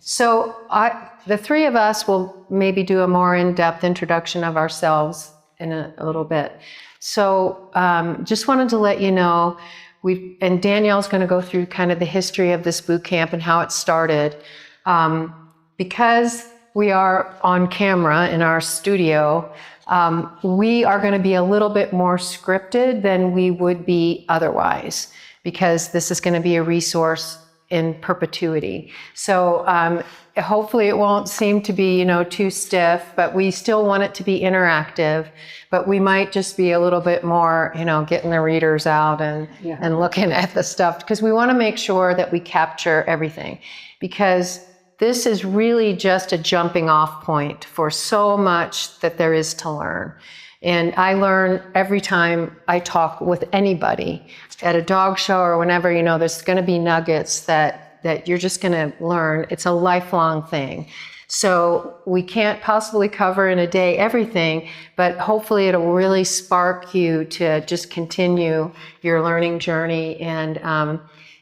So the three of us will maybe do a more in-depth introduction of ourselves in a little bit. So just wanted to let you know, and Danielle's going to go through kind of the history of this boot camp and how it started. Because we are on camera in our studio, we are going to be a little bit more scripted than we would be otherwise, because this is going to be a resource in perpetuity. So hopefully it won't seem to be, too stiff, but we still want it to be interactive. But we might just be a little bit more, getting the readers out and looking at the stuff, because we want to make sure that we capture everything, because this is really just a jumping off point for so much that there is to learn. And I learn every time I talk with anybody at a dog show or whenever, there's going to be nuggets that you're just going to learn. It's a lifelong thing. So we can't possibly cover in a day everything, but hopefully it'll really spark you to just continue your learning journey and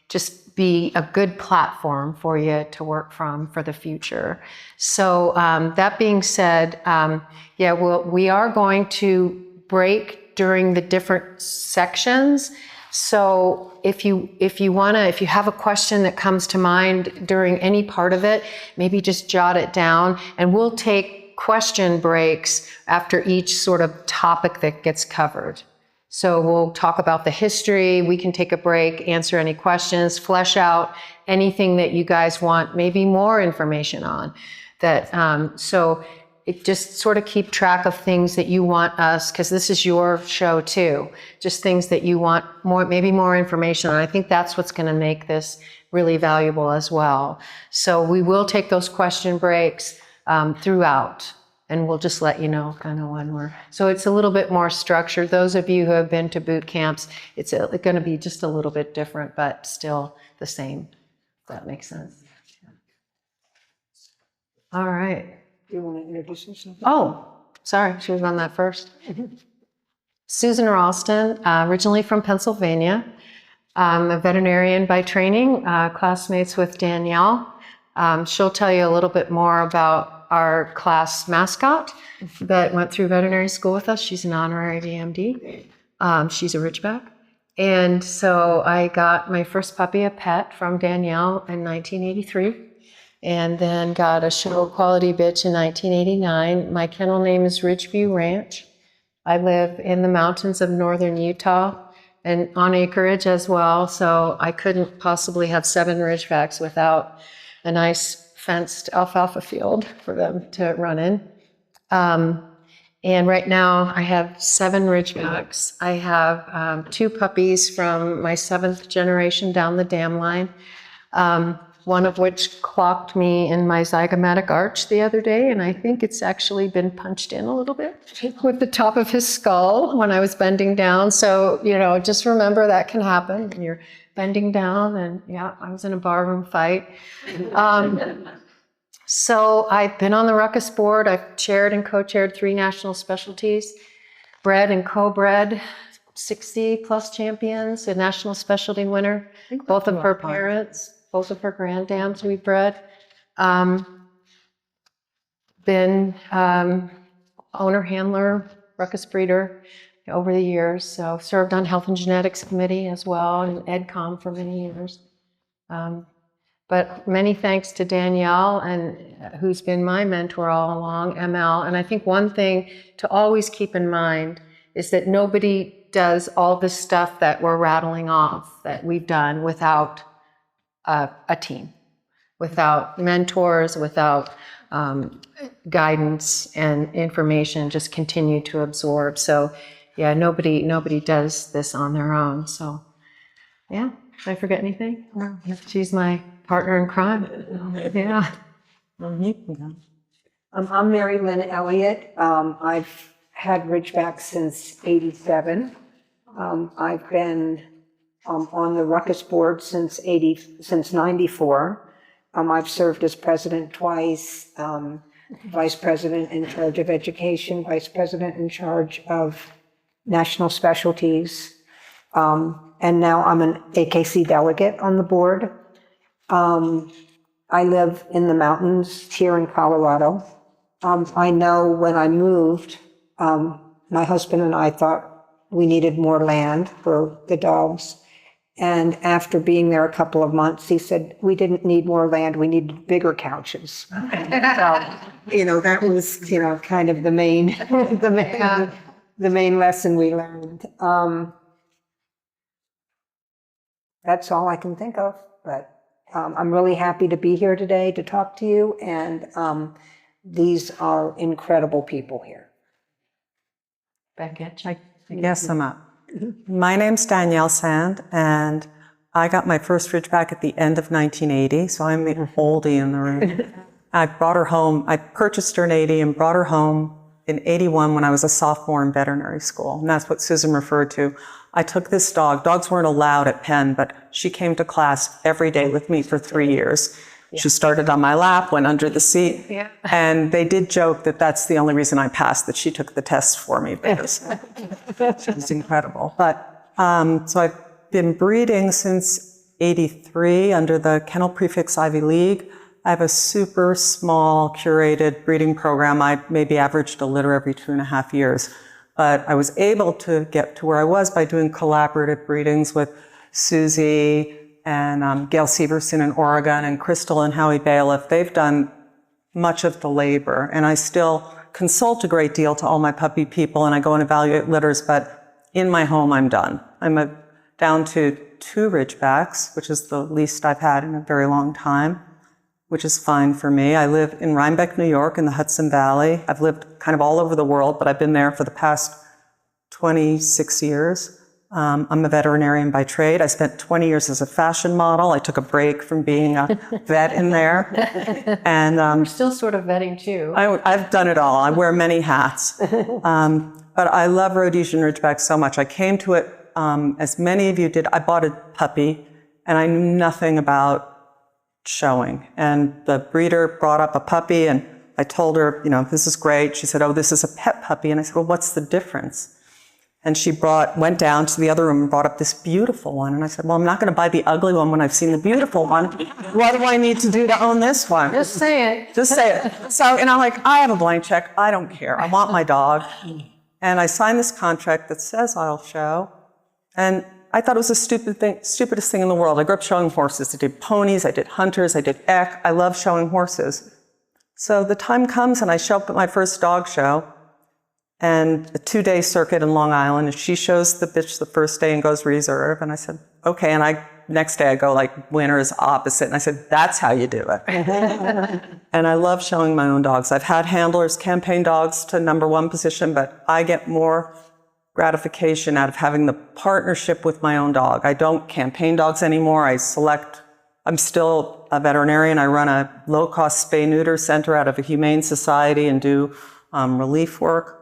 just be a good platform for you to work from for the future. So that being said, we are going to break during the different sections. So if you have a question that comes to mind during any part of it, maybe just jot it down, and we'll take question breaks after each sort of topic that gets covered. So we'll talk about the history, we can take a break, answer any questions, flesh out anything that you guys want maybe more information on. So it just sort of keep track of things that you want us, because this is your show too, just things that you want maybe more information on. I think that's what's going to make this really valuable as well. So we will take those question breaks throughout. And we'll just let you know kind of when so it's a little bit more structured. Those of you who have been to boot camps, it's going to be just a little bit different, but still the same, if that makes sense. All right. You want to introduce yourself? Oh, sorry, she was on that first. Susan Ralston, originally from Pennsylvania. I'm a veterinarian by training, classmates with Danielle. She'll tell you a little bit more about our class mascot that went through veterinary school with us. She's an honorary VMD. She's a Ridgeback. And so I got my first puppy, a pet, from Danielle in 1983, and then got a show quality bitch in 1989. My kennel name is Ridgeview Ranch. I live in the mountains of northern Utah and on acreage as well, so I couldn't possibly have 7 Ridgebacks without a nice fenced alfalfa field for them to run in. And right now I have 7 Ridgebacks. I have 2 puppies from my 7th generation down the dam line, one of which clocked me in my zygomatic arch the other day, and I think it's actually been punched in a little bit with the top of his skull when I was bending down. So, just remember that can happen when you're bending down, and I was in a barroom fight. So I've been on the Ruckus board. I've chaired and co-chaired 3 national specialties, bred and co-bred 60 plus champions, a national specialty winner, both of her parents, both of her granddams we bred. Been owner, handler, Ruckus breeder over the years. So served on Health and Genetics Committee as well, and EdCom for many years. But many thanks to Danielle, and who's been my mentor all along, ML. And I think one thing to always keep in mind is that nobody does all this stuff that we're rattling off that we've done without a team, without mentors, without guidance and information, just continue to absorb. So nobody does this on their own. So did I forget anything? No. She's my partner in crime. Yeah. I'm Mary Lynn Elliott. I've had Ridgeback since '87. I've been on the Ruckus board since '94. I've served as president twice, vice president in charge of education, vice president in charge of national specialties, and now I'm an AKC delegate on the board. I live in the mountains here in Colorado. I know when I moved, my husband and I thought we needed more land for the dogs. And after being there a couple of months, he said, we didn't need more land, we needed bigger couches. So, that was, kind of the main, the main lesson we learned. That's all I can think of, but I'm really happy to be here today to talk to you, and these are incredible people here. Beckett? I guess I'm up. My name's Danielle Sand, and I got my first Ridgeback at the end of 1980, so I'm the oldie in the room. I brought her home. I purchased her in 80 and brought her home in 81 when I was a sophomore in veterinary school, and that's what Susan referred to. I took this dog. Dogs weren't allowed at Penn, but she came to class every day with me for 3 years. She started on my lap, went under the seat, and they did joke that that's the only reason I passed, that she took the tests for me, because she was incredible. But so I've been breeding since 83 under the Kennel Prefix Ivy League. I have a super small curated breeding program. I maybe averaged a litter every 2.5 years. But I was able to get to where I was by doing collaborative breedings with Susie and Gail Severson in Oregon and Crystal and Howie Bailiff. They've done much of the labor. And I still consult a great deal to all my puppy people, and I go and evaluate litters, but in my home, I'm done. I'm down to 2 Ridgebacks, which is the least I've had in a very long time, which is fine for me. I live in Rhinebeck, New York, in the Hudson Valley. I've lived kind of all over the world, but I've been there for the past 26 years. I'm a veterinarian by trade. I spent 20 years as a fashion model. I took a break from being a vet in there. And We're still sort of vetting too. I've done it all. I wear many hats. But I love Rhodesian Ridgeback so much. I came to it, as many of you did. I bought a puppy, and I knew nothing about showing. And the breeder brought up a puppy, and I told her, this is great. She said, oh, this is a pet puppy. And I said, well, what's the difference? And she went down to the other room and brought up this beautiful one. And I said, well, I'm not going to buy the ugly one when I've seen the beautiful one. What do I need to do to own this one? Just say it. Just say it. So, and I'm like, I have a blank check. I don't care. I want my dog. And I signed this contract that says I'll show. And I thought it was the stupidest thing in the world. I grew up showing horses. I did ponies, I did hunters, I did eck. I love showing horses. So the time comes and I show up at my first dog show, and a 2-day circuit in Long Island, and she shows the bitch the first day and goes reserve. And I said, okay. And next day I go like winner is opposite. And I said, that's how you do it. And I love showing my own dogs. I've had handlers campaign dogs to #1 position, but I get more gratification out of having the partnership with my own dog. I don't campaign dogs anymore. I'm still a veterinarian. I run a low-cost spay-neuter center out of a humane society and do relief work.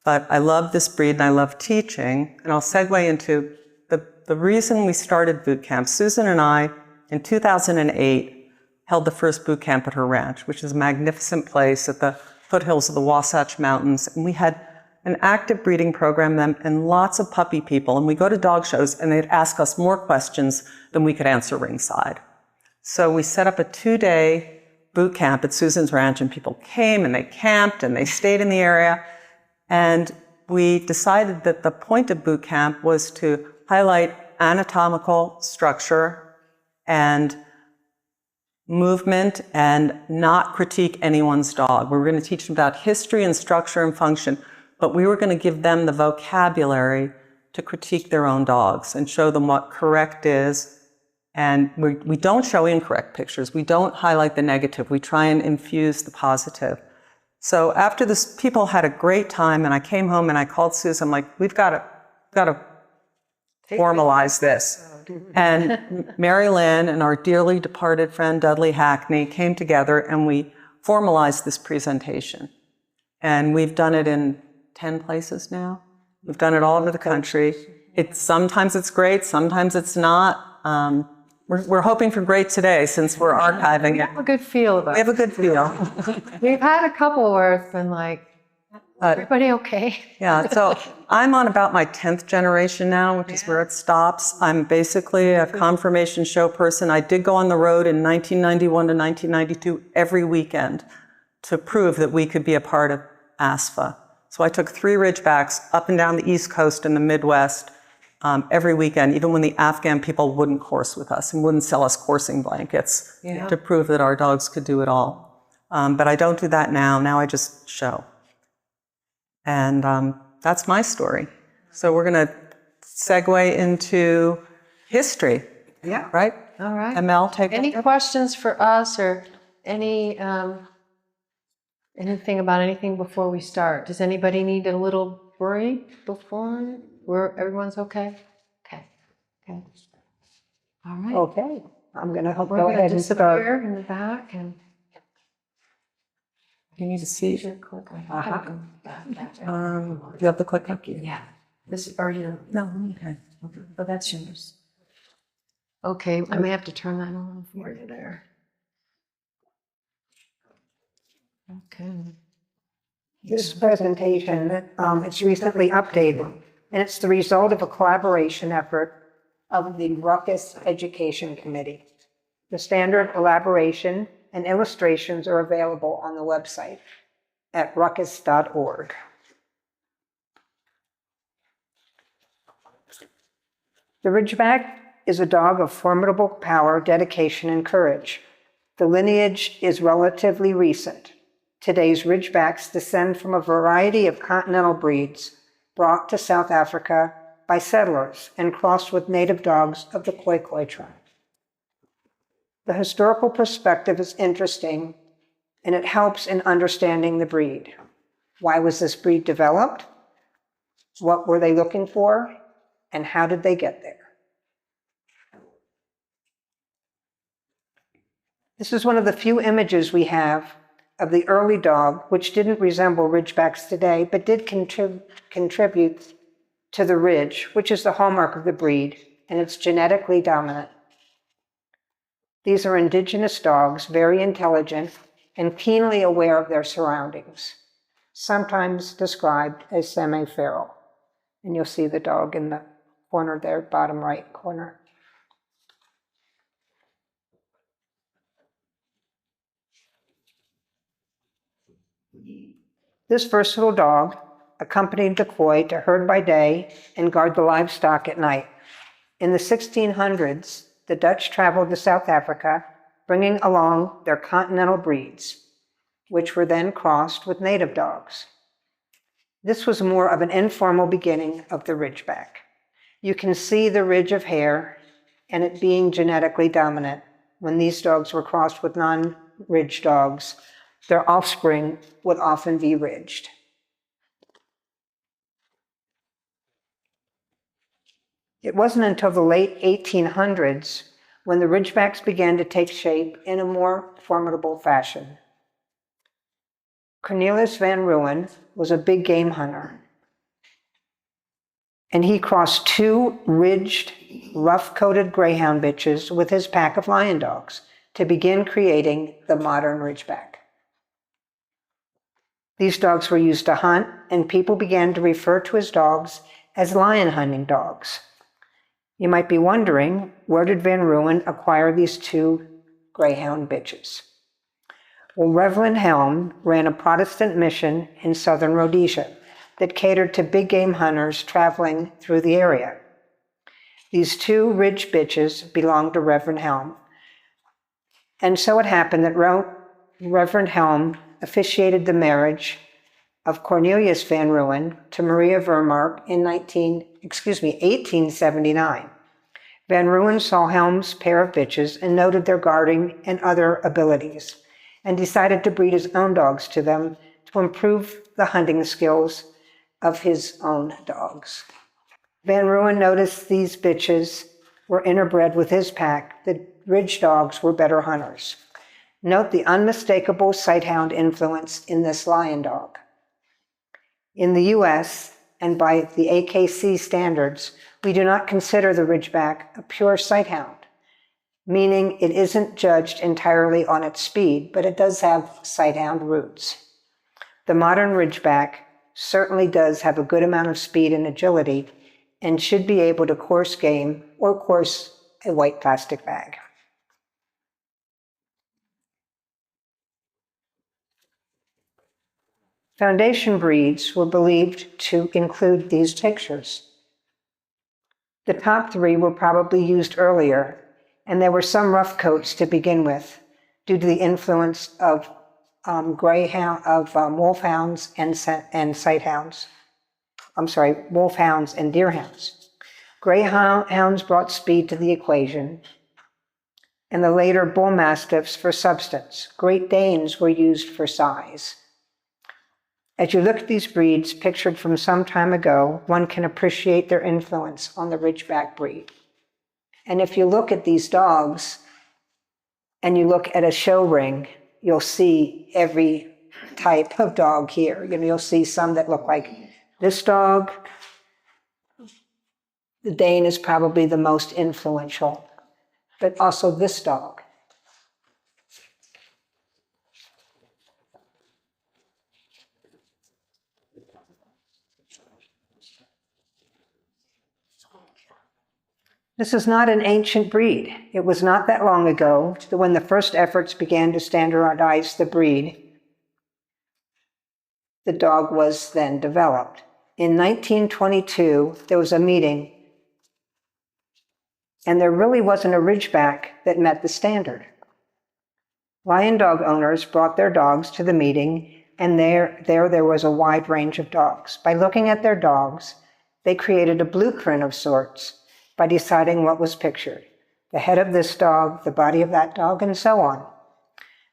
But I love this breed and I love teaching. And I'll segue into the reason we started Bootcamp. Susan and I, in 2008, held the first boot camp at her ranch, which is a magnificent place at the foothills of the Wasatch Mountains. And we had an active breeding program then, and lots of puppy people. And we go to dog shows and they'd ask us more questions than we could answer ringside. So we set up a 2-day boot camp at Susan's ranch, and people came and they camped and they stayed in the area. And we decided that the point of boot camp was to highlight anatomical structure and movement and not critique anyone's dog. We were going to teach them about history and structure and function, but we were going to give them the vocabulary to critique their own dogs and show them what correct is. And we don't show incorrect pictures. We don't highlight the negative. We try and infuse the positive. So after this, people had a great time, and I came home and I called Susan. I'm like, we've got to formalize this. And Mary Lynn and our dearly departed friend Dudley Hackney came together and we formalized this presentation. And we've done it in 10 places now. We've done it all over the country. Sometimes it's great, sometimes it's not. We're hoping for great today since we're archiving it. We have a good feel about it. We have a good feel. We've had a couple where it's been like, Everybody okay? Yeah, so I'm on about my 10th generation now, which is where it stops. I'm basically a conformation show person. I did go on the road in 1991 to 1992 every weekend to prove that we could be a part of ASFA. So I took 3 Ridgebacks up and down the East Coast and the Midwest every weekend, even when the Afghan people wouldn't course with us and wouldn't sell us coursing blankets to prove that our dogs could do it all. But I don't do that now. Now I just show. And that's my story. So we're going to segue into history. Yeah. Right? All right. ML, take Any over. questions for us or any anything about anything before we start? Does anybody need a little break before? Everyone's okay? Okay. Okay. All right. Okay, I'm going to We're go going ahead to and start. disappear in the back and You need to see. click. You have the click up? Yeah. This are you? No, okay. Oh, that's yours. Okay, I may have to turn that on for you there. Okay. This presentation, it's recently updated, and it's the result of a collaboration effort of the Ruckus Education Committee. The standard elaboration and illustrations are available on the website at ruckus.org. The Ridgeback is a dog of formidable power, dedication, and courage. The lineage is relatively recent. Today's Ridgebacks descend from a variety of continental breeds brought to South Africa by settlers and crossed with native dogs of the Khoikhoi tribe. The historical perspective is interesting, and it helps in understanding the breed. Why was this breed developed? What were they looking for? And how did they get there? This is one of the few images we have of the early dog, which didn't resemble Ridgebacks today, but did contribute to the ridge, which is the hallmark of the breed, and it's genetically dominant. These are indigenous dogs, very intelligent and keenly aware of their surroundings, sometimes described as semi-feral. And you'll see the dog in the corner there, bottom right corner. This versatile dog accompanied the Khoi to herd by day and guard the livestock at night. In the 1600s, the Dutch traveled to South Africa, bringing along their continental breeds, which were then crossed with native dogs. This was more of an informal beginning of the Ridgeback. You can see the ridge of hair and it being genetically dominant. When these dogs were crossed with non-ridge dogs, their offspring would often be ridged. It wasn't until the late 1800s when the Ridgebacks began to take shape in a more formidable fashion. Cornelius van Rooyen was a big game hunter, and he crossed 2 ridged, rough-coated greyhound bitches with his pack of lion dogs to begin creating the modern Ridgeback. These dogs were used to hunt, and people began to refer to his dogs as lion hunting dogs. You might be wondering, where did Van Rooyen acquire these 2 greyhound bitches? Well, Reverend Helm ran a Protestant mission in southern Rhodesia that catered to big game hunters traveling through the area. These 2 ridge bitches belonged to Reverend Helm. And so it happened that Reverend Helm officiated the marriage of Cornelius van Rooyen to Maria Vermark in 1879. Van Rooyen saw Helm's pair of bitches and noted their guarding and other abilities, and decided to breed his own dogs to them to improve the hunting skills of his own dogs. Van Rooyen noticed these bitches were interbred with his pack. The ridge dogs were better hunters. Note the unmistakable sighthound influence in this lion dog. In the US, and by the AKC standards, we do not consider the Ridgeback a pure sighthound, meaning it isn't judged entirely on its speed, but it does have sighthound roots. The modern Ridgeback certainly does have a good amount of speed and agility and should be able to course game or course a white plastic bag. Foundation breeds were believed to include these pictures. The top three were probably used earlier, and there were some rough coats to begin with, due to the influence of wolfhounds and sighthounds. Wolfhounds and deerhounds. Greyhounds brought speed to the equation, and the later bull mastiffs for substance. Great Danes were used for size. As you look at these breeds pictured from some time ago, one can appreciate their influence on the Ridgeback breed. And if you look at these dogs and you look at a show ring, you'll see every type of dog here. You'll see some that look like this dog. The Dane is probably the most influential, but also this dog. This is not an ancient breed. It was not that long ago when the first efforts began to standardize the breed. The dog was then developed. In 1922, there was a meeting, and there really wasn't a Ridgeback that met the standard. Lion dog owners brought their dogs to the meeting, and there was a wide range of dogs. By looking at their dogs, they created a blueprint of sorts by deciding what was pictured. The head of this dog, the body of that dog, and so on.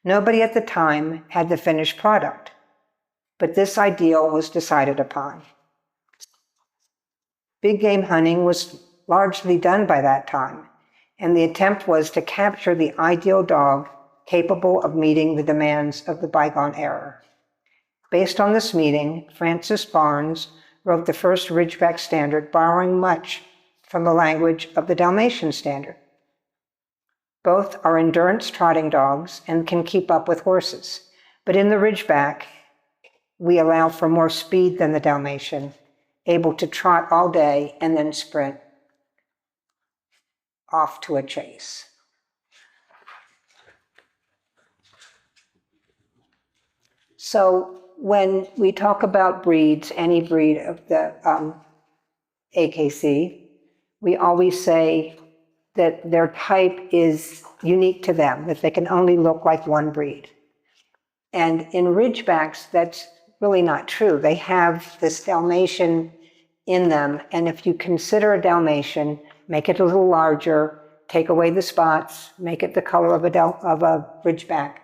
Nobody at the time had the finished product, but this ideal was decided upon. Big game hunting was largely done by that time, and the attempt was to capture the ideal dog capable of meeting the demands of the bygone era. Based on this meeting, Francis Barnes wrote the first Ridgeback standard, borrowing much from the language of the Dalmatian standard. Both are endurance trotting dogs and can keep up with horses, but in the Ridgeback, we allow for more speed than the Dalmatian, able to trot all day and then sprint off to a chase. So when we talk about breeds, any breed of the AKC, we always say that their type is unique to them, that they can only look like one breed. And in Ridgebacks, that's really not true. They have this Dalmatian in them, and if you consider a Dalmatian, make it a little larger, take away the spots, make it the color of a Ridgeback,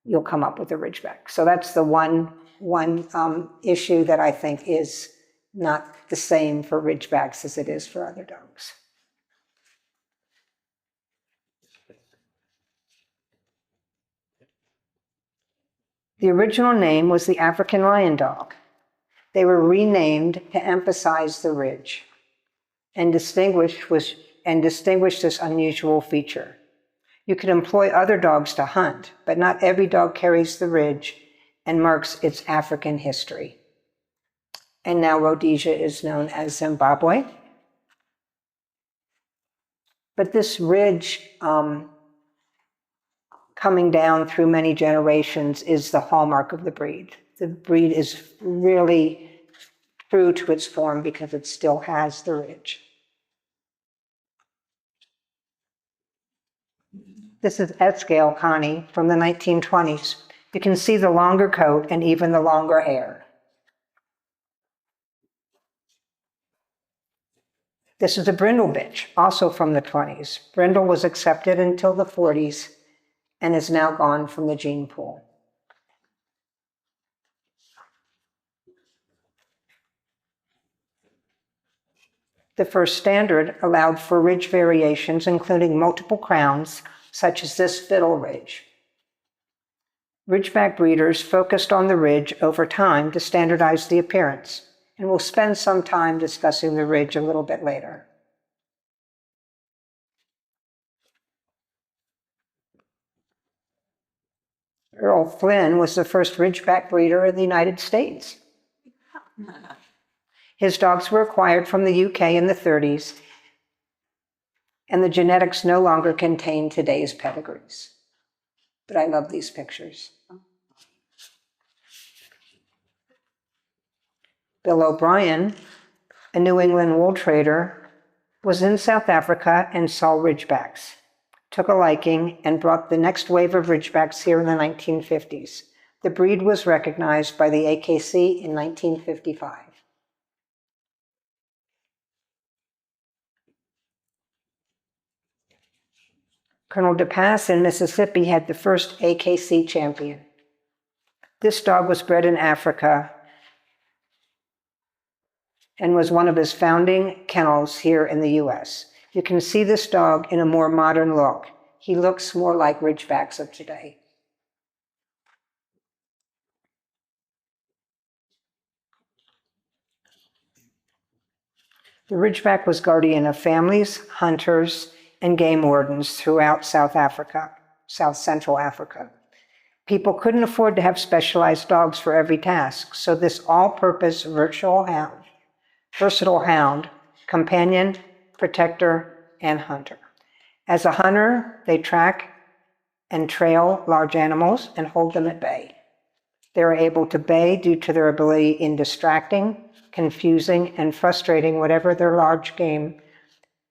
you'll come up with a Ridgeback. So that's the one issue that I think is not the same for Ridgebacks as it is for other dogs. The original name was the African lion dog. They were renamed to emphasize the ridge and distinguish this unusual feature. You could employ other dogs to hunt, but not every dog carries the ridge and marks its African history. And now Rhodesia is known as Zimbabwe. But this ridge coming down through many generations is the hallmark of the breed. The breed is really true to its form because it still has the ridge. This is Escale Connie from the 1920s. You can see the longer coat and even the longer hair. This is a brindle bitch, also from the 20s. Brindle was accepted until the 40s and is now gone from the gene pool. The first standard allowed for ridge variations, including multiple crowns, such as this fiddle ridge. Ridgeback breeders focused on the ridge over time to standardize the appearance, and we'll spend some time discussing the ridge a little bit later. Earl Flynn was the first Ridgeback breeder in the United States. His dogs were acquired from the UK in the 30s, and the genetics no longer contain today's pedigrees. But I love these pictures. Bill O'Brien, a New England wool trader, was in South Africa and saw Ridgebacks, took a liking, and brought the next wave of Ridgebacks here in the 1950s. The breed was recognized by the AKC in 1955. Colonel DePass in Mississippi had the first AKC champion. This dog was bred in Africa and was one of his founding kennels here in the US. You can see this dog in a more modern look. He looks more like Ridgebacks of today. The Ridgeback was guardian of families, hunters, and game wardens throughout South Central Africa. People couldn't afford to have specialized dogs for every task, so this all-purpose versatile hound, companion, protector, and hunter. As a hunter, they track and trail large animals and hold them at bay. They are able to bay due to their ability in distracting, confusing, and frustrating whatever their large game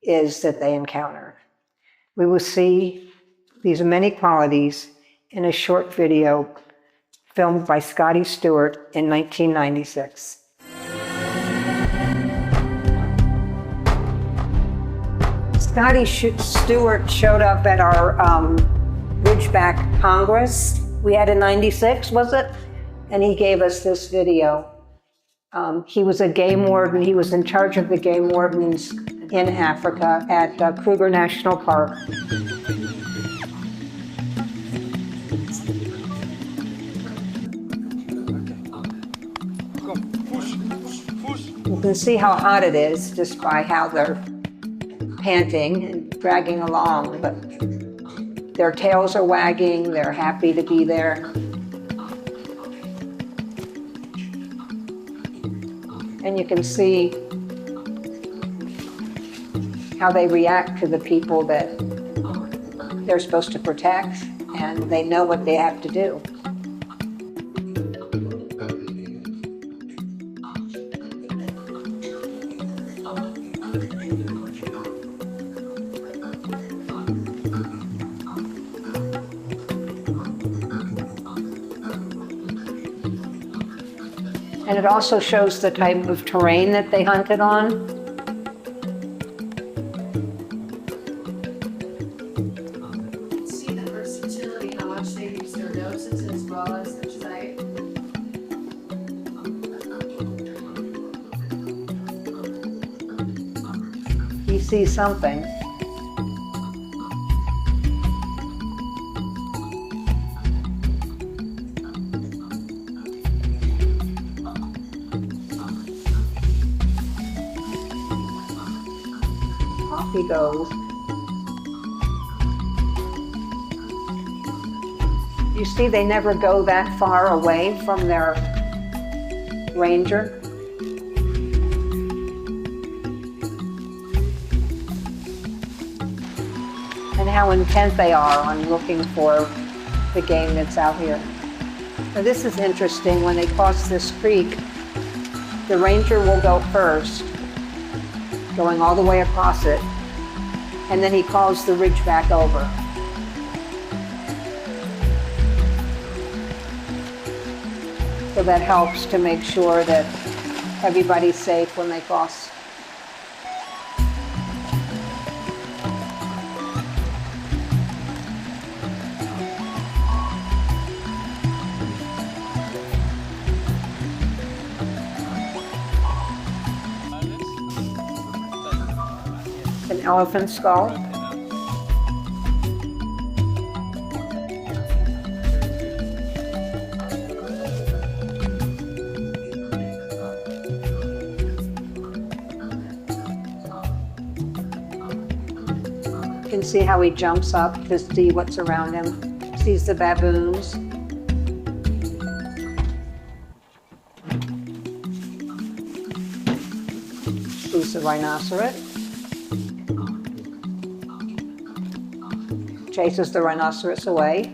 is that they encounter. We will see these many qualities in a short video filmed by Scotty Stewart in 1996. Scotty Stewart showed up at our Ridgeback Congress we had in 96, was it? And he gave us this video. He was a game warden. He was in charge of the game wardens in Africa at Kruger National Park. You can see how hot it is just by how they're panting and dragging along, but their tails are wagging, they're happy to be there. And you can see how they react to the people that they're supposed to protect, and they know what they have to do. And it also shows the type of terrain that they hunted on. See the versatility, how much they use their noses as well as their sight. You see something. Off he goes. You see, they never go that far away from their ranger. And how intent they are on looking for the game that's out here. Now this is interesting. When they cross this creek, the ranger will go first, going all the way across it, and then he calls the Ridgeback over. So that helps to make sure that everybody's safe when they cross. An elephant skull. You can see how he jumps up to see what's around him. Sees the baboons. is the rhinoceros. Chases the rhinoceros away.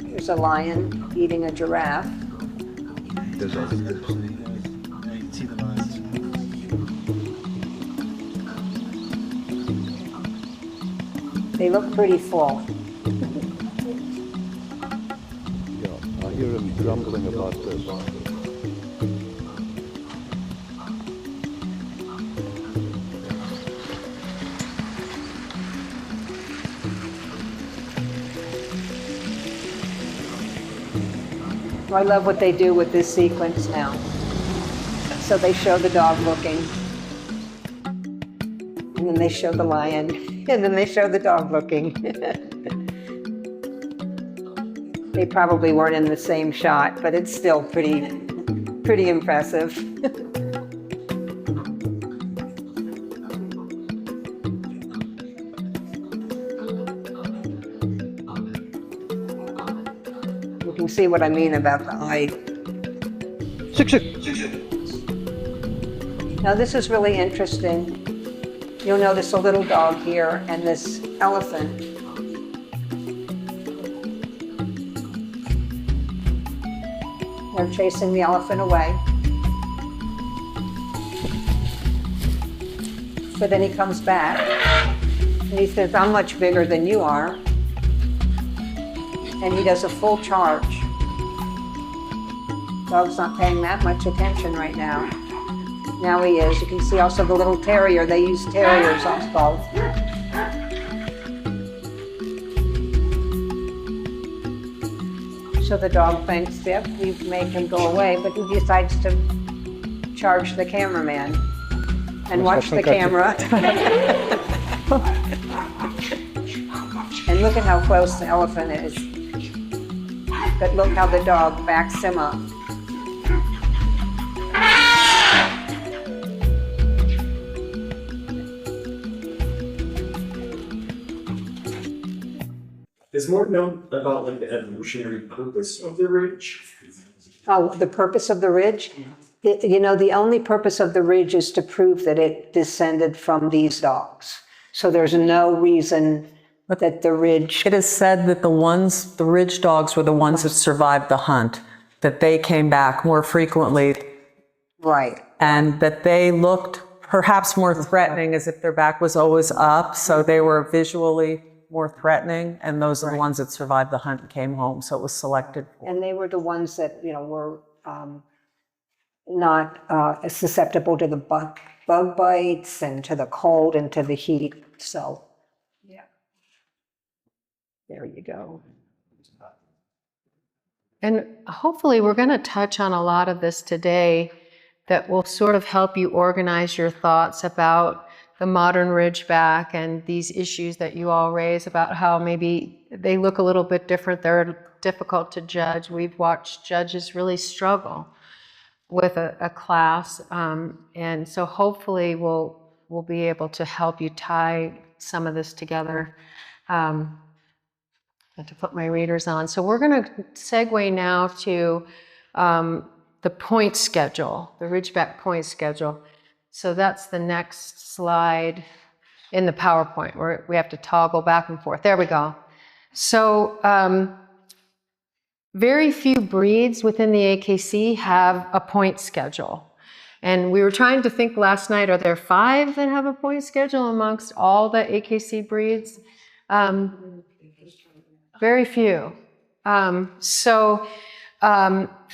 There's a lion eating a giraffe. They look pretty full. I hear him grumbling about this. I love what they do with this sequence now. So they show the dog looking, and then they show the lion, and then they show the dog looking. They probably weren't in the same shot, but it's still pretty impressive. You can see what I mean about the eye. Now this is really interesting. You'll notice a little dog here and this elephant. They're chasing the elephant away. But then he comes back and he says, "I'm much bigger than you are." And he does a full charge. Dog's not paying that much attention right now. Now he is. You can see also the little terrier. They use terriers also. So the dog thinks, yep, we've made him go away, but he decides to charge the cameraman and watch the camera. And look at how close the elephant is. But look how the dog backs him up. Is more known about like the evolutionary purpose of the ridge? Oh, the purpose of the ridge? You know, the only purpose of the ridge is to prove that it descended from these dogs. So there's no reason that the ridge... It is said that the ridge dogs were the ones that survived the hunt, that they came back more frequently. Right. And that they looked perhaps more threatening, as if their back was always up, so they were visually more threatening, and those are the ones that survived the hunt and came home, so it was selected for. And they were the ones that, you know, were not susceptible to the bug bites and to the cold and to the heat. So, yeah. There you go. And hopefully we're going to touch on a lot of this today that will sort of help you organize your thoughts about the modern Ridgeback and these issues that you all raise about how maybe they look a little bit different. They're difficult to judge. We've watched judges really struggle with a class. And so hopefully we'll be able to help you tie some of this together. I have to put my readers on. So we're going to segue now to the point schedule, the Ridgeback point schedule. So that's the next slide in the PowerPoint where we have to toggle back and forth. There we go. So very few breeds within the AKC have a point schedule. And we were trying to think last night, are there 5 that have a point schedule amongst all the AKC breeds? Very few.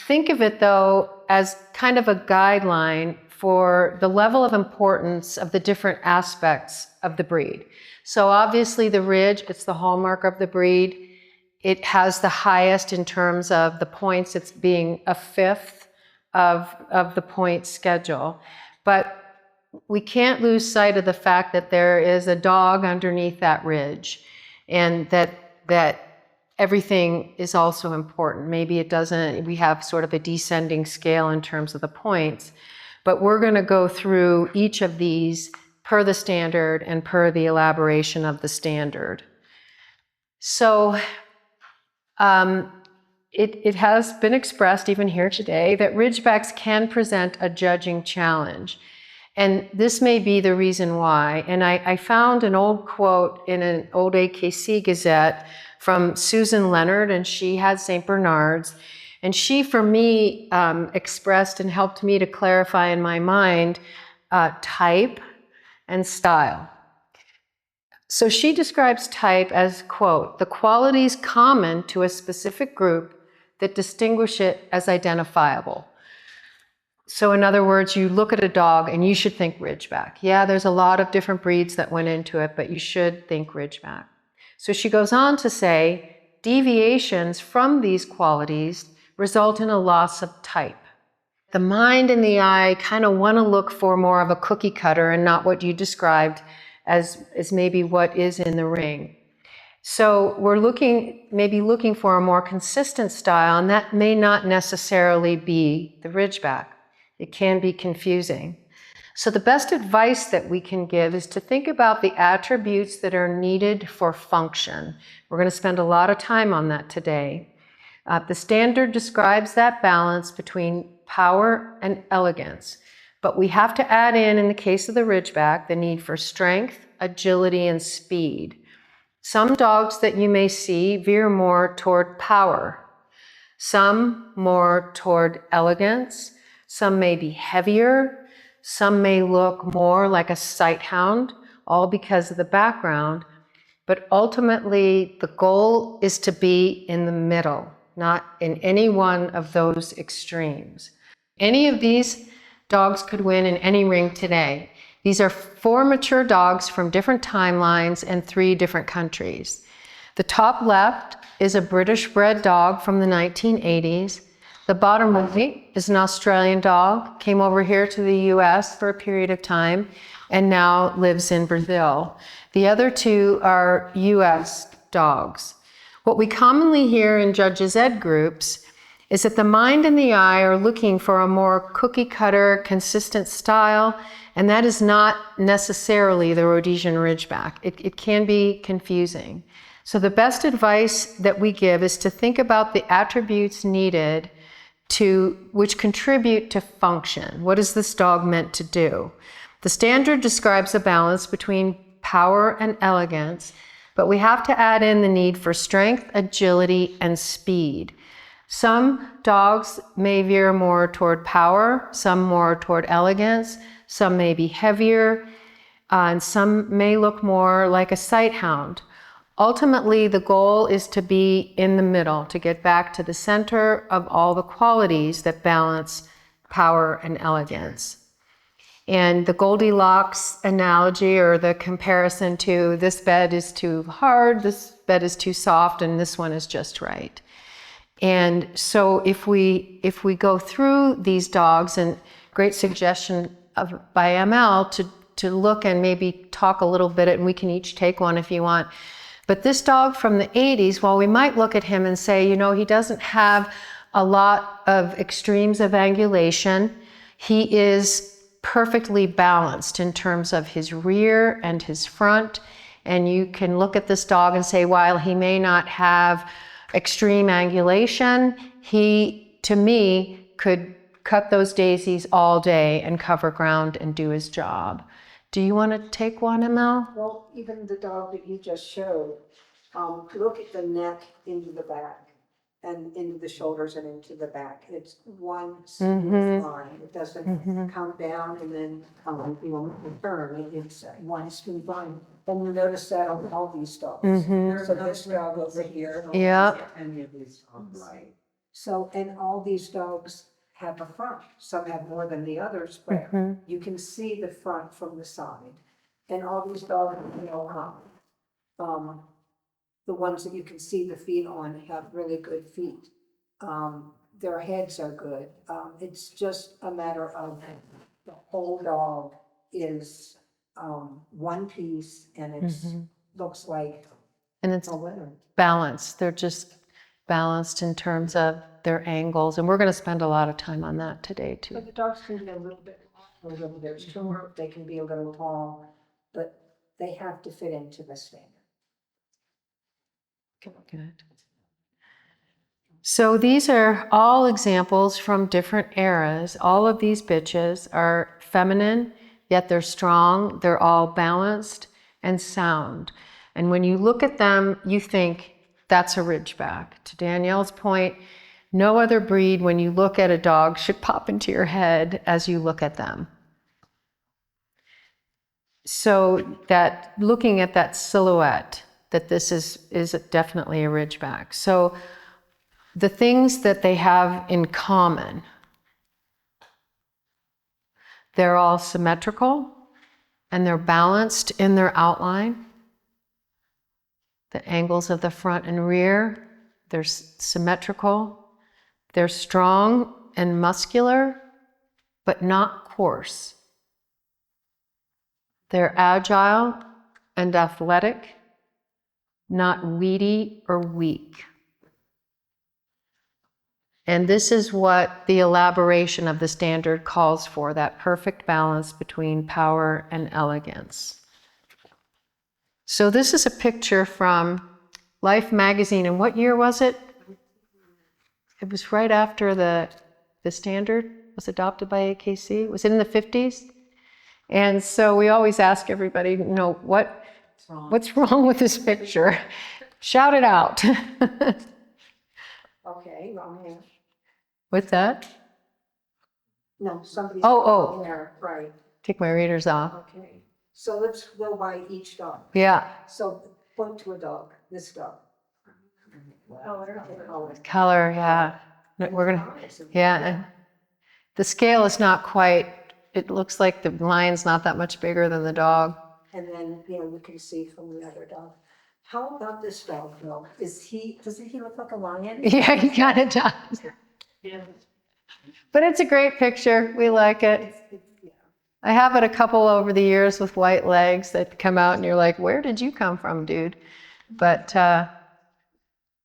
Think of it though as kind of a guideline for the level of importance of the different aspects of the breed. So obviously the ridge, it's the hallmark of the breed. It has the highest in terms of the points. It's being a 5th of the point schedule. But we can't lose sight of the fact that there is a dog underneath that ridge, and that everything is also important. Maybe it doesn't, we have sort of a descending scale in terms of the points, but we're going to go through each of these per the standard and per the elaboration of the standard. So it has been expressed even here today that Ridgebacks can present a judging challenge. And this may be the reason why. And I found an old quote in an old AKC Gazette from Susan Leonard, and she had St. Bernards. And she, for me, expressed and helped me to clarify in my mind type and style. So she describes type as, quote, the qualities common to a specific group that distinguish it as identifiable. So in other words, you look at a dog and you should think Ridgeback. Yeah, there's a lot of different breeds that went into it, but you should think Ridgeback. So she goes on to say, deviations from these qualities result in a loss of type. The mind and the eye kind of want to look for more of a cookie cutter and not what you described as maybe what is in the ring. So we're maybe looking for a more consistent style, and that may not necessarily be the Ridgeback. It can be confusing. So the best advice that we can give is to think about the attributes that are needed for function. We're going to spend a lot of time on that today. The standard describes that balance between power and elegance, but we have to add in the case of the Ridgeback, the need for strength, agility, and speed. Some dogs that you may see veer more toward power, some more toward elegance, some may be heavier, some may look more like a sight hound, all because of the background. But ultimately, the goal is to be in the middle, not in any one of those extremes. Any of these dogs could win in any ring today. These are 4 mature dogs from different timelines and 3 different countries. The top left is a British bred dog from the 1980s. The bottom right is an Australian dog, came over here to the US for a period of time, and now lives in Brazil. The other 2 are US dogs. What we commonly hear in Judges Ed groups is that the mind and the eye are looking for a more cookie cutter, consistent style, and that is not necessarily the Rhodesian Ridgeback. It can be confusing. So the best advice that we give is to think about the attributes needed which contribute to function. What is this dog meant to do? The standard describes a balance between power and elegance, but we have to add in the need for strength, agility, and speed. Some dogs may veer more toward power, some more toward elegance, some may be heavier, and some may look more like a sight hound. Ultimately, the goal is to be in the middle, to get back to the center of all the qualities that balance power and elegance. And the Goldilocks analogy, or the comparison to this bed is too hard, this bed is too soft, and this one is just right. And so if we go through these dogs, and great suggestion by ML to look and maybe talk a little bit, and we can each take one if you want. But this dog from the 80s, while we might look at him and say, you know, he doesn't have a lot of extremes of angulation, he is perfectly balanced in terms of his rear and his front. And you can look at this dog and say, while he may not have extreme angulation, he, to me, could cut those daisies all day and cover ground and do his job. Do you want to take one, ML? Well, even the dog that you just showed, look at the neck into the back and into the shoulders and into the back. It's one smooth line. It doesn't come down and then turn. It's one smooth line. And you notice that on all these dogs. So this dog over here. Yeah. Any of these dogs. Right. So, and all these dogs have a front. Some have more than the others, but you can see the front from the side. And all these dogs, you know, the ones that you can see the feet on have really good feet. Their heads are good. It's just a matter of the whole dog is one piece, and it's looks like And it's a litter. balanced. They're just balanced in terms of their angles. And we're going to spend a lot of time on that today, too. But the dogs can be a little bit long, a little bit short, they can be a little tall, but they have to fit into the standard. Good. So these are all examples from different eras. All of these bitches are feminine, yet they're strong. They're all balanced and sound. And when you look at them, you think that's a Ridgeback. To Danielle's point, no other breed, when you look at a dog, should pop into your head as you look at them. So that looking at that silhouette, that this is definitely a Ridgeback. So the things that they have in common, they're all symmetrical and they're balanced in their outline. The angles of the front and rear, they're symmetrical. They're strong and muscular, but not coarse. They're agile and athletic, not weedy or weak. And this is what the elaboration of the standard calls for, that perfect balance between power and elegance. So this is a picture from Life magazine. And what year was it? It was right after the standard was adopted by AKC. Was it in the 50s? And so we always ask everybody, you know, what's wrong with this picture? Shout it out. Okay, wrong hand. What's that? No, somebody's. Oh. There, right, Take my readers off. okay. So let's go by each dog. Yeah. So point to a dog, this dog. Color, yeah. We're gonna, yeah. And the scale is not quite, it looks like the lion's not that much bigger than the dog. And then, you can see from the other dog. How about this dog, though? Doesn't he look like a lion? Yeah, he kind of does. But it's a great picture. We like it. I have it a couple over the years with white legs that come out and you're like, where did you come from, dude? But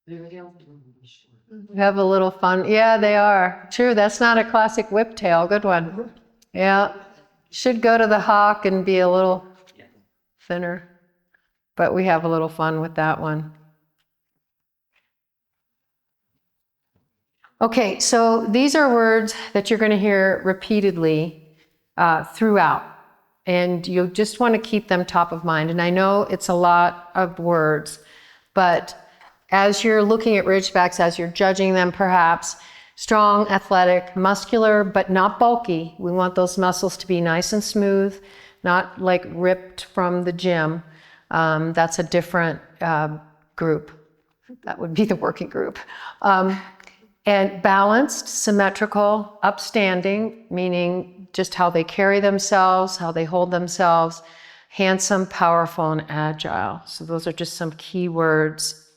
we have a little fun. Yeah, they are. True, that's not a classic whiptail. Good one. Yeah. Should go to the hock and be a little thinner. But we have a little fun with that one. Okay, so these are words that you're going to hear repeatedly throughout, and you just want to keep them top of mind. And I know it's a lot of words, but as you're looking at Ridgebacks, as you're judging them perhaps, strong, athletic, muscular, but not bulky. We want those muscles to be nice and smooth, not like ripped from the gym. That's a different group. That would be the working group. And balanced, symmetrical, upstanding, meaning just how they carry themselves, how they hold themselves, handsome, powerful, and agile. So those are just some key words.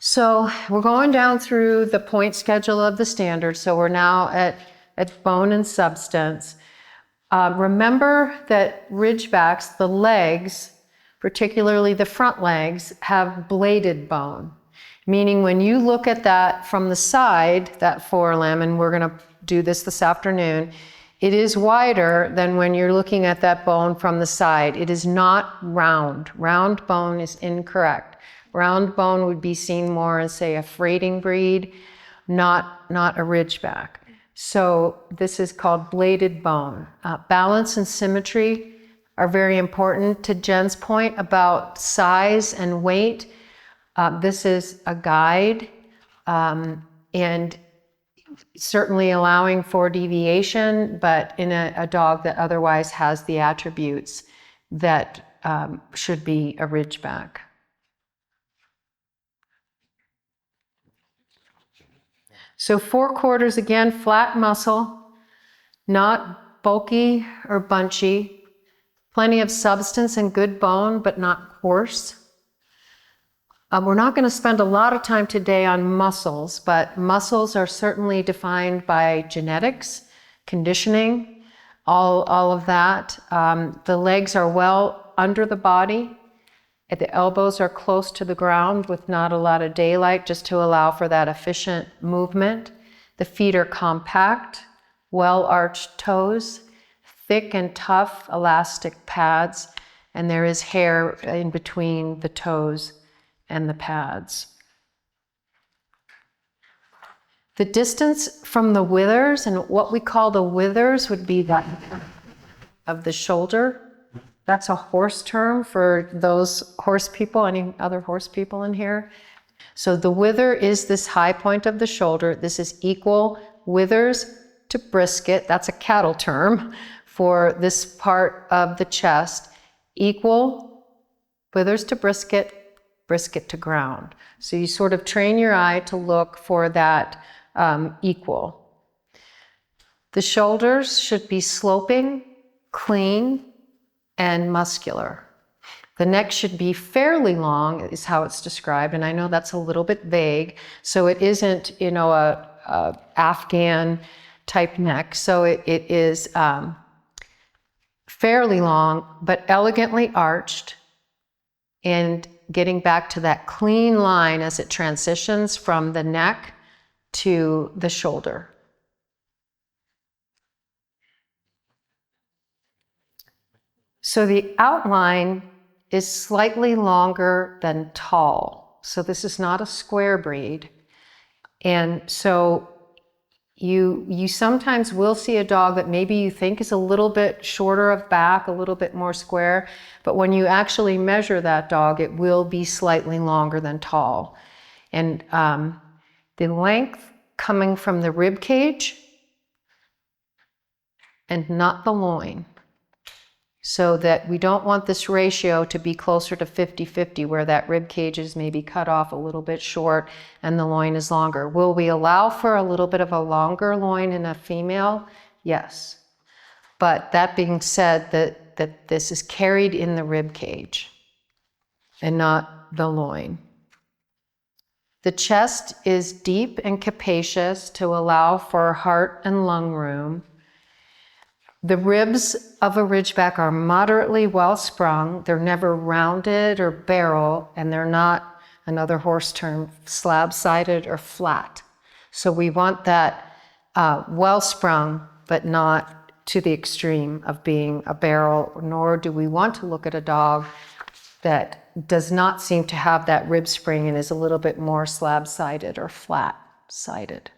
So we're going down through the point schedule of the standard. So we're now at bone and substance. Remember that Ridgebacks, the legs, particularly the front legs, have bladed bone. Meaning when you look at that from the side, that forelimb, and we're going to do this afternoon, it is wider than when you're looking at that bone from the side. It is not round. Round bone is incorrect. Round bone would be seen more as, say, a freighting breed, not a Ridgeback. So this is called bladed bone. Balance and symmetry are very important. To Jen's point about size and weight, this is a guide, and certainly allowing for deviation, but in a dog that otherwise has the attributes that should be a Ridgeback. So 4/4 again, flat muscle, not bulky or bunchy, plenty of substance and good bone, but not coarse. We're not going to spend a lot of time today on muscles, but muscles are certainly defined by genetics, conditioning, all of that. The legs are well under the body. The elbows are close to the ground with not a lot of daylight, just to allow for that efficient movement. The feet are compact, well-arched toes, thick and tough elastic pads, and there is hair in between the toes and the pads. The distance from the withers, and what we call the withers would be that of the shoulder. That's a horse term for those horse people, any other horse people in here. So the wither is this high point of the shoulder. This is equal withers to brisket. That's a cattle term for this part of the chest. Equal withers to brisket, brisket to ground. So you sort of train your eye to look for that equal. The shoulders should be sloping, clean, and muscular. The neck should be fairly long, is how it's described, and I know that's a little bit vague, so it isn't, a Afghan type neck. So it is fairly long, but elegantly arched, and getting back to that clean line as it transitions from the neck to the shoulder. So the outline is slightly longer than tall. So this is not a square breed. And so you sometimes will see a dog that maybe you think is a little bit shorter of back, a little bit more square, but when you actually measure that dog, it will be slightly longer than tall. And the length coming from the rib cage and not the loin. So that we don't want this ratio to be closer to 50-50, where that rib cage is maybe cut off a little bit short and the loin is longer. Will we allow for a little bit of a longer loin in a female? Yes. But that being said, that this is carried in the rib cage and not the loin. The chest is deep and capacious to allow for heart and lung room. The ribs of a Ridgeback are moderately well sprung. They're never rounded or barrel, and they're not, another horse term, slab-sided or flat. So we want that well sprung, but not to the extreme of being a barrel, nor do we want to look at a dog that does not seem to have that rib spring and is a little bit more slab-sided or flat-sided.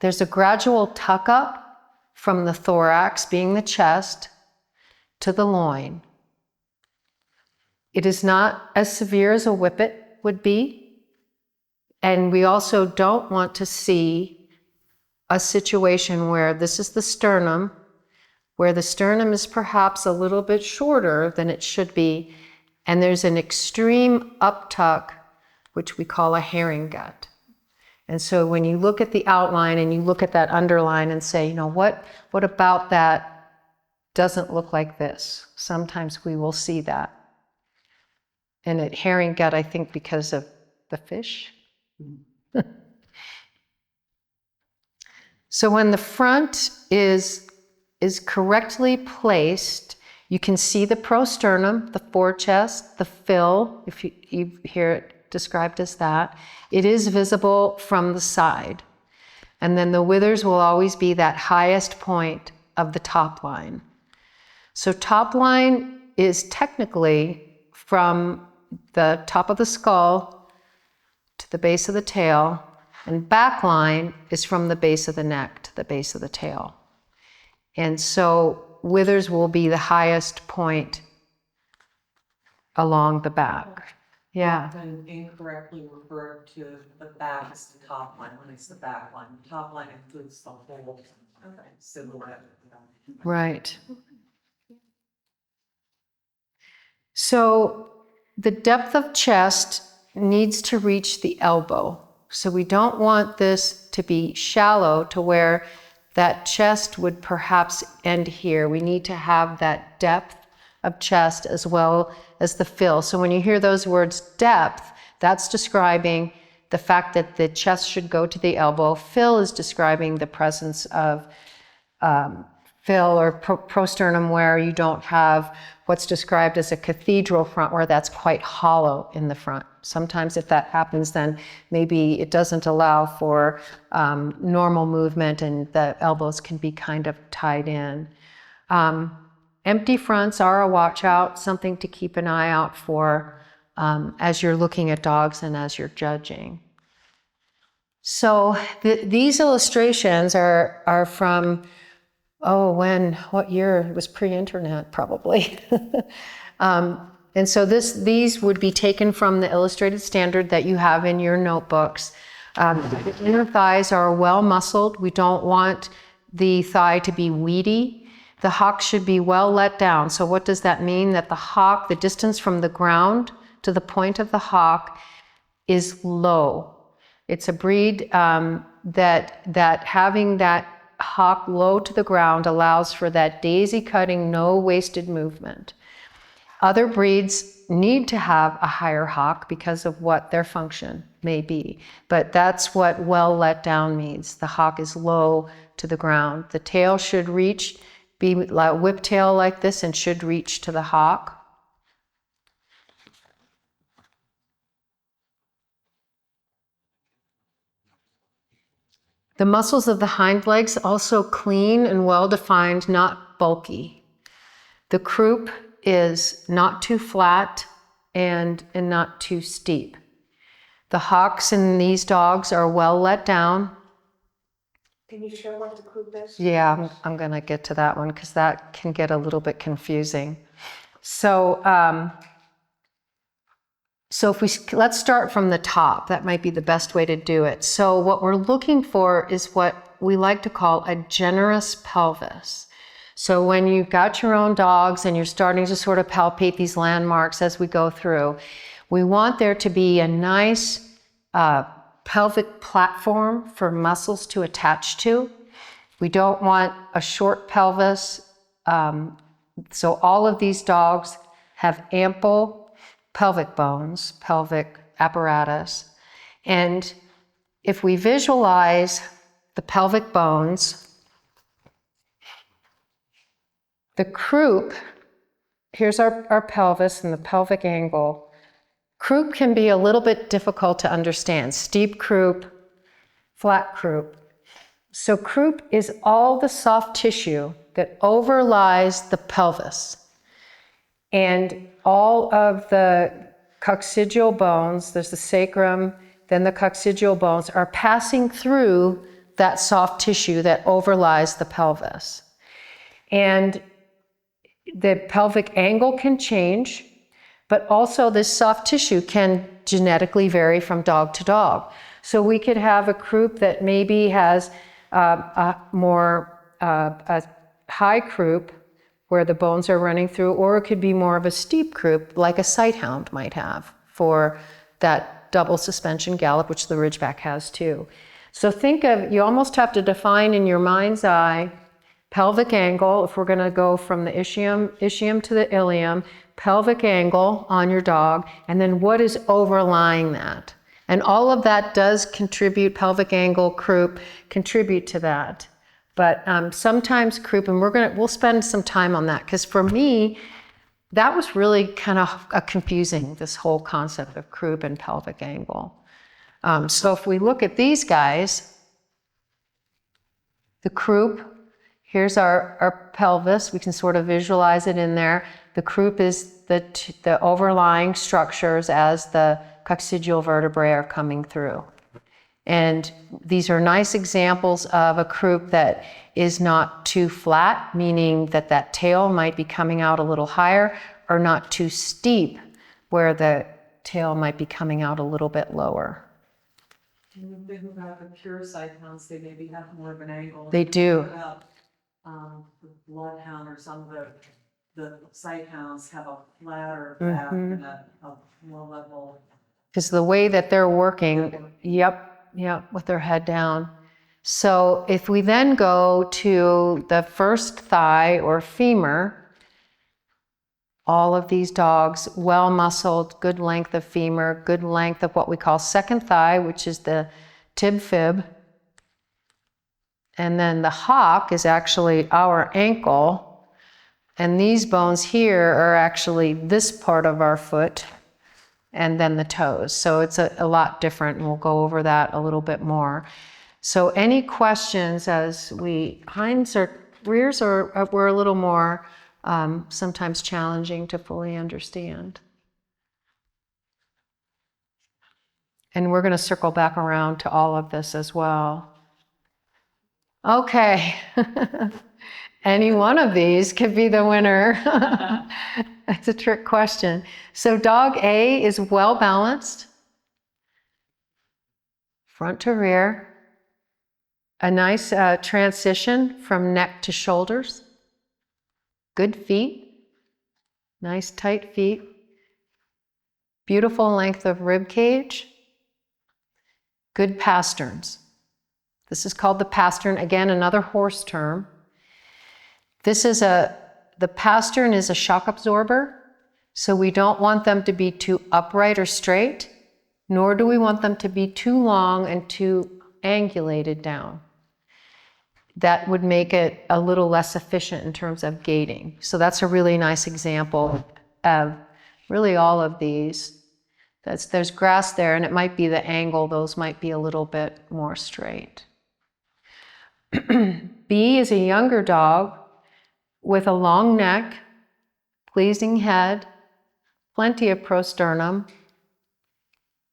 There's a gradual tuck up from the thorax, being the chest, to the loin. It is not as severe as a whippet would be, and we also don't want to see a situation where this is the sternum, where the sternum is perhaps a little bit shorter than it should be, and there's an extreme uptuck, which we call a herring gut. And so when you look at the outline and you look at that underline and say, what about that doesn't look like this? Sometimes we will see that. And at herring gut, I think because of the fish. So when the front is correctly placed, you can see the prosternum, the forechest, the fill, if you hear it described as that. It is visible from the side. And then the withers will always be that highest point of the top line. So top line is technically from the top of the skull to the base of the tail, and back line is from the base of the neck to the base of the tail. And so withers will be the highest point along the back. Yeah. Often incorrectly referred to the back as the top line when it's the back line. The top line includes the whole silhouette. Right. So the depth of chest needs to reach the elbow. So we don't want this to be shallow to where that chest would perhaps end here. We need to have that depth of chest as well as the fill. So when you hear those words depth, that's describing the fact that the chest should go to the elbow. Fill is describing the presence of fill or prosternum, where you don't have what's described as a cathedral front, where that's quite hollow in the front. Sometimes if that happens, then maybe it doesn't allow for normal movement and the elbows can be kind of tied in. Empty fronts are a watch out, something to keep an eye out for as you're looking at dogs and as you're judging. So these illustrations are from, what year? It was pre-internet probably. And so these would be taken from the illustrated standard that you have in your notebooks. The inner thighs are well muscled. We don't want the thigh to be weedy. The hock should be well let down. So what does that mean? That the hock, the distance from the ground to the point of the hock is low. It's a breed that having that hock low to the ground allows for that daisy cutting, no wasted movement. Other breeds need to have a higher hock because of what their function may be, but that's what well let down means. The hock is low to the ground. The tail should be like whip tail like this and should reach to the hock. The muscles of the hind legs also clean and well defined, not bulky. The croup is not too flat and not too steep. The hocks in these dogs are well let down. Can you show what the croup is? Yeah, I'm going to get to that one because that can get a little bit confusing. So, let's start from the top. That might be the best way to do it. So what we're looking for is what we like to call a generous pelvis. So when you've got your own dogs and you're starting to sort of palpate these landmarks as we go through, we want there to be a nice pelvic platform for muscles to attach to. We don't want a short pelvis. So all of these dogs have ample pelvic bones, pelvic apparatus. And if we visualize the pelvic bones, the croup, here's our pelvis and the pelvic angle. Croup can be a little bit difficult to understand. Steep croup, flat croup. So croup is all the soft tissue that overlies the pelvis. And all of the coccygeal bones, there's the sacrum, then the coccygeal bones, are passing through that soft tissue that overlies the pelvis. And the pelvic angle can change, but also this soft tissue can genetically vary from dog to dog. So we could have a croup that maybe has a high croup where the bones are running through, or it could be more of a steep croup like a sighthound might have for that double suspension gallop, which the Ridgeback has too. So think of, you almost have to define in your mind's eye pelvic angle, if we're going to go from the ischium to the ilium, pelvic angle on your dog, and then what is overlying that. And all of that does contribute, pelvic angle, croup, contribute to that. But sometimes croup, and we'll spend some time on that, because for me, that was really kind of confusing, this whole concept of croup and pelvic angle. So if we look at these guys, the croup, here's our pelvis. We can sort of visualize it in there. The croup is the overlying structures as the coccygeal vertebrae are coming through. And these are nice examples of a croup that is not too flat, meaning that tail might be coming out a little higher, or not too steep, where the tail might be coming out a little bit lower. And they who have a pure sighthounds, they maybe have more of an angle. They do. The bloodhound or some of the sighthounds have a flatter back and a low level. Because the way that they're working, yep, with their head down. So if we then go to the first thigh or femur, all of these dogs, well muscled, good length of femur, good length of what we call second thigh, which is the tib fib. And then the hock is actually our ankle. And these bones here are actually this part of our foot, and then the toes. So it's a lot different, and we'll go over that a little bit more. So any questions as hinds or rears were a little more sometimes challenging to fully understand. And we're going to circle back around to all of this as well. Okay. Any one of these could be the winner. That's a trick question. So dog A is well balanced, front to rear, a nice transition from neck to shoulders, good feet, nice tight feet, beautiful length of rib cage, good pasterns. This is called the pastern, again, another horse term. The pastern is a shock absorber, so we don't want them to be too upright or straight, nor do we want them to be too long and too angulated down. That would make it a little less efficient in terms of gating. So that's a really nice example of really all of these. There's grass there, and it might be the angle, those might be a little bit more straight. B is a younger dog with a long neck, pleasing head, plenty of prosternum,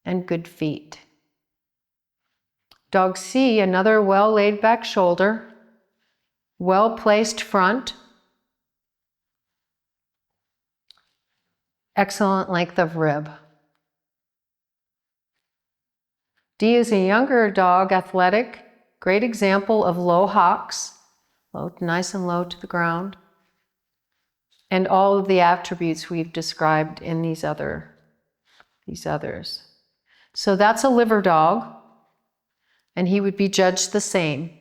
and good feet. Dog C, another well laid back shoulder, well placed front, excellent length of rib. D is a younger dog, athletic, great example of low hocks, nice and low to the ground, and all of the attributes we've described in these others. So that's a liver dog, and he would be judged the same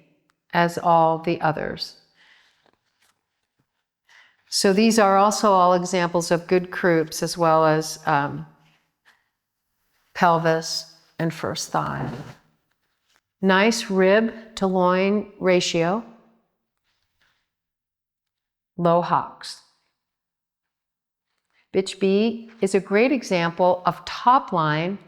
as all the others. So these are also all examples of good croups, as well as pelvis and first thigh. Nice rib to loin ratio, low hocks. Bitch B is a great example of top line,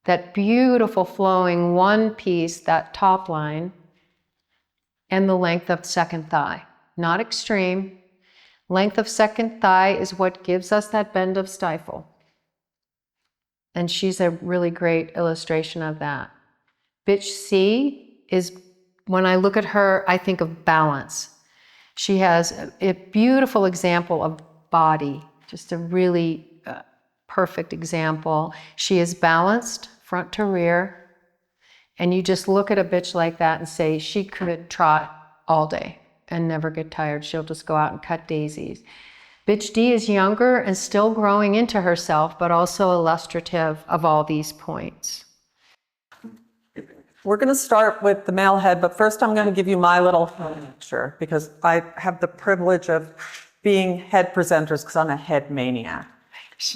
that beautiful flowing one piece, that top line, and the length of second thigh. Not extreme. Length of second thigh is what gives us that bend of stifle. And she's a really great illustration of that. Bitch C is, when I look at her, I think of balance. She has a beautiful example of body, just a really perfect example. She is balanced front to rear, and you just look at a bitch like that and say she could trot all day and never get tired. She'll just go out and cut daisies. Bitch D is younger and still growing into herself, but also illustrative of all these points. We're going to start with the male head, but first I'm going to give you my little picture, because I have the privilege of being head presenters because I'm a head maniac.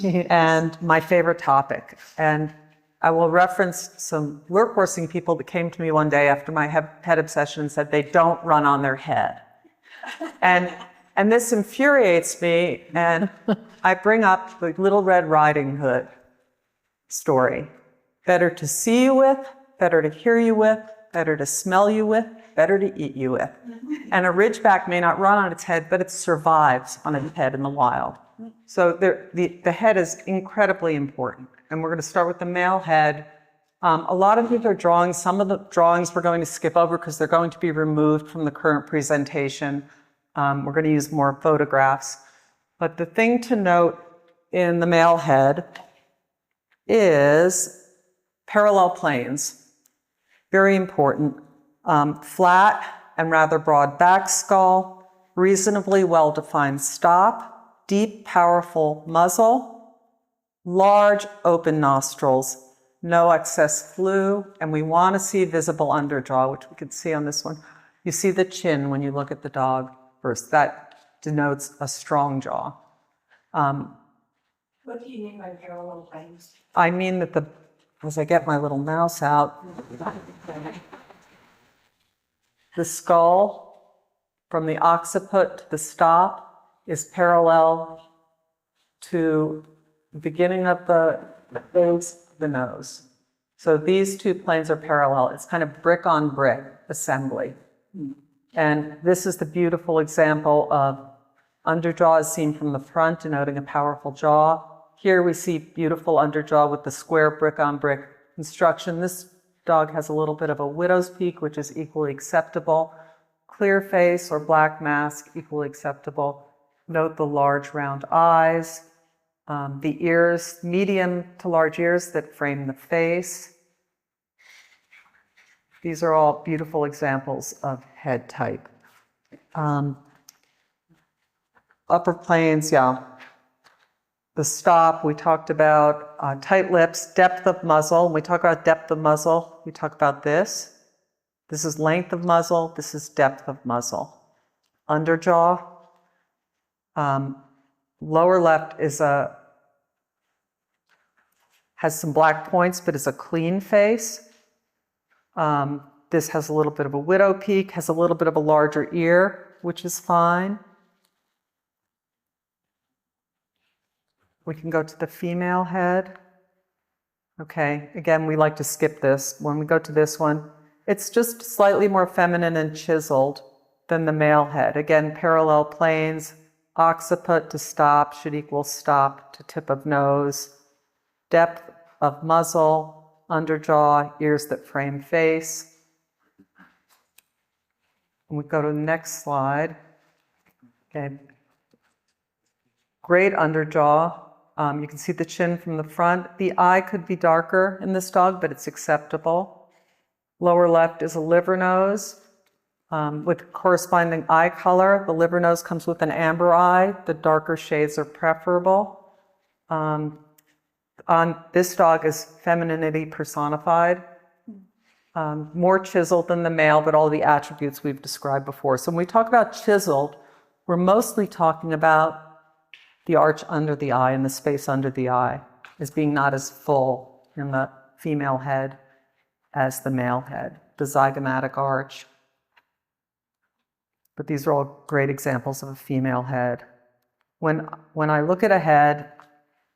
And my favorite topic. And I will reference some workhorsing people that came to me one day after my head obsession and said they don't run on their head. And this infuriates me, and I bring up the Little Red Riding Hood story. Better to see you with, better to hear you with, better to smell you with, better to eat you with. And a Ridgeback may not run on its head, but it survives on its head in the wild. So the head is incredibly important. And we're going to start with the male head. A lot of these are drawings. Some of the drawings we're going to skip over because they're going to be removed from the current presentation. We're going to use more photographs. But the thing to note in the male head is parallel planes. Very important. Flat and rather broad back skull, reasonably well-defined stop, deep, powerful muzzle, large open nostrils, no excess flew, and we want to see visible underjaw, which we can see on this one. You see the chin when you look at the dog first. That denotes a strong jaw. What do you mean by parallel planes? I mean that as I get my little mouse out, the skull from the occiput to the stop is parallel to the beginning of the nose. So these two planes are parallel. It's kind of brick on brick assembly. And this is the beautiful example of underjaw is seen from the front, denoting a powerful jaw. Here we see beautiful underjaw with the square brick-on-brick construction. This dog has a little bit of a widow's peak, which is equally acceptable. Clear face or black mask, equally acceptable. Note the large round eyes, the ears, medium to large ears that frame the face. These are all beautiful examples of head type. Upper planes, yeah. The stop, we talked about tight lips, depth of muzzle. When we talk about depth of muzzle, we talk about this. This is length of muzzle. This is depth of muzzle. Underjaw. Lower left has some black points, but is a clean face. This has a little bit of a widow peak, has a little bit of a larger ear, which is fine. We can go to the female head. Okay, again, we like to skip this. When we go to this one, it's just slightly more feminine and chiseled than the male head. Again, parallel planes, occiput to stop should equal stop to tip of nose, depth of muzzle, underjaw, ears that frame face. And we go to the next slide. Okay. Great underjaw. You can see the chin from the front. The eye could be darker in this dog, but it's acceptable. Lower left is a liver nose with corresponding eye color. The liver nose comes with an amber eye. The darker shades are preferable. On this dog is femininity personified. More chiseled than the male, but all the attributes we've described before. So when we talk about chiseled, we're mostly talking about the arch under the eye and the space under the eye as being not as full in the female head as the male head, the zygomatic arch. But these are all great examples of a female head. When I look at a head,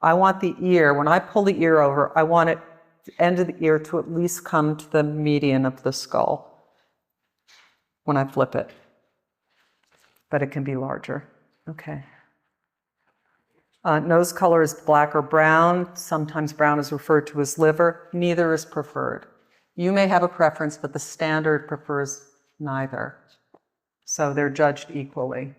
I want the ear, when I pull the ear over, I want it, the end of the ear to at least come to the median of the skull when I flip it. But it can be larger. Okay. Nose color is black or brown. Sometimes brown is referred to as liver. Neither is preferred. You may have a preference, but the standard prefers neither. So they're judged equally.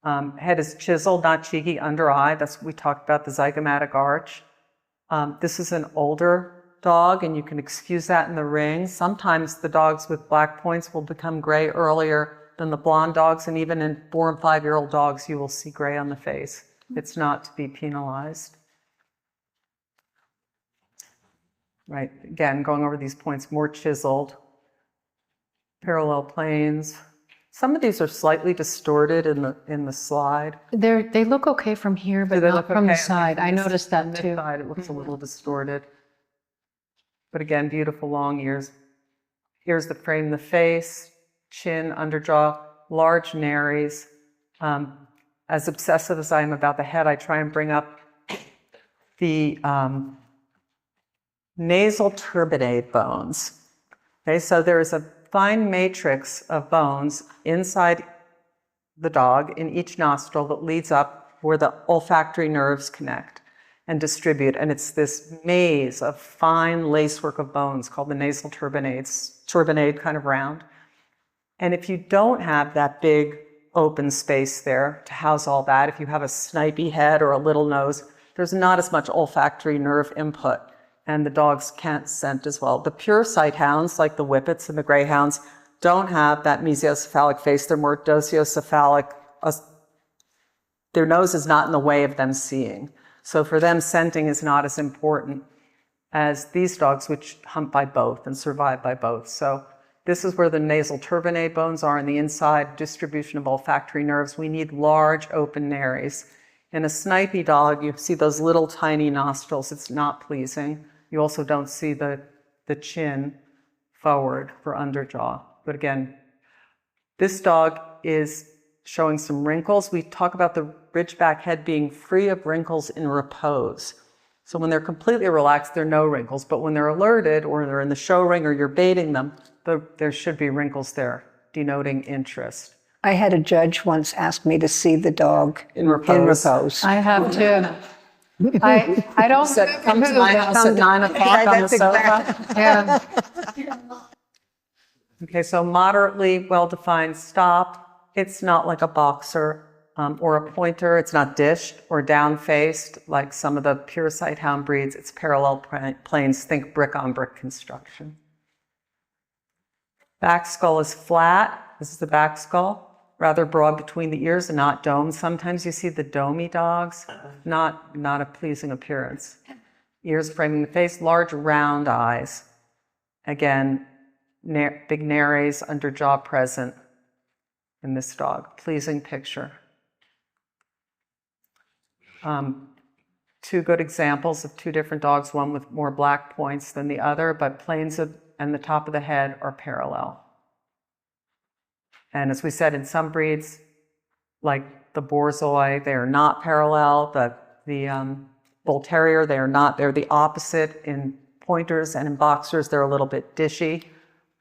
Head is chiseled, not cheeky, under eye. That's what we talked about, the zygomatic arch. This is an older dog, and you can excuse that in the ring. Sometimes the dogs with black points will become gray earlier than the blonde dogs, and even in 4- and 5-year-old dogs, you will see gray on the face. It's not to be penalized. Right, again, going over these points, more chiseled. Parallel planes. Some of these are slightly distorted in the slide. They look okay from here, but Do they not look from the okay? side. I noticed On that this too. side, it looks a little distorted. But again, beautiful long ears. Ears that frame the face, chin, underjaw, large nares. As obsessive as I am about the head, I try and bring up the nasal turbinate bones. Okay, so there is a fine matrix of bones inside the dog in each nostril that leads up where the olfactory nerves connect and distribute. And it's this maze of fine lacework of bones called the nasal turbinates, turbinate kind of round. And if you don't have that big open space there to house all that, if you have a snipey head or a little nose, there's not as much olfactory nerve input, and the dogs can't scent as well. The pure sight hounds, like the whippets and the greyhounds, don't have that mesiocephalic face. They're more dosiocephalic. Their nose is not in the way of them seeing. So for them, scenting is not as important as these dogs, which hunt by both and survive by both. So this is where the nasal turbinate bones are in the inside distribution of olfactory nerves. We need large open nares. In a snipey dog, you see those little tiny nostrils. It's not pleasing. You also don't see the chin forward for underjaw. But again, this dog is showing some wrinkles. We talk about the Ridgeback head being free of wrinkles in repose. So when they're completely relaxed, there are no wrinkles. But when they're alerted or they're in the show ring or you're baiting them, there should be wrinkles there, denoting interest. I had a judge once ask me to see the dog In repose. I have too. I don't Said, come to my house at 9 o'clock on the sofa. Yeah. Okay, so moderately well-defined stop. It's not like a boxer or a pointer. It's not dished or down-faced like some of the pure sight hound breeds. It's parallel planes. Think brick-on-brick construction. Back skull is flat. This is the back skull, rather broad between the ears and not domed. Sometimes you see the domey dogs, not a pleasing appearance. Ears framing the face, large round eyes. Again, big nares under jaw present in this dog. Pleasing picture. Two good examples of two different dogs, one with more black points than the other, but planes and the top of the head are parallel. And as we said, in some breeds, like the Borzoi, they are not parallel. The Bull Terrier, they are not. They're the opposite. In pointers and in boxers, they're a little bit dishy,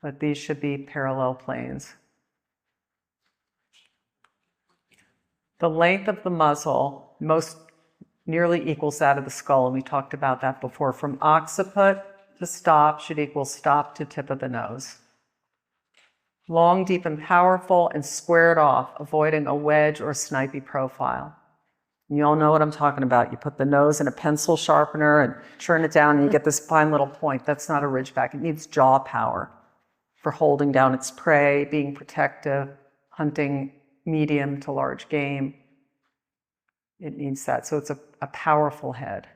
but these should be parallel planes. The length of the muzzle most nearly equals that of the skull, and we talked about that before. From occiput to stop should equal stop to tip of the nose. Long, deep, and powerful, and squared off, avoiding a wedge or snipey profile. And you all know what I'm talking about. You put the nose in a pencil sharpener and churn it down, and you get this fine little point. That's not a Ridgeback. It needs jaw power for holding down its prey, being protective, hunting medium to large game. It needs that. So it's a powerful head.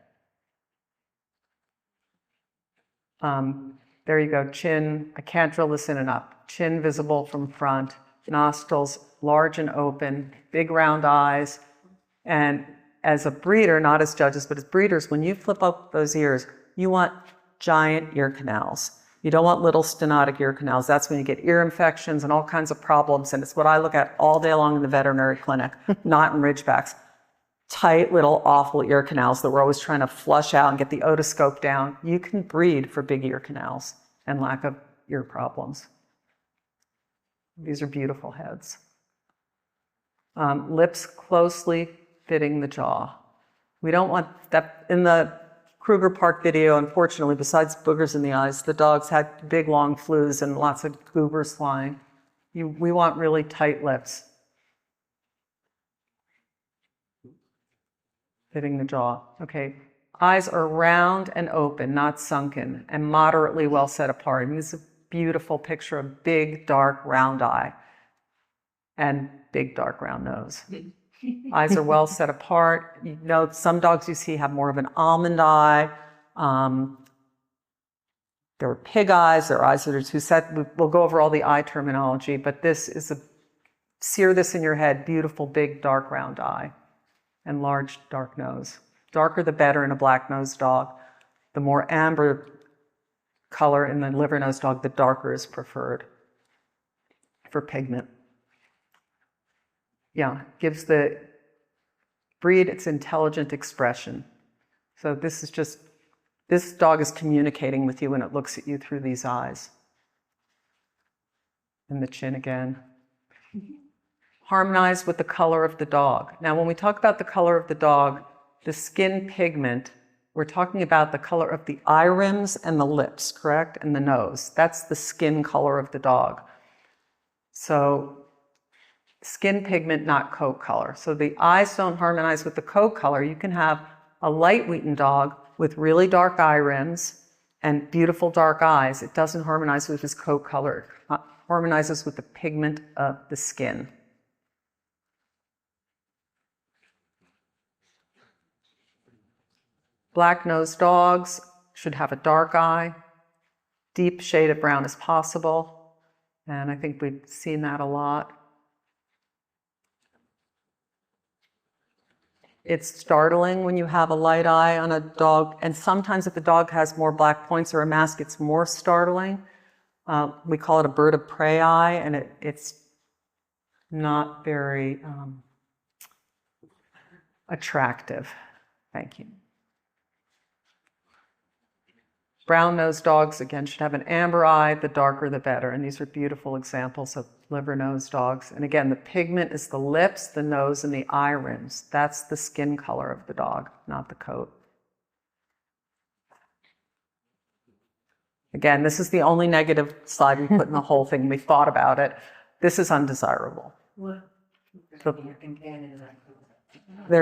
There you go. Chin. I can't drill this in enough. Chin visible from front. Nostrils large and open. Big round eyes. And as a breeder, not as judges, but as breeders, when you flip up those ears, you want giant ear canals. You don't want little stenotic ear canals. That's when you get ear infections and all kinds of problems. And it's what I look at all day long in the veterinary clinic, not in Ridgebacks. Tight little awful ear canals that we're always trying to flush out and get the otoscope down. You can breed for big ear canals and lack of ear problems. These are beautiful heads. Lips closely fitting the jaw. We don't want that. In the Kruger Park video, unfortunately, besides boogers in the eyes, the dogs had big long flews and lots of goobers flying. We want really tight lips. Fitting the jaw. Okay. Eyes are round and open, not sunken, and moderately well set apart. And this is a beautiful picture of big, dark, round eye and big, dark, round nose. Eyes are well set apart. You know, some dogs you see have more of an almond eye. There are pig eyes. There are eyes that are too set. We'll go over all the eye terminology, but this is sear this in your head, beautiful, big, dark, round eye and large, dark nose. Darker the better in a black-nosed dog. The more amber color in the liver-nosed dog, the darker is preferred for pigment. Yeah, gives the breed its intelligent expression. So this dog is communicating with you when it looks at you through these eyes. And the chin again. Harmonize with the color of the dog. Now, when we talk about the color of the dog, the skin pigment, we're talking about the color of the eye rims and the lips, correct? And the nose. That's the skin color of the dog. So skin pigment, not coat color. So the eyes don't harmonize with the coat color. You can have a light wheaten dog with really dark eye rims and beautiful dark eyes. It doesn't harmonize with his coat color. It harmonizes with the pigment of the skin. Black-nosed dogs should have a dark eye, deep shade of brown as possible. And I think we've seen that a lot. It's startling when you have a light eye on a dog, and sometimes if the dog has more black points or a mask, it's more startling. We call it a bird of prey eye, and it's not very attractive. Thank you. Brown-nosed dogs, again, should have an amber eye. The darker, the better. And these are beautiful examples of liver-nosed dogs. And again, the pigment is the lips, the nose, and the eye rims. That's the skin color of the dog, not the coat. Again, this is the only negative slide we put in the whole thing. We thought about it. This is undesirable. There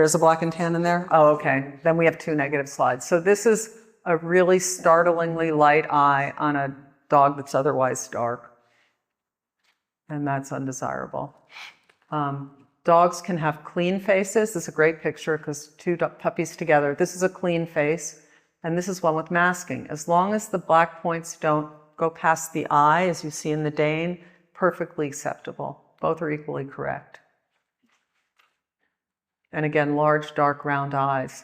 is a black and tan in there? Oh, okay. Then we have 2 negative slides. So this is a really startlingly light eye on a dog that's otherwise dark. And that's undesirable. Dogs can have clean faces. This is a great picture because 2 puppies together. This is a clean face. And this is one with masking. As long as the black points don't go past the eye, as you see in the Dane, perfectly acceptable. Both are equally correct. And again, large, dark, round eyes.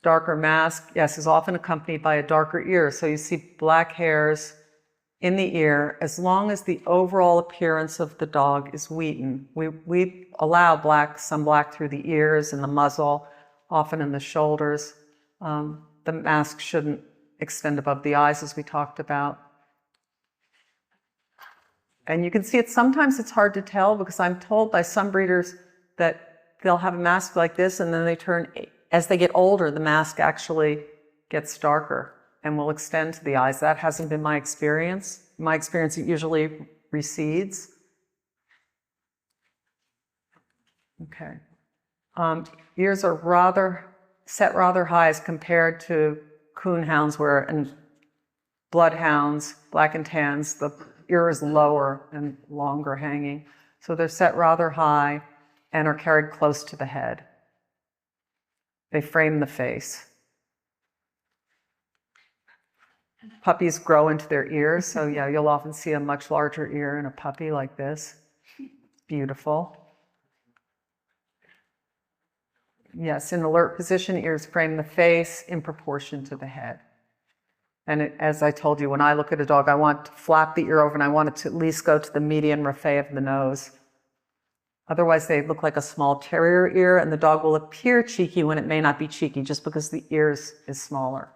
Darker mask, yes, is often accompanied by a darker ear. So you see black hairs in the ear. As long as the overall appearance of the dog is wheaten, we allow some black through the ears and the muzzle, often in the shoulders. The mask shouldn't extend above the eyes, as we talked about. And you can see sometimes it's hard to tell because I'm told by some breeders that they'll have a mask like this and then as they get older, the mask actually gets darker and will extend to the eyes. That hasn't been my experience. In my experience, it usually recedes. Okay. Ears are set rather high as compared to coonhounds and bloodhounds, black and tans, the ear is lower and longer hanging. So they're set rather high and are carried close to the head. They frame the face. Puppies grow into their ears, so yeah, you'll often see a much larger ear in a puppy like this. Beautiful. Yes, in alert position, ears frame the face in proportion to the head. And as I told you, when I look at a dog, I want to flap the ear over and I want it to at least go to the median raphe of the nose. Otherwise, they look like a small terrier ear, and the dog will appear cheeky when it may not be cheeky just because the ear is smaller.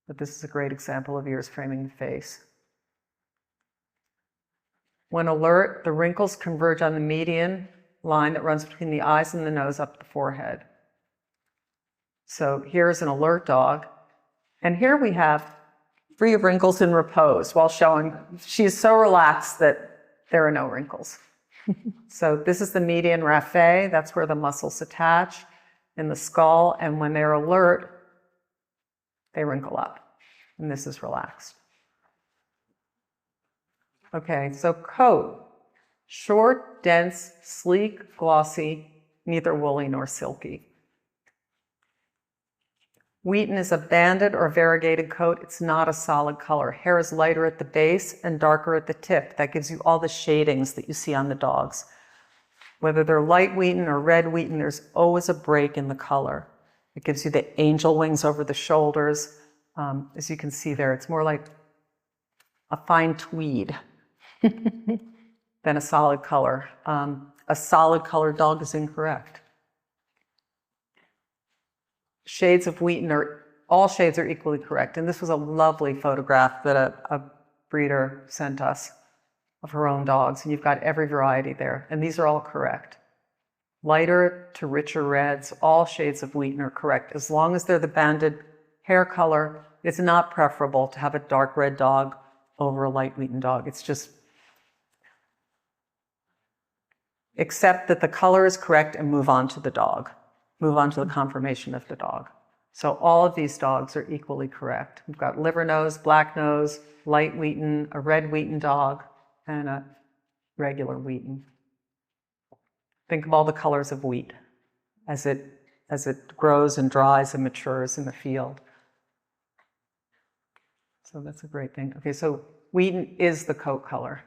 But this is a great example of ears framing the face. When alert, the wrinkles converge on the median line that runs between the eyes and the nose up the forehead. So here's an alert dog. And here we have free of wrinkles in repose while showing she is so relaxed that there are no wrinkles. So this is the median raphe. That's where the muscles attach in the skull. And when they're alert, they wrinkle up. And this is relaxed. Okay, so coat. Short, dense, sleek, glossy, neither woolly nor silky. Wheaten is a banded or variegated coat. It's not a solid color. Hair is lighter at the base and darker at the tip. That gives you all the shadings that you see on the dogs. Whether they're light wheaten or red wheaten, there's always a break in the color. It gives you the angel wings over the shoulders. As you can see there, it's more like a fine tweed than a solid color. A solid colored dog is incorrect. Shades of wheaten all shades are equally correct. And this was a lovely photograph that a breeder sent us of her own dogs. And you've got every variety there. And these are all correct. Lighter to richer reds, all shades of wheaten are correct. As long as they're the banded hair color, it's not preferable to have a dark red dog over a light wheaten dog. It's just, accept that the color is correct and move on to the dog. Move on to the conformation of the dog. So all of these dogs are equally correct. We've got liver nose, black nose, light wheaten, a red wheaten dog, and a regular wheaten. Think of all the colors of wheat as it grows and dries and matures in the field. So that's a great thing. Okay, so wheaten is the coat color.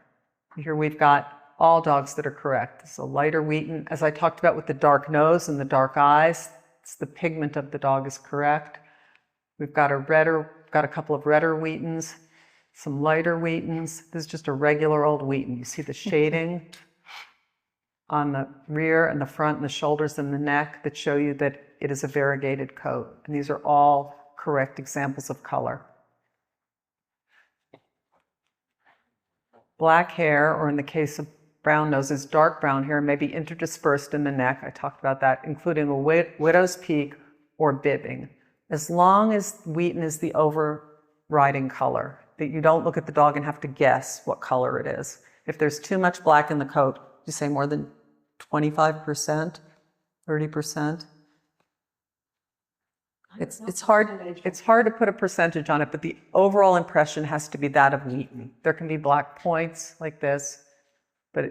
Here we've got all dogs that are correct. So lighter wheaten, as I talked about with the dark nose and the dark eyes, it's the pigment of the dog is correct. We've got a couple of redder wheatens, some lighter wheatens. This is just a regular old wheaten. You see the shading? on the rear and the front and the shoulders and the neck that show you that it is a variegated coat. And these are all correct examples of color. Black hair, or in the case of brown noses, dark brown hair, may be interdispersed in the neck. I talked about that, including a widow's peak or bibbing. As long as wheaten is the overriding color, that you don't look at the dog and have to guess what color it is. If there's too much black in the coat, you say more than 25%, 30%. It's hard to put a percentage on it, but the overall impression has to be that of wheaten. There can be black points like this, but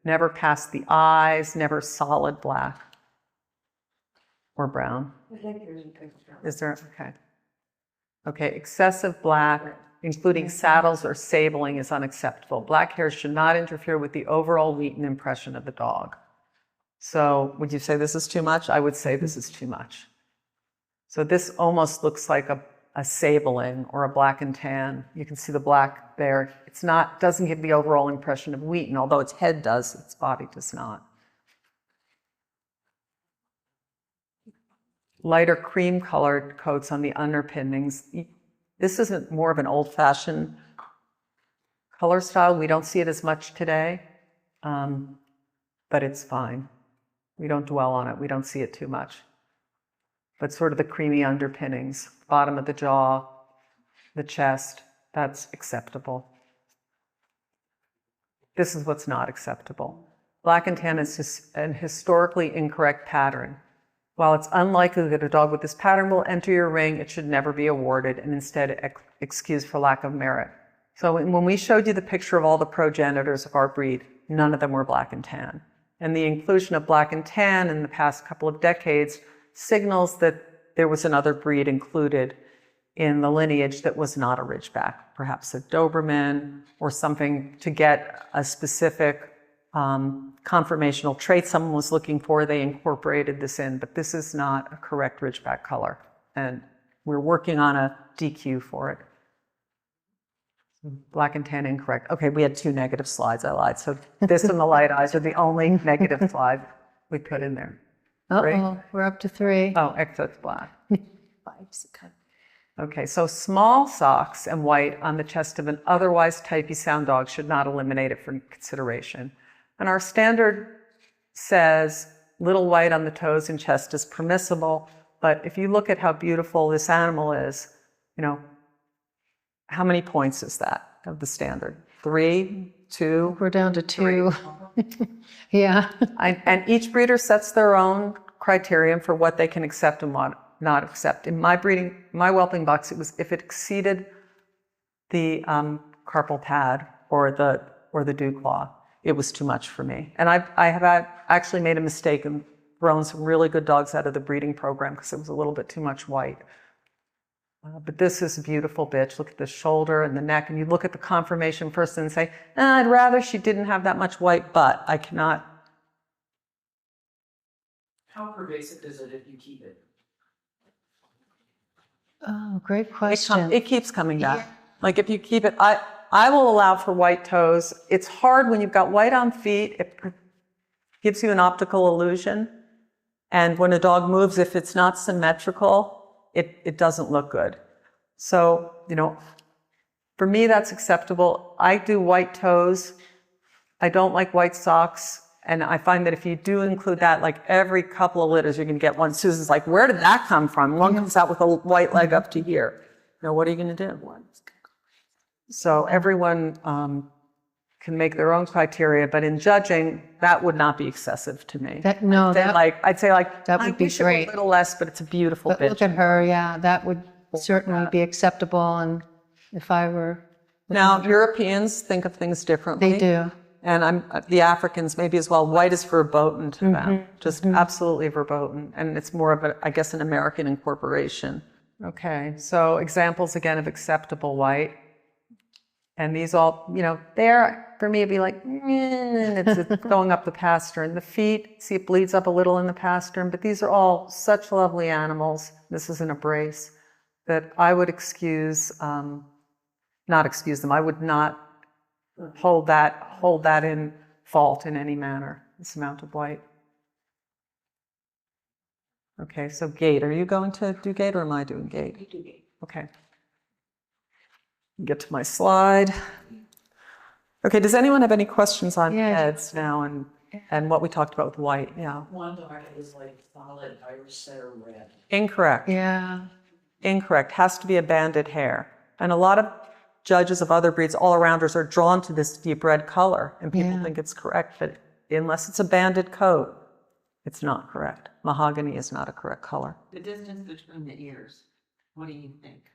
never past the eyes, never solid black or brown. Is there? Okay. Okay, excessive black, including saddles or sabling, is unacceptable. Black hair should not interfere with the overall wheaten impression of the dog. So would you say this is too much? I would say this is too much. So this almost looks like a sabling or a black and tan. You can see the black there. It's not, doesn't give the overall impression of wheaten, although its head does, its body does not. Lighter cream colored coats on the underpinnings. This isn't more of an old-fashioned color style. We don't see it as much today, but it's fine. We don't dwell on it. We don't see it too much. But sort of the creamy underpinnings, bottom of the jaw, the chest, that's acceptable. This is what's not acceptable. Black and tan is an historically incorrect pattern. While it's unlikely that a dog with this pattern will enter your ring, it should never be awarded and instead excused for lack of merit. So when we showed you the picture of all the progenitors of our breed, none of them were black and tan. And the inclusion of black and tan in the past couple of decades signals that there was another breed included in the lineage that was not a Ridgeback, perhaps a Doberman or something to get a specific conformational trait someone was looking for. They incorporated this in, but this is not a correct Ridgeback color. And we're working on a DQ for it. Black and tan incorrect. Okay, we had 2 negative slides, I lied. So this and the light eyes are the only negative slide we put in there. Uh-oh, we're up to 3. Oh, excess black. Okay, so small socks and white on the chest of an otherwise typey sound dog should not eliminate it from consideration. And our standard says little white on the toes and chest is permissible, but if you look at how beautiful this animal is, you know, how many points is that of the standard? 3, 2? We're down to 2. Yeah. And each breeder sets their own criterion for what they can accept and what not accept. In my breeding, my whelping box, it was if it exceeded the carpal pad or the dew claw, it was too much for me. And I have actually made a mistake and thrown some really good dogs out of the breeding program because it was a little bit too much white. But this is a beautiful bitch. Look at the shoulder and the neck, and you look at the conformation first and say, I'd rather she didn't have that much white, but I cannot. How pervasive is it if you keep it? Oh, great question. It keeps coming back. Like if you keep it, I will allow for white toes. It's hard when you've got white on feet. It gives you an optical illusion. And when a dog moves, if it's not symmetrical, it doesn't look good. So, you know, for me, that's acceptable. I do white toes. I don't like white socks. And I find that if you do include that, like every couple of litters, you're going to get one. Susan's like, where did that come from? One comes out with a white leg up to here. Now, what are you going to do? So everyone can make their own criteria, but in judging, that would not be excessive to me. I'd say that would be great. A little less, but it's a beautiful But bitch. look at her, yeah, that would certainly be acceptable. And if I were... Now, Europeans think of things differently. They do. And the Africans maybe as well. White is verboten to them, just absolutely verboten. And it's more of I guess, an American incorporation. Okay, so examples again of acceptable white. And these all, you know, for me, it'd be like, it's going up the pastern. The feet, see it bleeds up a little in the pastern, but these are all such lovely animals. This is an a brace that I would not excuse them. I would not hold that in fault in any manner. this amount of white. Okay, so gait. Are you going to do gait or am I doing gait? You do gate. Okay. Get to my slide. Okay, does anyone have any questions on Yeah. heads now and what we talked about with white? Yeah. One dog is like solid Irish setter red. Incorrect. Yeah. Incorrect. Has to be a banded hair. And a lot of judges of other breeds, all-arounders, are drawn to this deep red color, and people Yeah. think it's correct, but unless it's a banded coat, it's not correct. Mahogany is not a correct color. The distance between the ears, what do you think?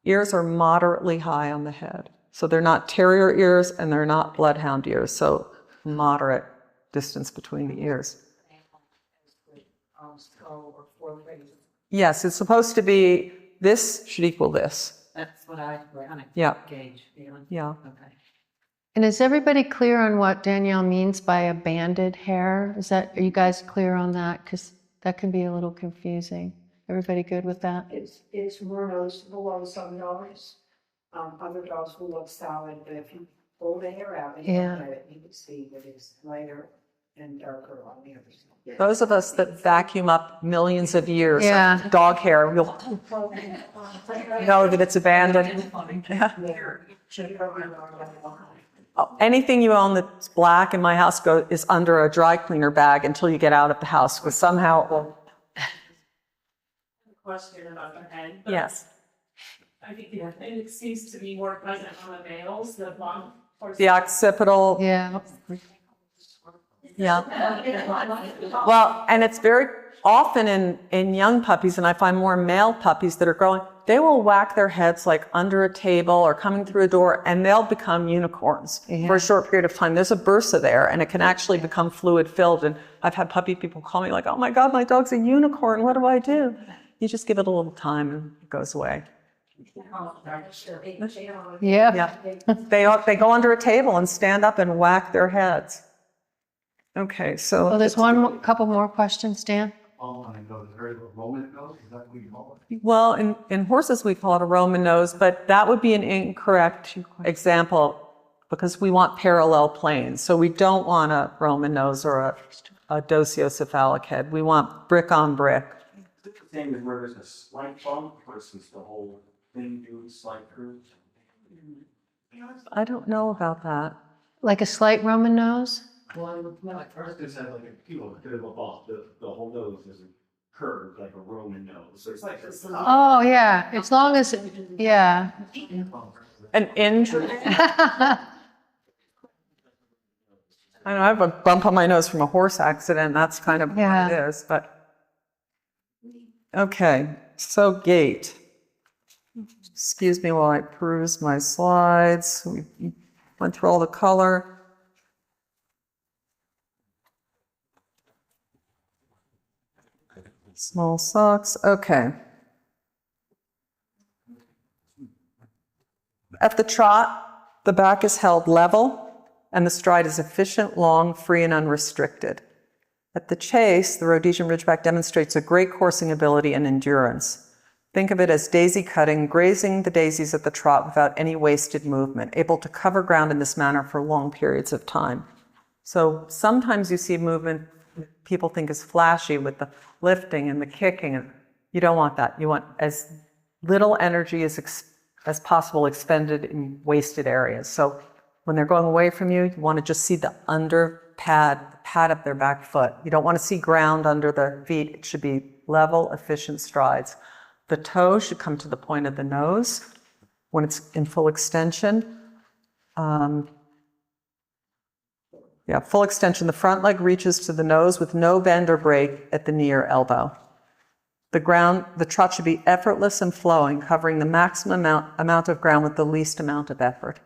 Ears are moderately high on the head. So they're not terrier ears and they're not bloodhound ears. So moderate distance between the ears. Skull or foreface. Yes, it's supposed to be, this should equal this. That's what I kind of Yeah. gauge. Feeling. Yeah. Okay. And is everybody clear on what Danielle means by a banded hair? Are you guys clear on that? Because that can be a little confusing. Everybody good with that? It's mernos below some dogs. Other dogs will look solid, but if you pull the hair out and Yeah. look at it, you can see that it's lighter and darker on the other side. Those of us that vacuum up millions of years Yeah. of dog hair, you'll know that it's abandoned. Anything you own that's black in my house is under a dry cleaner bag until you get out of the house, because somehow it will. Question about the head. Yes. I think it seems to be more present on the males, the blonde. The occipital. Yeah. Yeah. Well, and it's very often in young puppies, and I find more male puppies that are growing, they will whack their heads like under a table or coming through a door, and they'll become unicorns for a short period of time. There's a bursa there, and it can actually become fluid filled. And I've had puppy people call me like, oh my God, my dog's a unicorn. What do I do? You just give it a little time and it goes away. Yeah. Yeah. They go under a table and stand up and whack their heads. Okay, so. Well, there's couple more questions, Dan. Well, in horses, we call it a Roman nose, but that would be an incorrect example because we want parallel planes. So we don't want a Roman nose or a dociocephalic head. We want brick on brick. Same as where there's a slight bump versus the whole thing doing slight curves. I don't know about that. Like a slight Roman nose? Well, like first just had like a bit of a bump. The whole nose isn't curved like a Roman nose. So it's like this. Oh, yeah. As long as, yeah. An injury. I know I have a bump on my nose from a horse accident. That's kind of what it is, but. Okay, so gait. Excuse me while I peruse my slides. We went through all the color. Small socks, okay. At the trot, the back is held level and the stride is efficient, long, free, and unrestricted. At the chase, the Rhodesian Ridgeback demonstrates a great coursing ability and endurance. Think of it as daisy cutting, grazing the daisies at the trot without any wasted movement, able to cover ground in this manner for long periods of time. So sometimes you see movement people think is flashy with the lifting and the kicking. And you don't want that. You want as little energy as possible expended in wasted areas. So when they're going away from you, you want to just see the under pad, the pad of their back foot. You don't want to see ground under the feet. It should be level, efficient strides. The toe should come to the point of the nose when it's in full extension. Full extension. The front leg reaches to the nose with no bend or break at the knee or elbow. The trot should be effortless and flowing, covering the maximum amount of ground with the least amount of effort.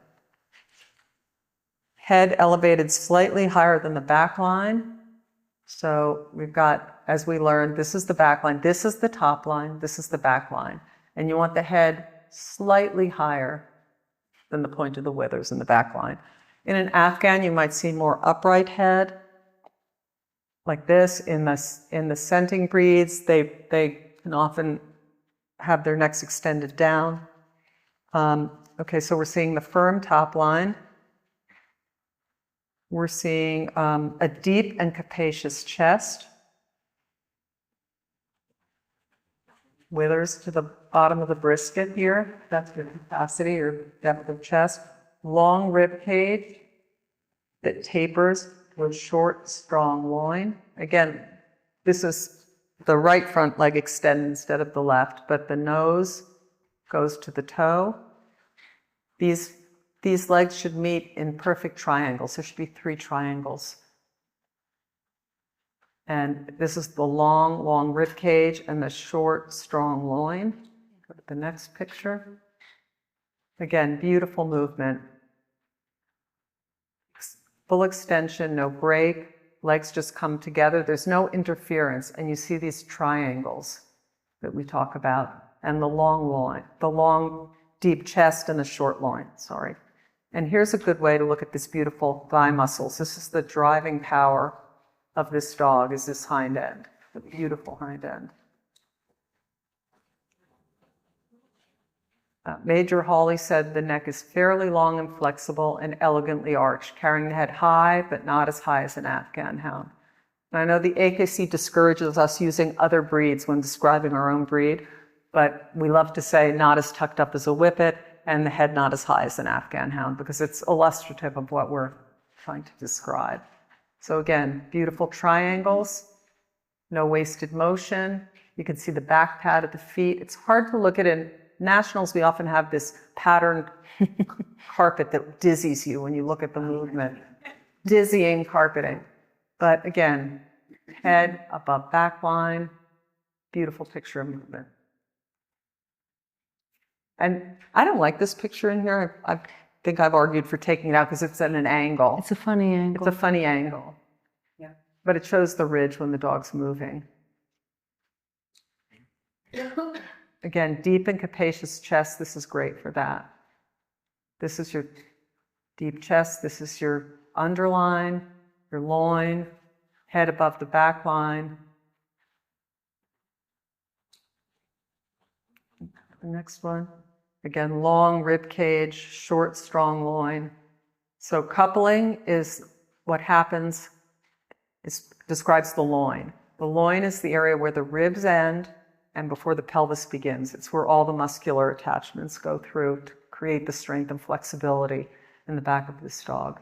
Head elevated slightly higher than the back line. So we've got, as we learned, this is the back line, this is the top line, this is the back line. And you want the head slightly higher than the point of the withers in the back line. In an Afghan, you might see more upright head, like this. In the scenting breeds, they can often have their necks extended down. Okay, so we're seeing the firm top line. We're seeing a deep and capacious chest. Withers to the bottom of the brisket here. That's the capacity or depth of chest. Long rib cage that tapers with short, strong loin. Again, this is the right front leg extended instead of the left, but the nose goes to the toe. These legs should meet in perfect triangles. There should be 3 triangles. And this is the long, long rib cage and the short, strong loin. Go to the next picture. Again, beautiful movement. Full extension, no break. Legs just come together. There's no interference. And you see these triangles that we talk about. And the long loin, the long, deep chest and the short loin, sorry. And here's a good way to look at this beautiful thigh muscles. This is the driving power of this dog, is this hind end, the beautiful hind end. Major Hawley said the neck is fairly long and flexible and elegantly arched, carrying the head high, but not as high as an Afghan hound. And I know the AKC discourages us using other breeds when describing our own breed, but we love to say not as tucked up as a Whippet and the head not as high as an Afghan hound because it's illustrative of what we're trying to describe. So again, beautiful triangles, no wasted motion. You can see the back pad at the feet. It's hard to look at in nationals. We often have this patterned carpet that dizzies you when you look at the movement. Dizzying carpeting. But again, head above back line, beautiful picture of movement. And I don't like this picture in here. I think I've argued for taking it out because it's at an angle. It's a funny angle. It's a funny angle. Yeah. But it shows the ridge when the dog's moving. Again, deep and capacious chest. This is great for that. This is your deep chest. This is your underline, your loin, head above the back line. The next one. Again, long rib cage, short, strong loin. So coupling is what happens, describes the loin. The loin is the area where the ribs end and before the pelvis begins. It's where all the muscular attachments go through to create the strength and flexibility in the back of this dog.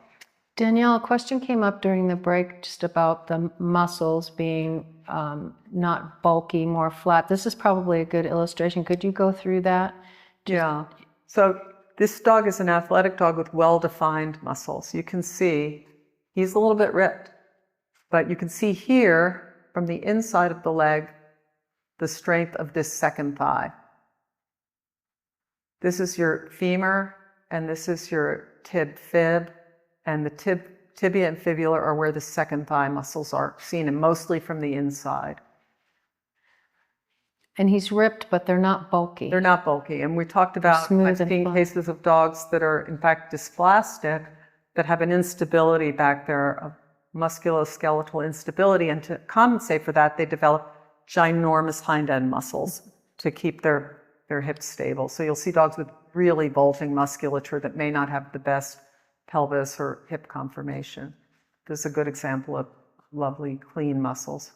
Danielle, a question came up during the break just about the muscles being not bulky, more flat. This is probably a good illustration. Could you go through that? Yeah. So this dog is an athletic dog with well-defined muscles. You can see he's a little bit ripped, but you can see here from the inside of the leg the strength of this second thigh. This is your femur, and this is your tib-fib, and the tibia and fibula are where the second thigh muscles are seen, and mostly from the inside. And he's ripped, but they're not bulky. They're not bulky. And we talked about smooth and seeing flat. cases of dogs that are, in fact, dysplastic, that have an instability back there, of musculoskeletal instability. And to compensate for that, they develop ginormous hind end muscles to keep their hips stable. So you'll see dogs with really bulging musculature that may not have the best pelvis or hip conformation. This is a good example of lovely, clean muscles.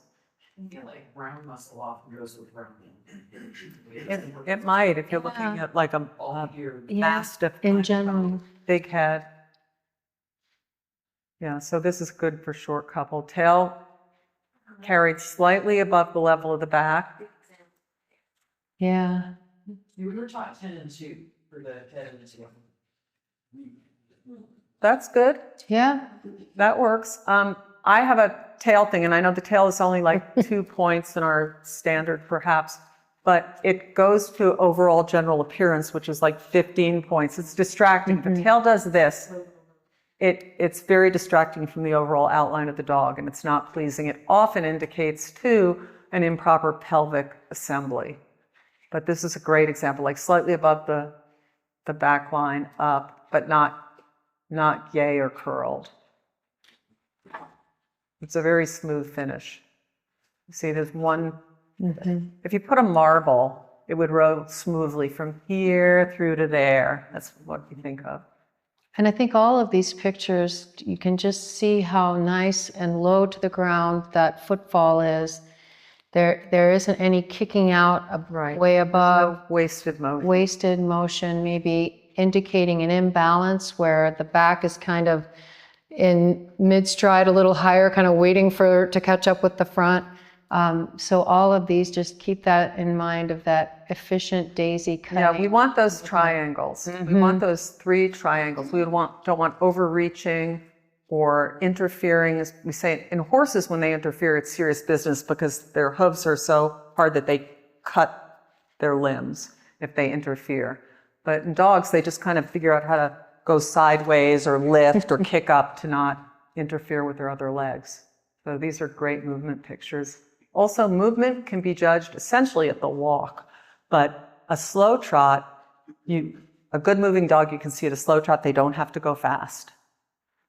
feel like round muscle often goes with round. It might, if you're looking at like a mastiff, in general. big head. Yeah, so this is good for short couple. Tail carried slightly above the level of the back. Yeah. You were taught 10 and 2 for the head and the tail. That's good. Yeah. That works. I have a tail thing, and I know the tail is only like 2 points in our standard perhaps, but it goes to overall general appearance, which is like 15 points. It's distracting. If the tail does this, it's very distracting from the overall outline of the dog, and it's not pleasing. It often indicates, too, an improper pelvic assembly. But this is a great example, like slightly above the back line up, but not yay or curled. It's a very smooth finish. You see, there's one, if you put a marble, it would roll smoothly from here through to there. That's what you think of. And I think all of these pictures, you can just see how nice and low to the ground that footfall is. There isn't any kicking out way above, Wasted motion. wasted motion, maybe indicating an imbalance where the back is kind of in mid-stride, a little higher, kind of waiting to catch up with the front. So all of these, just keep that in mind of that efficient daisy cutting. Yeah, we want those triangles. We want those 3 triangles. We don't want overreaching or interfering. As we say, in horses, when they interfere, it's serious business because their hooves are so hard that they cut their limbs if they interfere. But in dogs, they just kind of figure out how to go sideways or lift or kick up to not interfere with their other legs. So these are great movement pictures. Also, movement can be judged essentially at the walk, but a slow trot, a good moving dog, you can see at a slow trot, they don't have to go fast.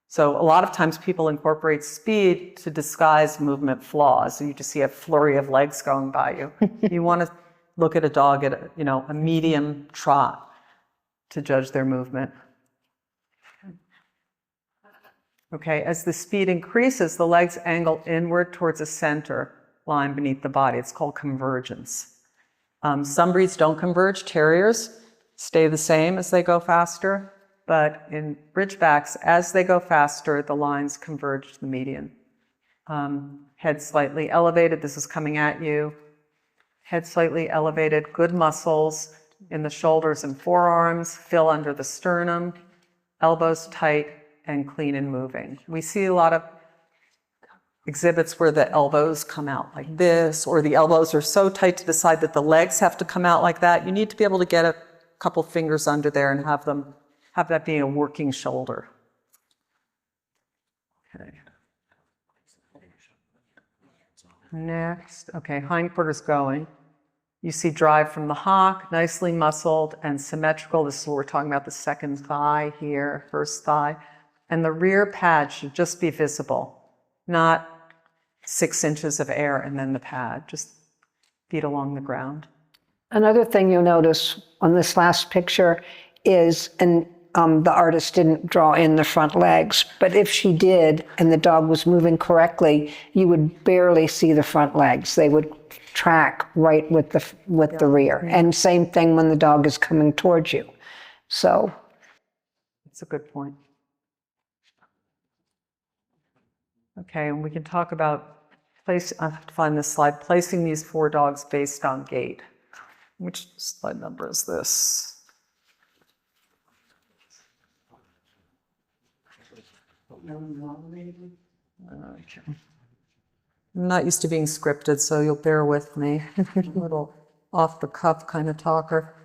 So a lot of times people incorporate speed to disguise movement flaws. So you just see a flurry of legs going by you. You want to look at a dog at a medium trot to judge their movement. Okay, as the speed increases, the legs angle inward towards a center line beneath the body. It's called convergence. Some breeds don't converge. Terriers stay the same as they go faster. But in Ridgebacks, as they go faster, the lines converge to the median. Head slightly elevated. This is coming at you. Head slightly elevated. Good muscles in the shoulders and forearms. Fill under the sternum. Elbows tight and clean and moving. We see a lot of exhibits where the elbows come out like this, or the elbows are so tight to the side that the legs have to come out like that. You need to be able to get a couple fingers under there and have that being a working shoulder. Okay. Next, okay, hindquarters going. You see drive from the hock, nicely muscled and symmetrical. This is what we're talking about, the second thigh here, first thigh. And the rear pad should just be visible, not 6 inches of air and then the pad, just feet along the ground. Another thing you'll notice on this last picture is, and the artist didn't draw in the front legs, but if she did and the dog was moving correctly, you would barely see the front legs. They would track right with the rear. And same thing when the dog is coming towards you. So that's a good point. Okay, and we can talk about I have to find this slide, placing these 4 dogs based on gait. Which slide number is this? Okay. I'm not used to being scripted, so you'll bear with me. A little off the cuff kind of talker.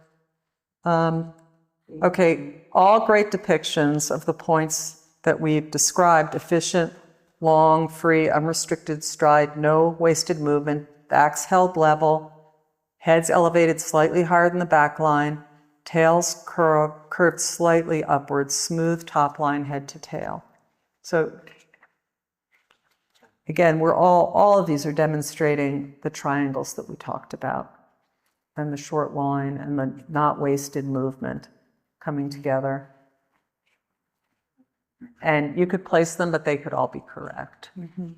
Okay, all great depictions of the points that we've described: efficient, long, free, unrestricted stride, no wasted movement, backs held level, heads elevated slightly higher than the back line, tails curved slightly upwards, smooth top line head to tail. So again, all of these are demonstrating the triangles that we talked about, and the short line and the not wasted movement coming together. And you could place them, but they could all be correct. Mm-hmm.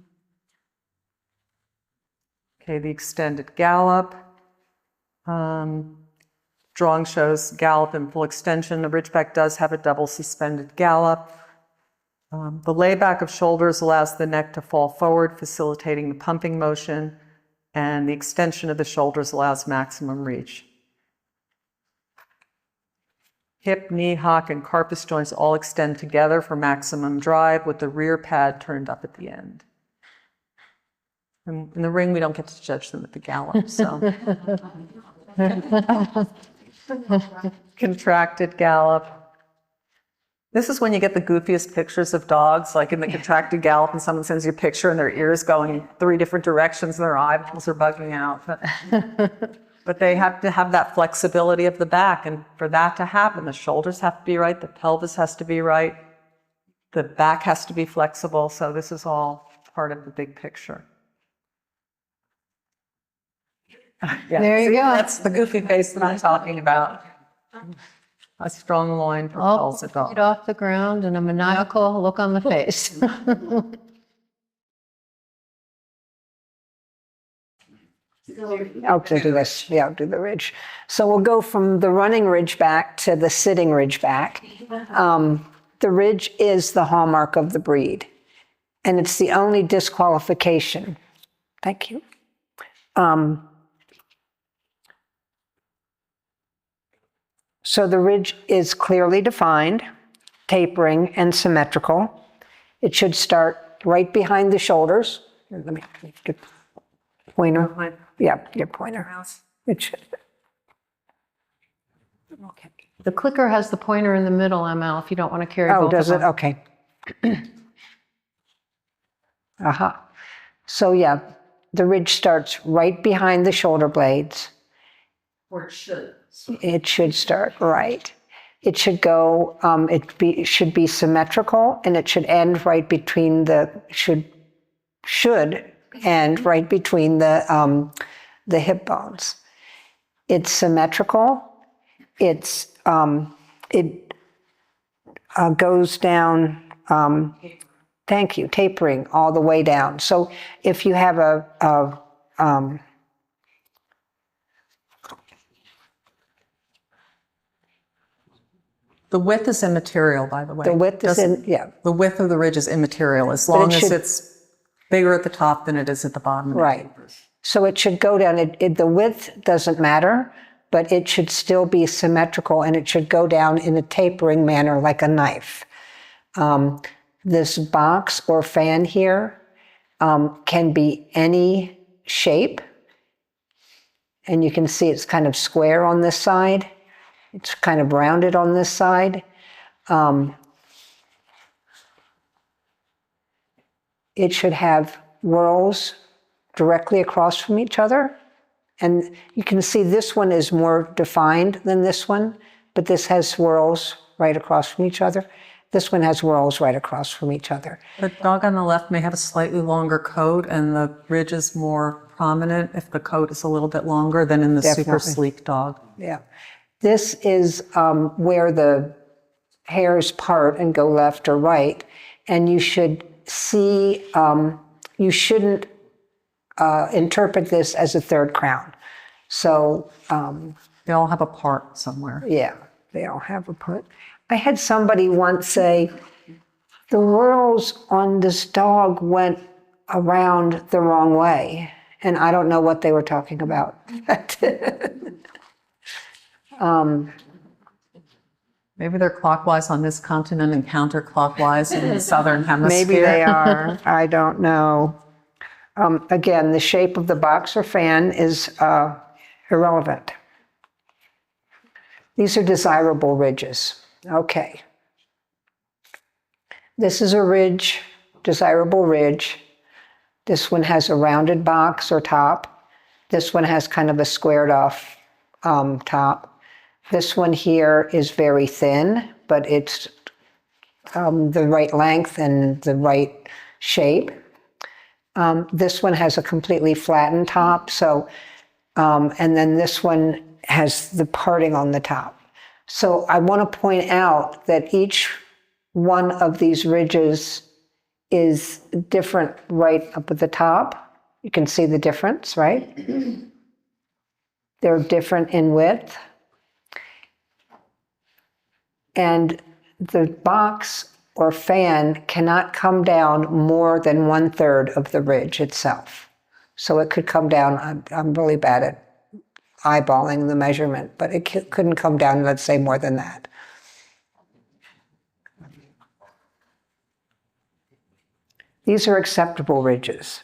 Okay, the extended gallop. Drawing shows gallop in full extension. The Ridgeback does have a double suspended gallop. The layback of shoulders allows the neck to fall forward, facilitating the pumping motion, and the extension of the shoulders allows maximum reach. Hip, knee, hock, and carpus joints all extend together for maximum drive, with the rear pad turned up at the end. In the ring, we don't get to judge them at the gallop, so. Contracted gallop. This is when you get the goofiest pictures of dogs, like in the contracted gallop, and someone sends you a picture and their ears going in 3 different directions and their eyeballs are bugging out. But they have to have that flexibility of the back, and for that to happen, the shoulders have to be right, the pelvis has to be right, the back has to be flexible, so this is all part of the big picture. Yeah, There you go. That's the goofy face that I'm talking about. A strong loin All propels a feet dog. off the ground and a maniacal look on the face. I'll do this. Yeah, I'll do the ridge. So we'll go from the running ridgeback to the sitting ridgeback. The ridge is the hallmark of the breed, and it's the only disqualification. Thank you. So the ridge is clearly defined, tapering, and symmetrical. It should start right behind the shoulders. Here, let me get pointer. Yeah, your pointer. It should. Okay. The clicker has the pointer in the middle, ML, if you don't want to carry both Oh, of does it? them. Okay. Aha. So yeah, the ridge starts right behind the shoulder blades. Or it should. It should start right. It should go. It should be symmetrical, and it should end right between the should end right between the hip bones. It's symmetrical. It goes down. Thank you. Tapering all the way down. So if you have The width is immaterial, by the way. the width is in, yeah, The width of the ridge is immaterial as long as should- it's bigger at the top than it is at the bottom. right. So it should go down. The width doesn't matter, but it should still be symmetrical, and it should go down in a tapering manner like a knife. This box or fan here can be any shape. And you can see it's kind of square on this side. It's kind of rounded on this side. It should have whorls directly across from each other. And you can see this one is more defined than this one, but this has whorls right across from each other. This one has whorls right across from each other. The dog on the left may have a slightly longer coat and the ridge is more prominent if the coat is a little bit longer than in the super Definitely. sleek dog. Yeah. This is where the hairs part and go left or right. And you should see, you shouldn't interpret this as a third crown. So, They all have a part somewhere. yeah, they all have a part. I had somebody once say, the whorls on this dog went around the wrong way. And I don't know what they were talking about. Maybe they're clockwise on this continent and counterclockwise in the southern hemisphere. Maybe they are. I don't know. Again, the shape of the box or fan is irrelevant. These are desirable ridges. Okay. This is a ridge, desirable ridge. This one has a rounded box or top. This one has kind of a squared off top. This one here is very thin, but it's the right length and the right shape. This one has a completely flattened top, so, and then this one has the parting on the top. So I want to point out that each one of these ridges is different right up at the top. You can see the difference, right? They're different in width. And the box or fan cannot come down more than 1/3 of the ridge itself. So it could come down, I'm really bad at eyeballing the measurement, but it couldn't come down, let's say, more than that. These are acceptable ridges.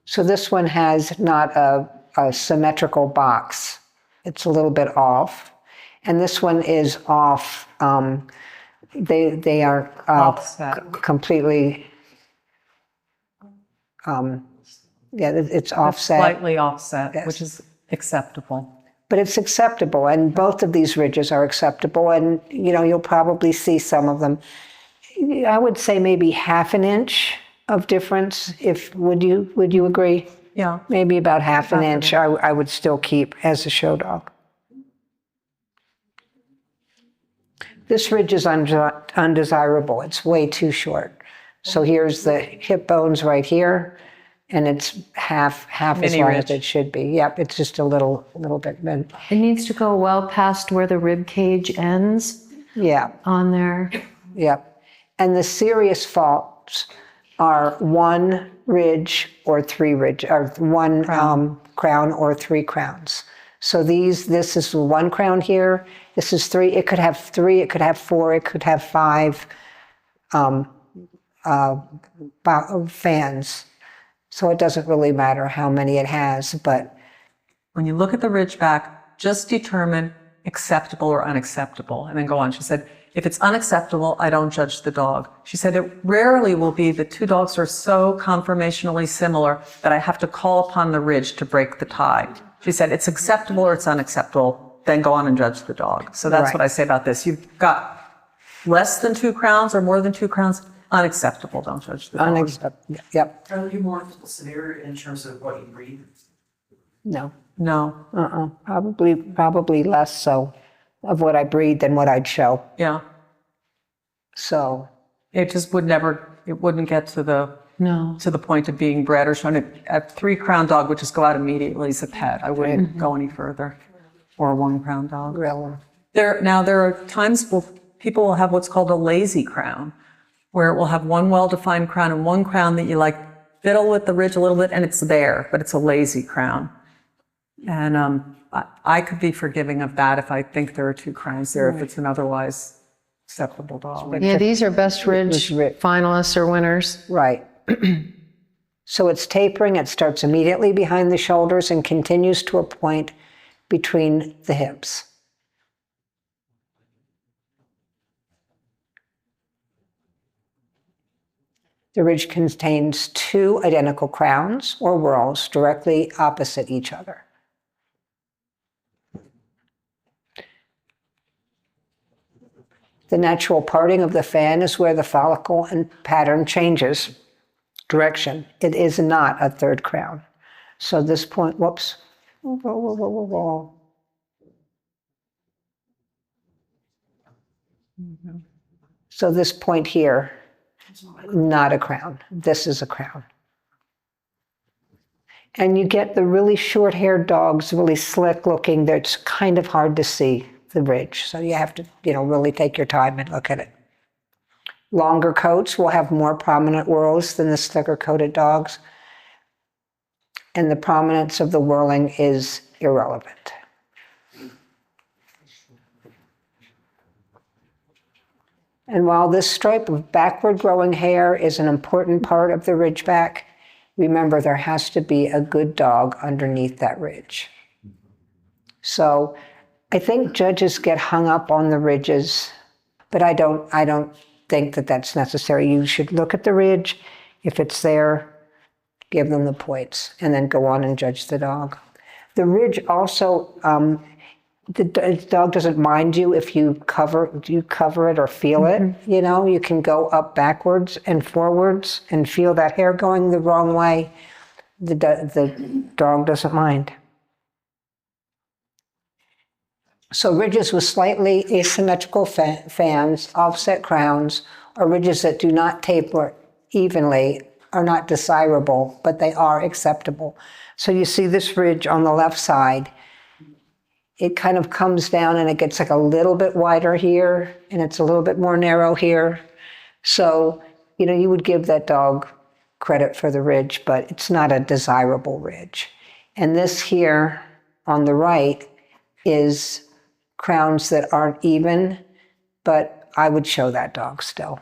So this one has not a symmetrical box. It's a little bit off. And this one is off. They are Offset. completely, yeah, it's offset. Slightly offset, Yes. which is acceptable. But it's acceptable, and both of these ridges are acceptable, and you'll probably see some of them. I would say maybe 1/2 inch of difference. Would you agree? Yeah. Maybe about 1/2 inch I would still keep as a show dog. This ridge is undesirable. It's way too short. So here's the hip bones right here, and it's half as Mini long ridge. as it should be. Yep, it's just a little bit bent. It needs to go well past where the rib cage ends Yeah, on there. yep. And the serious faults are one ridge or three ridge, or one crown or three crowns. So this is one crown here. This is three. It could have three. It could have four. It could have five fans. So it doesn't really matter how many it has, but When you look at the Ridgeback, just determine acceptable or unacceptable, and then go on. She said, if it's unacceptable, I don't judge the dog. She said, it rarely will be that two dogs are so conformationally similar that I have to call upon the ridge to break the tie. She said, it's acceptable or it's unacceptable, then go on and judge the dog. So that's Right. what I say about this. You've got less than 2 crowns or more than 2 crowns, unacceptable, don't judge the dog. unacceptable. Yep, Are you more severe in terms of what you breed? no. No, Probably less so of what I breed than what I'd show. yeah. So, It just would never, it wouldn't get to the point of being bred or shown. A 3-crown dog would just go out immediately as a pet. I wouldn't go any further. Or a 1-crown dog. really. There are times where people will have what's called a lazy crown, where it will have one well-defined crown and one crown that you like fiddle with the ridge a little bit and it's there, but it's a lazy crown. And I could be forgiving of that if I think there are 2 crowns there, if it's an otherwise acceptable dog. Yeah, these are best ridge finalists or winners. Right. So it's tapering. It starts immediately behind the shoulders and continues to a point between the hips. The ridge contains 2 identical crowns or whorls directly opposite each other. The natural parting of the fan is where the follicle and pattern changes direction. It is not a 3rd crown. So this point, whoops. Whoa, whoa, whoa, whoa, whoa. So this point here, not a crown. This is a crown. And you get the really short-haired dogs, really slick looking. That's kind of hard to see the ridge. So you have to, really take your time and look at it. Longer coats will have more prominent whorls than the slicker coated dogs. And the prominence of the whirling is irrelevant. And while this stripe of backward growing hair is an important part of the Ridgeback, remember there has to be a good dog underneath that ridge. So I think judges get hung up on the ridges, but I don't think that that's necessary. You should look at the ridge. If it's there, give them the points, and then go on and judge the dog. The ridge also, the dog doesn't mind you if you cover it or feel it. You can go up backwards and forwards and feel that hair going the wrong way. The dog doesn't mind. So ridges with slightly asymmetrical fans, offset crowns, or ridges that do not taper evenly are not desirable, but they are acceptable. So you see this ridge on the left side, it kind of comes down and it gets like a little bit wider here, and it's a little bit more narrow here. So, you would give that dog credit for the ridge, but it's not a desirable ridge. And this here on the right is crowns that aren't even, but I would show that dog still.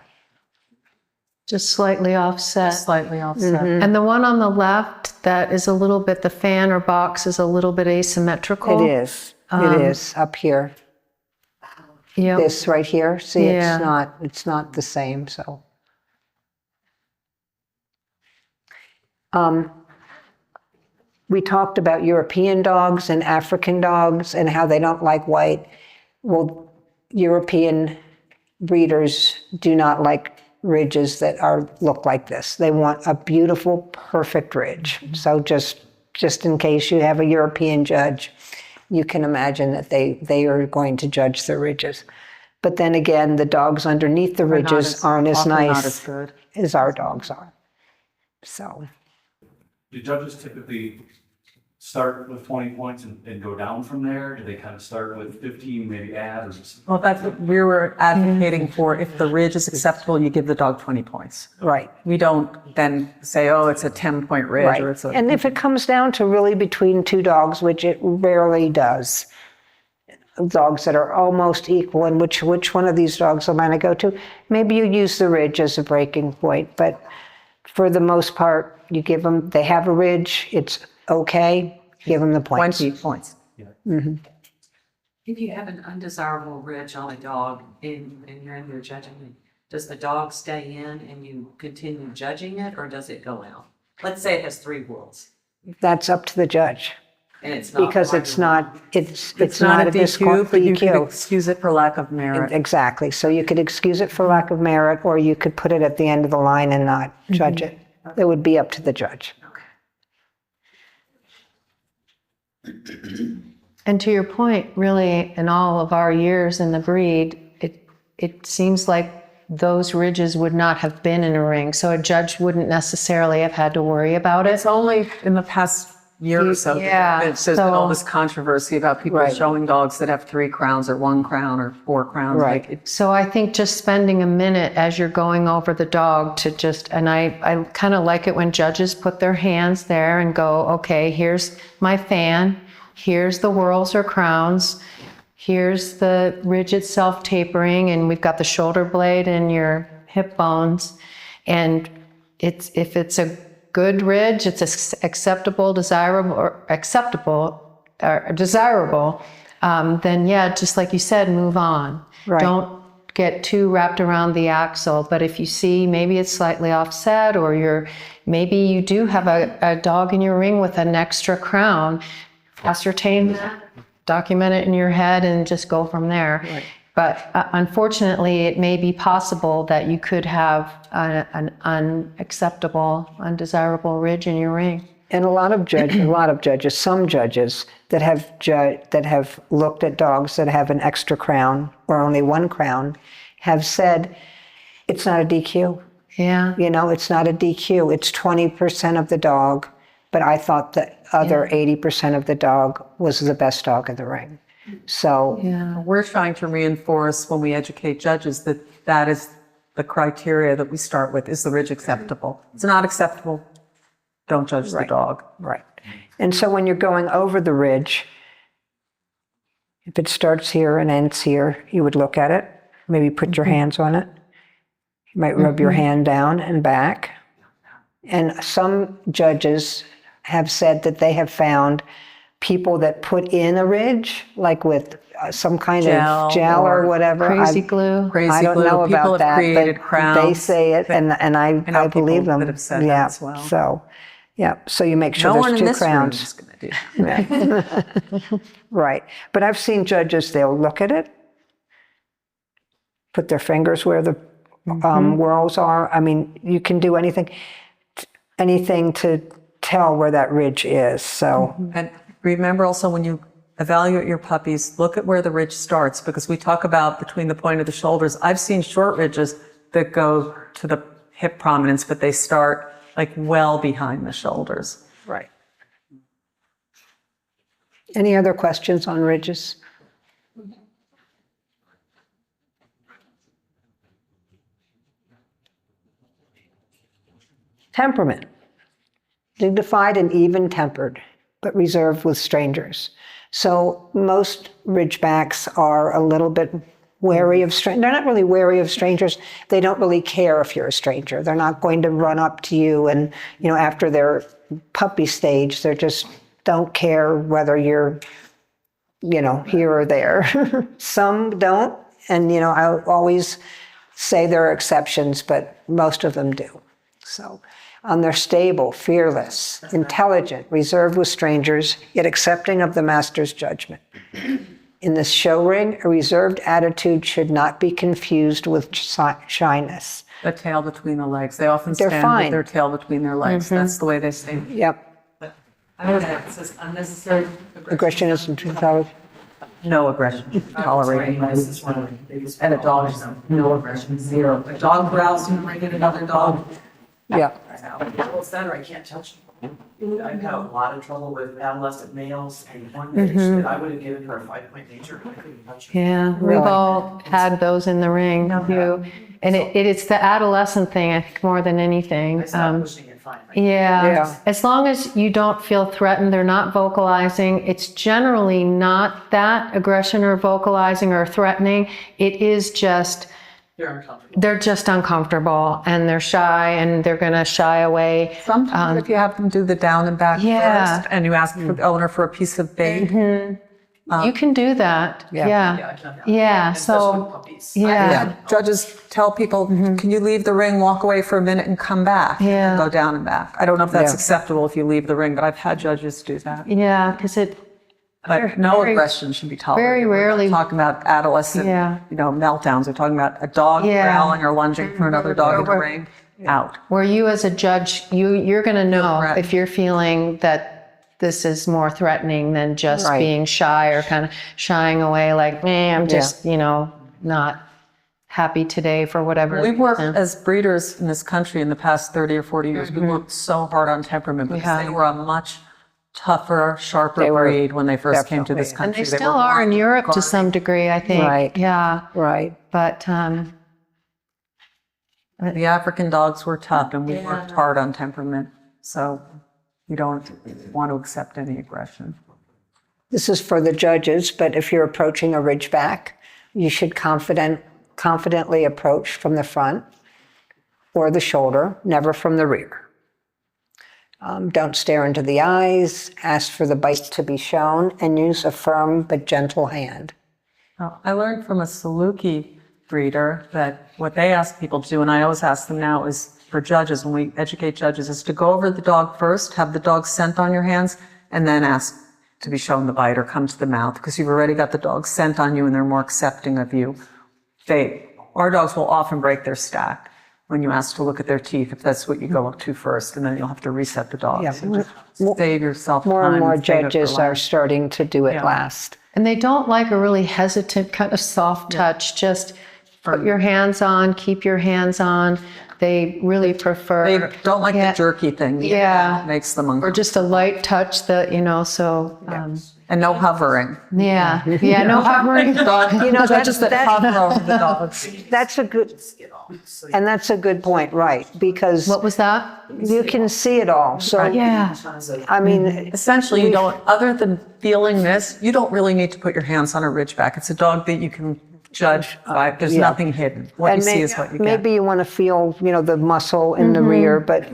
Just slightly offset. Slightly offset. And the one on the left, that is a little bit, the fan or box is a little bit asymmetrical. It is. It is up here. Yeah. This right here. See, Yeah. it's not the same. So, we talked about European dogs and African dogs and how they don't like white. Well, European breeders do not like ridges that look like this. They want a beautiful, perfect ridge. So just in case you have a European judge, you can imagine that they are going to judge the ridges. But then again, the dogs underneath the ridges aren't as often not nice as good. as our dogs are. So, Do judges typically start with 20 points and go down from there? Do they kind of start with 15, maybe add, or just? Well, that's what we were advocating for. If the ridge is acceptable, you give the dog 20 points. right. We don't then say, oh, it's a 10-point ridge Right. or it's a. And if it comes down to really between two dogs, which it rarely does, dogs that are almost equal, and which one of these dogs am I going to go to? Maybe you use the ridge as a breaking point, but for the most part, you give them, they have a ridge, it's okay, give them the points. 20 points. If you have an undesirable ridge on a dog and you're in there judging it, does the dog stay in and you continue judging it, or does it go out? Let's say it has 3 wheels That's up to the judge, and it's not. because it's not, it's It's not a DQ, but you can DQ. excuse it for lack of merit. Exactly. So you could excuse it for lack of merit, or you could put it at the end of the line and not judge it. It would be up to the judge. And to your point, really, in all of our years in the breed, it seems like those ridges would not have been in a ring, so a judge wouldn't necessarily have had to worry about it. It's only in the past year or so Yeah, that there's been all so- this controversy about people Right. showing dogs that have 3 crowns or 1 crown or 4 crowns. Right. Like it's So I think just spending a minute as you're going over the dog to just, and I kind of like it when judges put their hands there and go, okay, here's my fan, here's the whorls or crowns, here's the ridge itself tapering, and we've got the shoulder blade and your hip bones. And if it's a good ridge, it's acceptable, desirable, then yeah, just like you said, move on. Right. Don't get too wrapped around the axle. But if you see maybe it's slightly offset, or maybe you do have a dog in your ring with an extra crown, ascertain that, document it in your head, and just go from there. Right. But unfortunately, it may be possible that you could have an unacceptable, undesirable ridge in your ring. And some judges that have looked at dogs that have an extra crown or only 1 crown have said, it's not a DQ. Yeah. You know, it's not a DQ. It's 20% of the dog, but I thought the other 80% of the dog was the best dog in the ring. So, we're trying to reinforce when we educate judges that is the criteria that we start with. Is the ridge acceptable? It's not acceptable. Don't judge the dog. right. And so when you're going over the ridge, if it starts here and ends here, you would look at it, maybe put your hands on it. You might rub your hand down and back. And some judges have said that they have found people that put in a ridge, like with some kind of gel or whatever. Crazy glue. Crazy I don't glue. know People about have that, created but crowns. they say it, and I know believe people them. that have said that Yeah. as well. So, yeah. So you make sure No one there's in 2 this room crowns. is going to do that. Right. But I've seen judges, they'll look at it, put their fingers where the whorls are. I mean, you can do anything to tell where that ridge is. So, And remember also when you evaluate your puppies, look at where the ridge starts, because we talk about between the point of the shoulders. I've seen short ridges that go to the hip prominence, but they start like well behind the shoulders. right. Any other questions on ridges? Temperament. Dignified and even-tempered, but reserved with strangers. So most Ridgebacks are a little bit wary of strangers. They're not really wary of strangers. They don't really care if you're a stranger. They're not going to run up to you and, after their puppy stage, they just don't care whether you're, here or there. Some don't, and, I always say there are exceptions, but most of them do. So, they're stable, fearless, intelligent, reserved with strangers, yet accepting of the master's judgment. In the show ring, a reserved attitude should not be confused with shyness. The tail between the legs. They often They're stand fine. with their tail between their legs. That's the way they stand. Yep. I would have, it says unnecessary Aggression is intelligent. no aggression tolerated. This is one of the biggest. And a dog is no aggression, zero. A dog growls and bring in another dog. Yeah. What's that, or I can't touch you. I've had a lot of trouble with adolescent males and one bitch that I would have given her a 5-point nature, I couldn't touch her. Yeah, we've all had those in the ring too. And it's the adolescent thing, I think, more than anything. I stopped pushing it finally. Yeah. As long as you don't feel threatened, they're not vocalizing. It's generally not that aggression or vocalizing or threatening. It is just, They're uncomfortable. they're just uncomfortable and they're shy and they're going to shy away. Sometimes if you have them do the down and back Yeah. first, and you ask the owner for a piece of bait, You can do that. Yeah. Yeah. I've done that. Yeah. And especially with So, puppies. yeah. judges tell people, can you leave the ring, walk away for a minute and come back? Yeah. And go down and back. I don't know if that's Yeah. acceptable if you leave the ring, but I've had judges do that. Yeah. Because But no very- aggression should be tolerated. very We're not rarely- talking about adolescent, Yeah. meltdowns. We're talking about a dog Yeah. growling or lunging for another dog in the ring, out. where you as a judge, you're going to know Correct. if you're feeling that this is more threatening than just Right. being shy or kind of shying away like, I'm just, not happy today for whatever We've worked reason. as breeders in this country in the past 30 or 40 years. We worked so hard on temperament because have. they were a much tougher, sharper They were, breed when they first came to this definitely. And country. they still were are more in Europe to guarded. some degree, I think. Right. Yeah. Right. But The African dogs were tough and we worked hard on temperament. So you don't want to accept any aggression. This is for the judges, but if you're approaching a Ridgeback, you should confidently approach from the front or the shoulder, never from the rear. Don't stare into the eyes, ask for the bite to be shown, and use a firm but gentle hand. I learned from a Saluki breeder that what they ask people to do, and I always ask them now, is for judges, when we educate judges, is to go over the dog first, have the dog scent on your hands, and then ask to be shown the bite or come to the mouth, because you've already got the dog scent on you and they're more accepting of you. Our dogs will often break their stack when you ask to look at their teeth, if that's what you go up to first, and then you'll have to reset the dog. Yeah. So just save yourself More time and more save it for judges are last. starting to do it Yeah. last. and they don't like a really hesitant kind of soft touch. Just put your hands on, keep your hands on. They really prefer. They don't like Yeah. the jerky thing. Yeah. It makes them Or uncomfortable. just a light touch that, so, And no hovering. yeah, no hovering. Judges that hover over the dogs. That's a good, and that's a good point, right? Because What was that? you can see it all. So, Yeah. I mean, Essentially, you don't, other than feeling this, you don't really need to put your hands on a Ridgeback. It's a dog that you can judge by. There's Yeah. nothing hidden. What you see is what you get. maybe you want to feel, the muscle in the rear, but,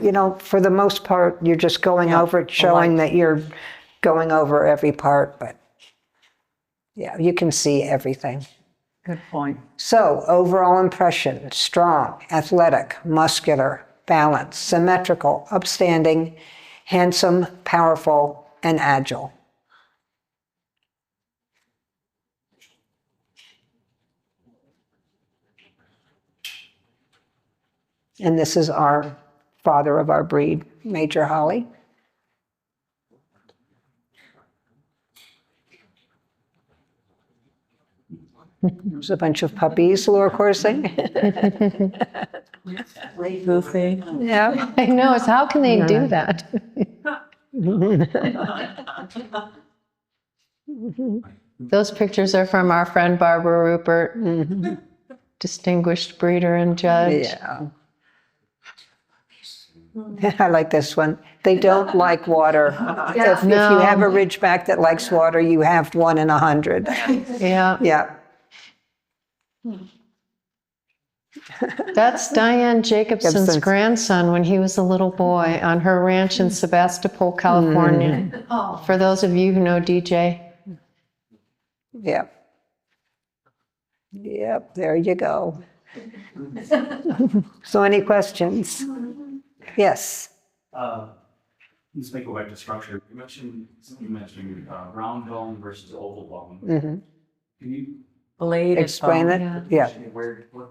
for the most part, you're just going over it, showing that you're going over every part, but yeah, you can see everything. Good point. So, overall impression: strong, athletic, muscular, balanced, symmetrical, upstanding, handsome, powerful, and agile. And this is our father of our breed, Major Holly. There's a bunch of puppies lure coursing. Goofy. Yeah. I know, it's how can they do that? Those pictures are from our friend Barbara Rupert, distinguished breeder and judge. Yeah. I like this one. They don't like water. If you have a Ridgeback that likes water, you have 1 in 100. Yeah. Yeah. That's Diane Jacobson's Jacobson's. grandson when he was a little boy on her ranch in Sebastopol, California. For those of you who know DJ. Yep. Yep, there you go. So any questions? Yes. Let's go back to structure. You mentioned round bone versus oval bone. Can you Bladed Explain bone. it? Yeah.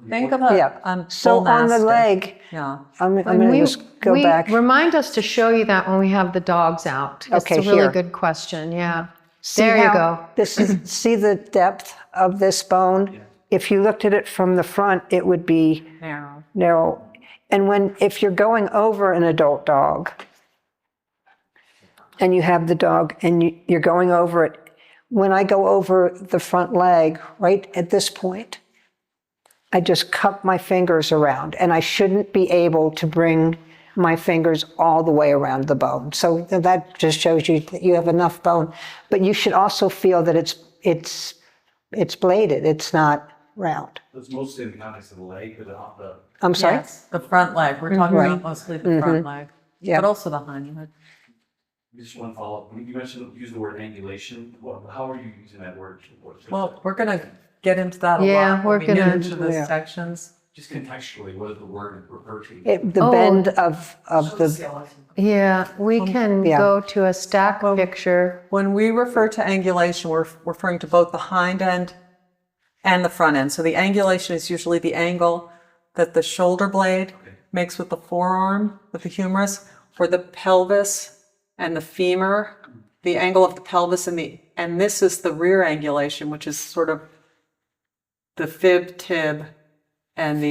Think of a Yeah. So bull on the mastiff. leg, Yeah. I'm going to just go back. Remind us to show you that when we have the dogs out. Okay, It's a really here. good question, yeah. See There you how go. This is, see the depth of this bone? If you looked at it from the front, it would be Narrow. narrow. And if you're going over an adult dog, and you have the dog and you're going over it, when I go over the front leg, right at this point, I just cup my fingers around, and I shouldn't be able to bring my fingers all the way around the bone. So that just shows you that you have enough bone, but you should also feel that it's bladed, it's not round. It's mostly in the context of the leg, but the I'm sorry? Yes, the front leg. We're talking about mostly the front leg, Yeah. but also the hind leg. just one follow-up. You mentioned, use the word angulation. How are you using that word? Well, we're going to get into that a Yeah, lot we're when we get gonna- into the Yeah. sections. Just contextually, what does the word refer to? The bend of the, Yeah, we can Yeah. go to a stack picture. When we refer to angulation, we're referring to both the hind end and the front end. So the angulation is usually the angle that the shoulder blade makes with the forearm, with the humerus, or the pelvis and the femur, the angle of the pelvis and this is the rear angulation, which is sort of the fib, tib, and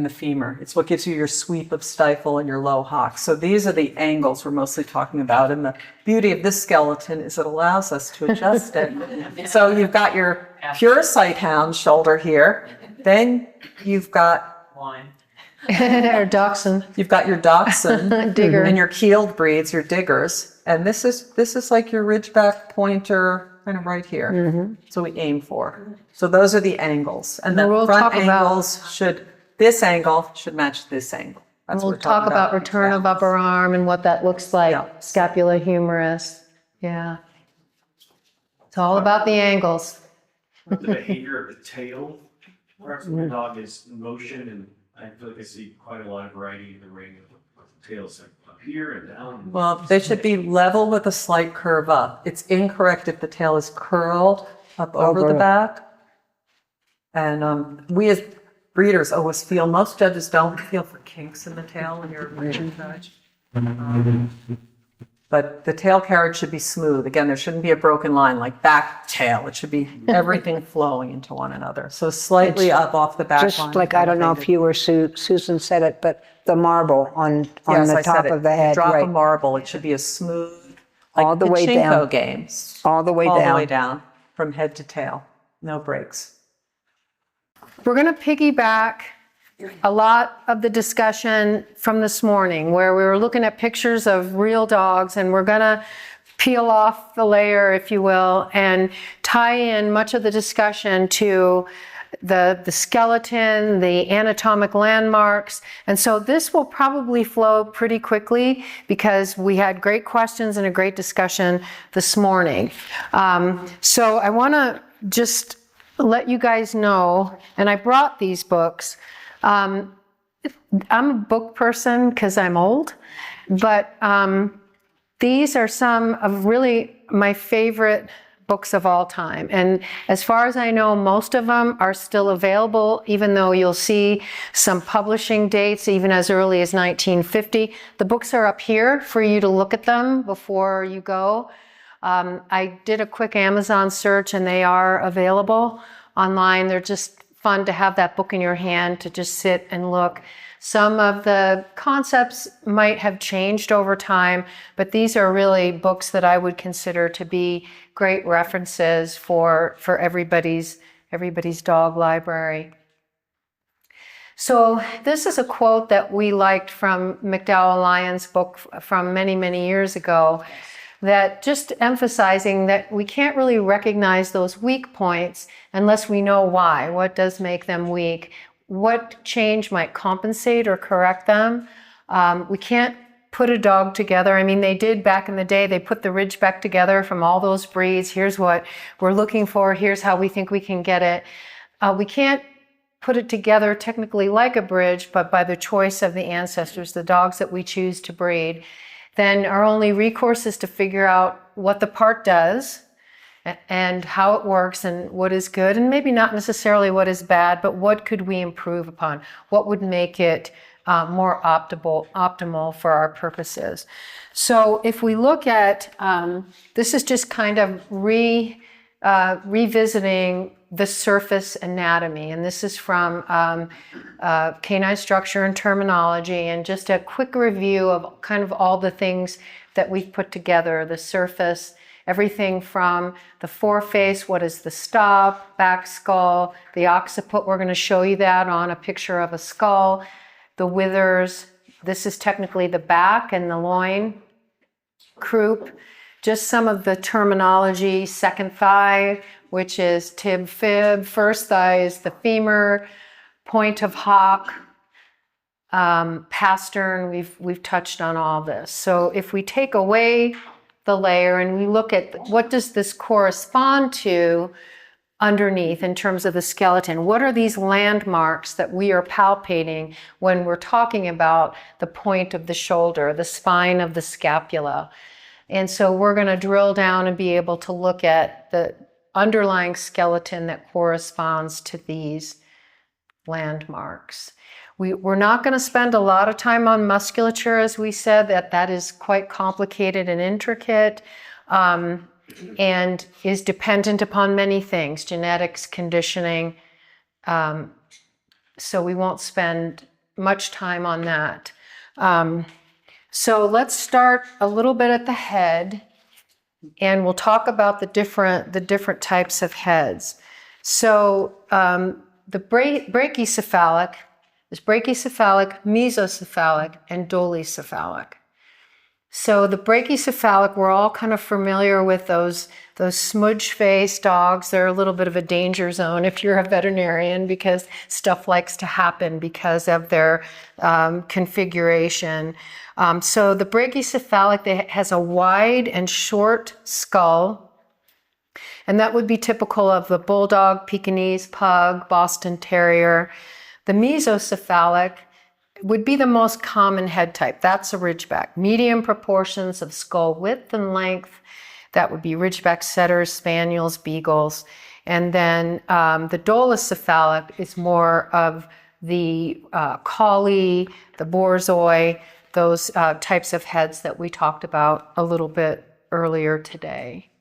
the femur. It's what gives you your sweep of stifle and your low hock. So these are the angles we're mostly talking about. And the beauty of this skeleton is it allows us to adjust it. So you've got your pure sighthound shoulder here. Then you've got Or dachshund. you've got your dachshund Digger. and your keeled breeds, your diggers. And this is like your Ridgeback pointer kind of right here. So we aim for. So those are the angles. And the We'll front talk about- angles this angle should match this angle. That's We'll what we're talk talking about return of upper arm and what that looks like. Yeah. Scapula, humerus. Yeah. It's all about the angles. The behavior of the tail. Perhaps when the dog is in motion, and I feel like I see quite a lot of variety in the ring of tails, like up here and down. Well, they should be level with a slight curve up. It's incorrect if the tail is curled up over the back. And we as breeders always feel, most judges don't feel for kinks in the tail when you're a breeder judge. But the tail carriage should be smooth. Again, there shouldn't be a broken line like back tail. It should be everything flowing into one another. So slightly up off the back line. just like, I don't know if you or Susan said it, but the marble on Yes, the I said top it. of the You head, drop a right? marble, it should be a smooth, like All the way pachinko down. games. All the way All the down. way down, from head to tail. No breaks. We're going to piggyback a lot of the discussion from this morning where we were looking at pictures of real dogs, and we're going to peel off the layer, if you will, and tie in much of the discussion to the skeleton, the anatomic landmarks. And so this will probably flow pretty quickly because we had great questions and a great discussion this morning. So I want to just let you guys know, and I brought these books. I'm a book person because I'm old, but these are some of really my favorite books of all time. And as far as I know, most of them are still available, even though you'll see some publishing dates even as early as 1950. The books are up here for you to look at them before you go. I did a quick Amazon search and they are available online. They're just fun to have that book in your hand to just sit and look. Some of the concepts might have changed over time, but these are really books that I would consider to be great references for everybody's dog library. So this is a quote that we liked from McDowell Lyon's book from many, many years ago, that just emphasizing that we can't really recognize those weak points unless we know why. What does make them weak? What change might compensate or correct them? We can't put a dog together. I mean, they did back in the day, they put the Ridgeback together from all those breeds. Here's what we're looking for. Here's how we think we can get it. We can't put it together technically like a bridge, but by the choice of the ancestors, the dogs that we choose to breed. Then our only recourse is to figure out what the part does and how it works and what is good, and maybe not necessarily what is bad, but what could we improve upon? What would make it more optimal for our purposes. So if we look at, this is just kind of revisiting the surface anatomy, and this is from Canine Structure and Terminology, and just a quick review of kind of all the things that we've put together, the surface, everything from the foreface, what is the stop, back skull, the occiput, we're going to show you that on a picture of a skull, the withers, this is technically the back and the loin, croup, just some of the terminology, second thigh, which is tib fib, first thigh is the femur, point of hock, pastern, we've touched on all this. So if we take away the layer and we look at what does this correspond to underneath in terms of the skeleton, what are these landmarks that we are palpating when we're talking about the point of the shoulder, the spine of the scapula? And so we're going to drill down and be able to look at the underlying skeleton that corresponds to these landmarks. We're not going to spend a lot of time on musculature, as we said, that is quite complicated and intricate, and is dependent upon many things, genetics, conditioning. So we won't spend much time on that. So let's start a little bit at the head, and we'll talk about the different types of heads. So the brachycephalic, there's brachycephalic, mesocephalic, and dolicephalic. So the brachycephalic, we're all kind of familiar with those smudge-faced dogs. They're a little bit of a danger zone if you're a veterinarian, because stuff likes to happen because of their configuration. So the brachycephalic has a wide and short skull, and that would be typical of the bulldog, Pekingese, pug, Boston Terrier. The mesocephalic would be the most common head type. That's a Ridgeback. Medium proportions of skull width and length. That would be Ridgeback setters, spaniels, beagles. And then the dolicephalic is more of the collie, the borzoi, those types of heads that we talked about a little bit earlier today.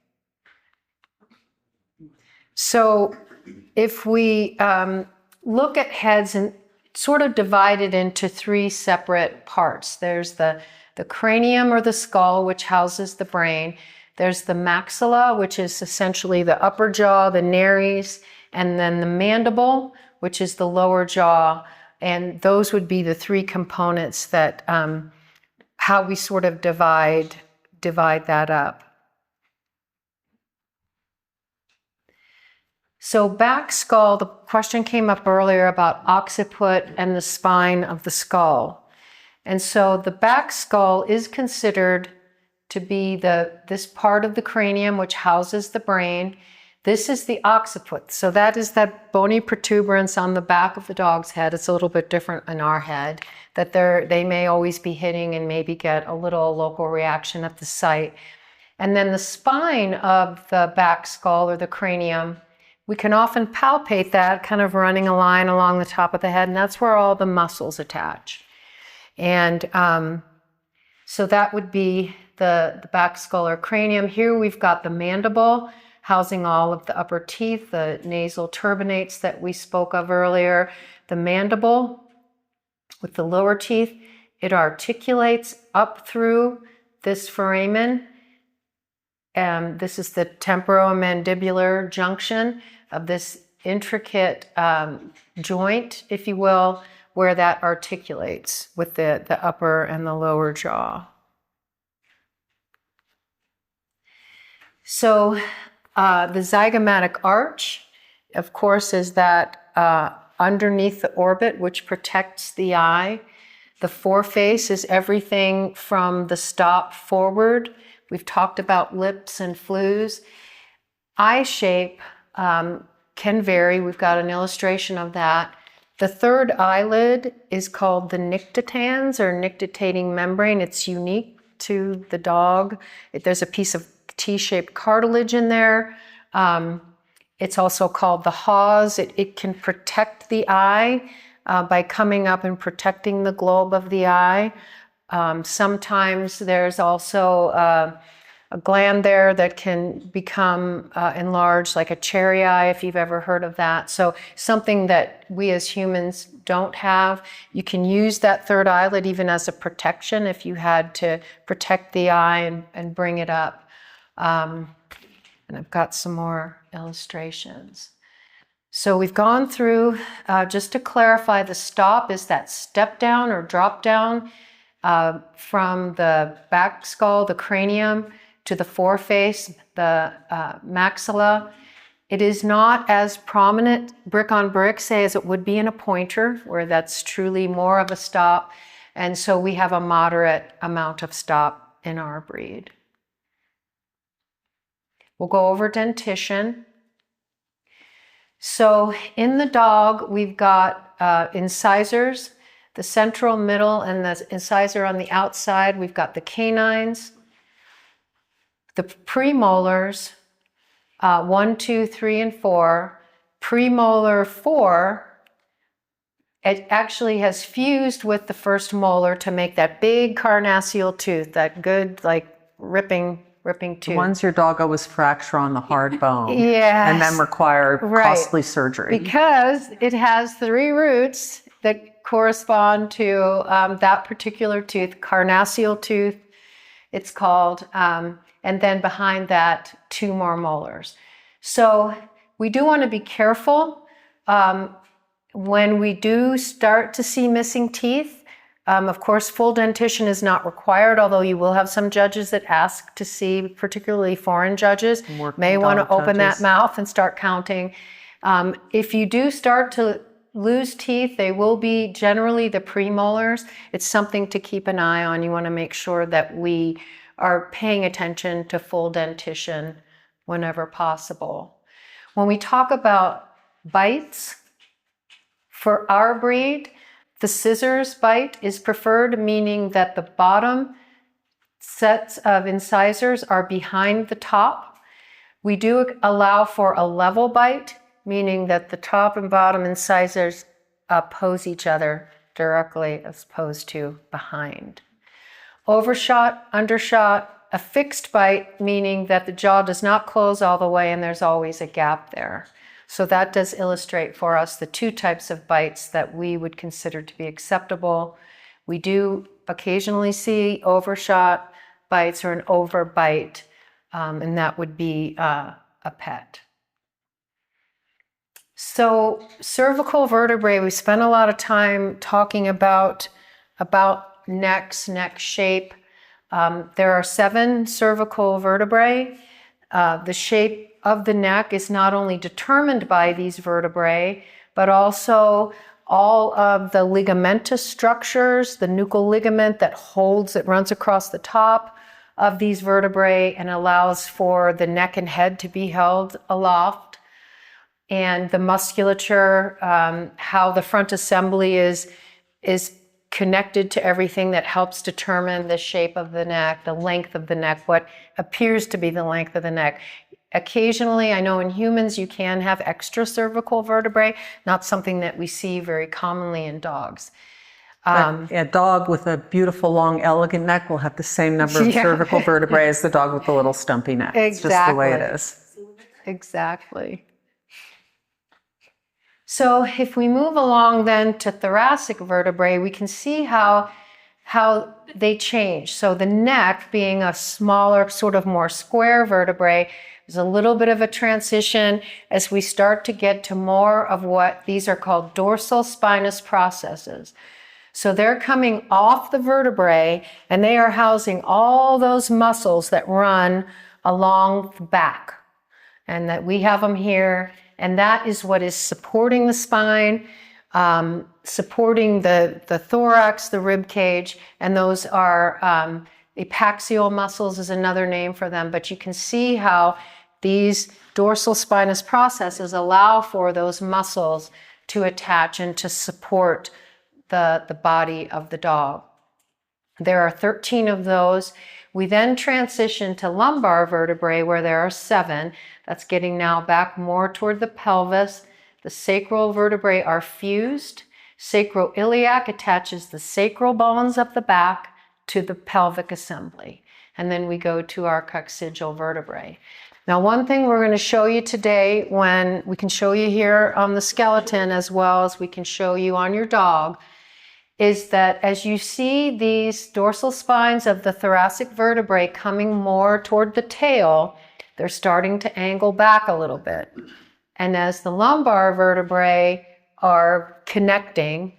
So if we look at heads and sort of divided into three separate parts. There's the cranium or the skull, which houses the brain. There's the maxilla, which is essentially the upper jaw, the nares, and then the mandible, which is the lower jaw. And those would be the three components that how we sort of divide that up. So back skull, the question came up earlier about occiput and the spine of the skull. And so the back skull is considered to be this part of the cranium which houses the brain. This is the occiput. So that is that bony protuberance on the back of the dog's head. It's a little bit different in our head, that they may always be hitting and maybe get a little local reaction at the site. And then the spine of the back skull or the cranium, we can often palpate that, kind of running a line along the top of the head, and that's where all the muscles attach. And so that would be the back skull or cranium. Here we've got the mandible, housing all of the upper teeth, the nasal turbinates that we spoke of earlier. The mandible with the lower teeth, it articulates up through this foramen. This is the temporomandibular junction of this intricate joint, if you will, where that articulates with the upper and the lower jaw. So the zygomatic arch, of course, is that underneath the orbit which protects the eye. The foreface is everything from the stop forward. We've talked about lips and flews. Eye shape can vary. We've got an illustration of that. The third eyelid is called the nictitans or nictitating membrane. It's unique to the dog. There's a piece of T-shaped cartilage in there. It's also called the hawse. It can protect the eye by coming up and protecting the globe of the eye. Sometimes there's also a gland there that can become enlarged, like a cherry eye, if you've ever heard of that. So something that we as humans don't have. You can use that third eyelid even as a protection if you had to protect the eye and bring it up. And I've got some more illustrations. So we've gone through, just to clarify, the stop is that step down or drop down from the back skull, the cranium, to the foreface, the maxilla. It is not as prominent brick on brick, say, as it would be in a pointer, where that's truly more of a stop. And so we have a moderate amount of stop in our breed. We'll go over dentition. So in the dog, we've got incisors, the central, middle, and the incisor on the outside. We've got the canines, the premolars, 1, 2, 3, and 4. Premolar 4, it actually has fused with the first molar to make that big carnassial tooth, that good, like, ripping tooth. The ones your dog always fracture on the hard bone. Yes. And then require costly surgery. Because it has 3 roots that correspond to that particular tooth, carnassial tooth, it's called. And then behind that, 2 more molars. So we do want to be careful when we do start to see missing teeth. Of course, full dentition is not required, although you will have some judges that ask to see, particularly foreign judges, may want to open that mouth and start counting. If you do start to lose teeth, they will be generally the premolars. It's something to keep an eye on. You want to make sure that we are paying attention to full dentition whenever possible. When we talk about bites, for our breed, the scissors bite is preferred, meaning that the bottom sets of incisors are behind the top. We do allow for a level bite, meaning that the top and bottom incisors oppose each other directly as opposed to behind. Overshot, undershot, a fixed bite, meaning that the jaw does not close all the way and there's always a gap there. So that does illustrate for us the 2 types of bites that we would consider to be acceptable. We do occasionally see overshot bites or an overbite, and that would be a pet. So cervical vertebrae, we spent a lot of time talking about necks, neck shape. There are 7 cervical vertebrae. The shape of the neck is not only determined by these vertebrae, but also all of the ligamentous structures, the nuchal ligament that runs across the top of these vertebrae and allows for the neck and head to be held aloft. And the musculature, how the front assembly is connected to everything that helps determine the shape of the neck, the length of the neck, what appears to be the length of the neck. Occasionally, I know in humans you can have extra cervical vertebrae, not something that we see very commonly in dogs. A dog with a beautiful, long, elegant neck will have the same number of cervical vertebrae as the dog with the little stumpy neck. Exactly. It's just the way it is. Exactly. So if we move along then to thoracic vertebrae, we can see how they change. So the neck, being a smaller, sort of more square vertebrae, is a little bit of a transition as we start to get to more of what these are called dorsal spinous processes. So they're coming off the vertebrae and they are housing all those muscles that run along the back. And that we have them here. And that is what is supporting the spine, supporting the thorax, the rib cage, and those are epaxial muscles is another name for them. But you can see how these dorsal spinous processes allow for those muscles to attach and to support the body of the dog. There are 13 of those. We then transition to lumbar vertebrae where there are 7. That's getting now back more toward the pelvis. The sacral vertebrae are fused. Sacroiliac attaches the sacral bones of the back to the pelvic assembly. And then we go to our coccygeal vertebrae. Now, one thing we're going to show you today, when we can show you here on the skeleton as well as we can show you on your dog, is that as you see these dorsal spines of the thoracic vertebrae coming more toward the tail, they're starting to angle back a little bit. And as the lumbar vertebrae are connecting,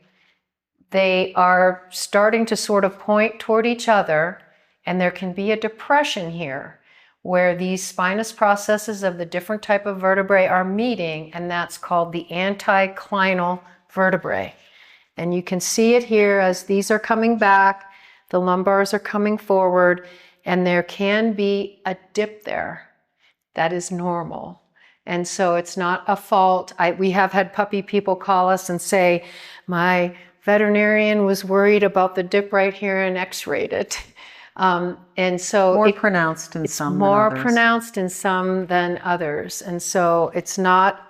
they are starting to sort of point toward each other, and there can be a depression here where these spinous processes of the different type of vertebrae are meeting, and that's called the anticlinal vertebrae. And you can see it here as these are coming back, the lumbars are coming forward, and there can be a dip there. That is normal. And so it's not a fault. We have had puppy people call us and say, my veterinarian was worried about the dip right here and x-rayed it. And so More pronounced in some than more others. pronounced in some than others. And so it's not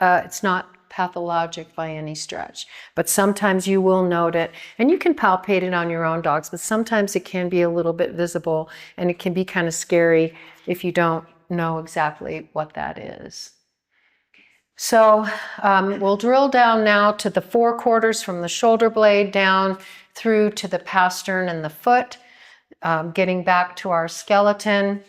pathologic by any stretch, but sometimes you will note it, and you can palpate it on your own dogs, but sometimes it can be a little bit visible, and it can be kind of scary if you don't know exactly what that is. So we'll drill down now to the forequarters from the shoulder blade down through to the pastern and the foot, getting back to our skeleton.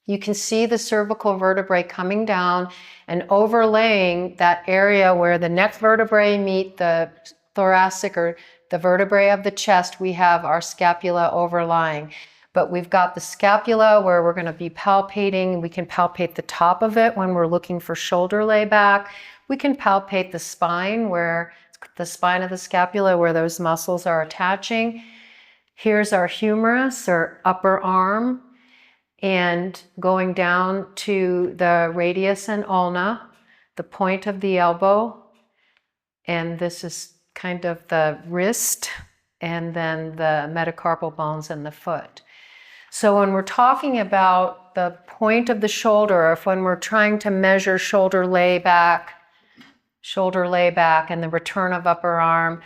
You can see the cervical vertebrae coming down and overlaying that area where the neck vertebrae meet the thoracic or the vertebrae of the chest. We have our scapula overlying. But we've got the scapula where we're going to be palpating. We can palpate the top of it when we're looking for shoulder layback. We can palpate the spine, where the spine of the scapula where those muscles are attaching. Here's our humerus or upper arm, and going down to the radius and ulna, the point of the elbow, and this is kind of the wrist, and then the metacarpal bones in the foot. So when we're talking about the point of the shoulder, or if when we're trying to measure shoulder layback and the return of upper arm,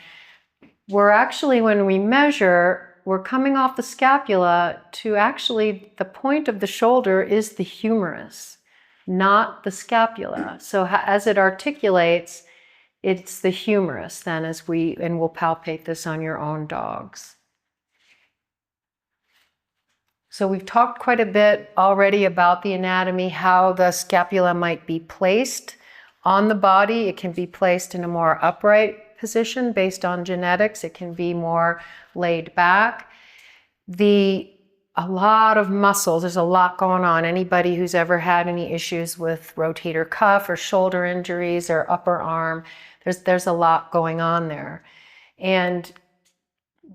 we're actually, when we measure, we're coming off the scapula to actually the point of the shoulder is the humerus, not the scapula. So as it articulates, it's the humerus then, and we'll palpate this on your own dogs. So we've talked quite a bit already about the anatomy, how the scapula might be placed on the body. It can be placed in a more upright position based on genetics. It can be more laid back. A lot of muscles, there's a lot going on. Anybody who's ever had any issues with rotator cuff or shoulder injuries or upper arm, there's a lot going on there. And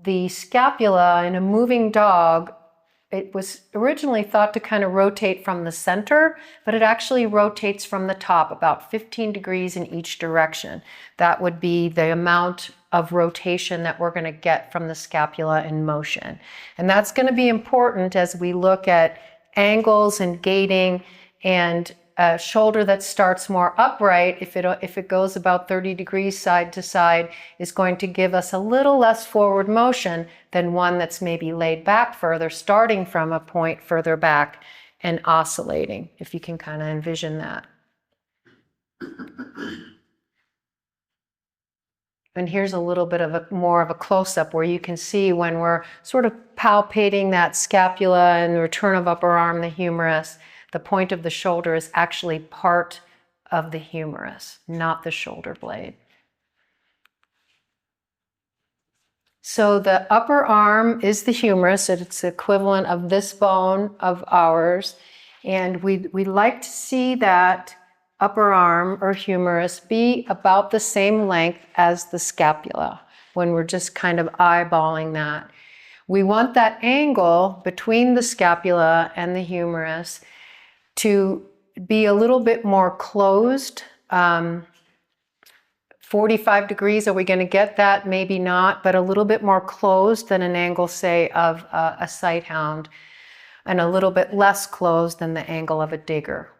the scapula in a moving dog, it was originally thought to kind of rotate from the center, but it actually rotates from the top, about 15 degrees in each direction. That would be the amount of rotation that we're going to get from the scapula in motion. And that's going to be important as we look at angles and gating, and a shoulder that starts more upright, if it goes about 30 degrees side to side, is going to give us a little less forward motion than one that's maybe laid back further, starting from a point further back and oscillating, if you can kind of envision that. And here's a little bit of more of a close-up where you can see when we're sort of palpating that scapula and the return of upper arm, the humerus, the point of the shoulder is actually part of the humerus, not the shoulder blade. So the upper arm is the humerus, and it's the equivalent of this bone of ours. And we like to see that upper arm or humerus be about the same length as the scapula when we're just kind of eyeballing that. We want that angle between the scapula and the humerus to be a little bit more closed. 45 degrees, are we going to get that? Maybe not, but a little bit more closed than an angle, say, of a sighthound, and a little bit less closed than the angle of a digger.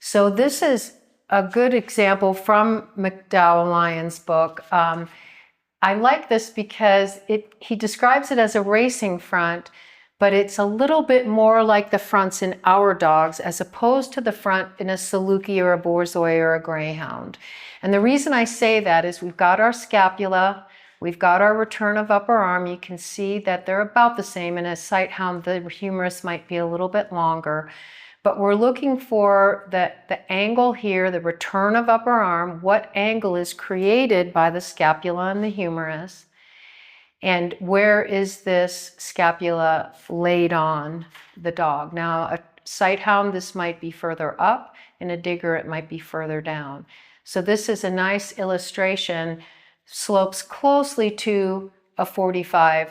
So this is a good example from McDowell Lyon's book. I like this because he describes it as a racing front, but it's a little bit more like the fronts in our dogs as opposed to the front in a Saluki or a Borzoi or a Greyhound. And the reason I say that is we've got our scapula, we've got our return of upper arm. You can see that they're about the same. In a Sighthound, the humerus might be a little bit longer. But we're looking for the angle here, the return of upper arm, what angle is created by the scapula and the humerus, and where is this scapula laid on the dog. Now, a Sighthound, this might be further up. In a Digger, it might be further down. So this is a nice illustration, slopes closely to a 45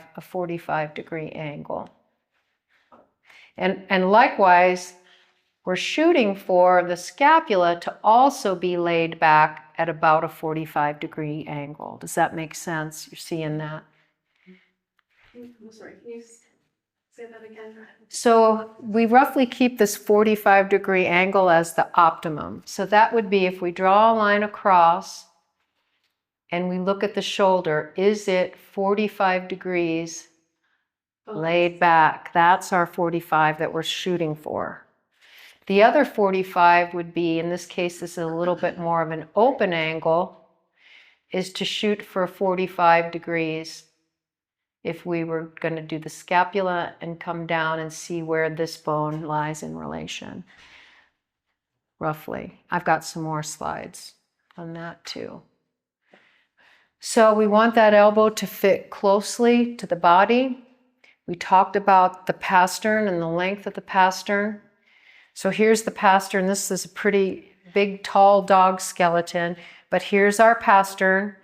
degree angle. And likewise, we're shooting for the scapula to also be laid back at about a 45 degree angle. Does that make sense? You're seeing that? I'm sorry, can you say that again? So we roughly keep this 45 degree angle as the optimum. So that would be if we draw a line across and we look at the shoulder, is it 45 degrees laid back? That's our 45 that we're shooting for. The other 45 would be, in this case, this is a little bit more of an open angle, is to shoot for 45 degrees if we were going to do the scapula and come down and see where this bone lies in relation, roughly. I've got some more slides on that too. So we want that elbow to fit closely to the body. We talked about the pastern and the length of the pastern. So here's the pastern. This is a pretty big, tall dog skeleton, but here's our pastern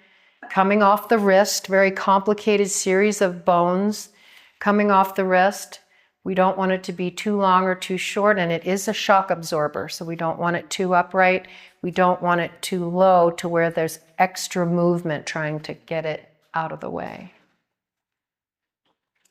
coming off the wrist, very complicated series of bones coming off the wrist. We don't want it to be too long or too short, and it is a shock absorber, so we don't want it too upright. We don't want it too low to where there's extra movement trying to get it out of the way.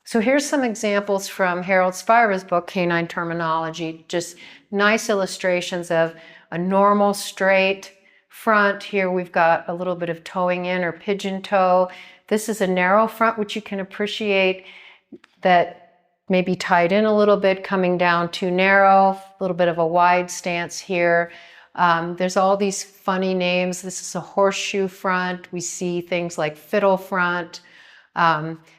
So here's some examples from Harold Spira's book, Canine Terminology, just nice illustrations of a normal straight front. Here we've got a little bit of toeing in or pigeon toe. This is a narrow front, which you can appreciate that maybe tied in a little bit, coming down too narrow, a little bit of a wide stance here. There's all these funny names. This is a horseshoe front. We see things like fiddle front.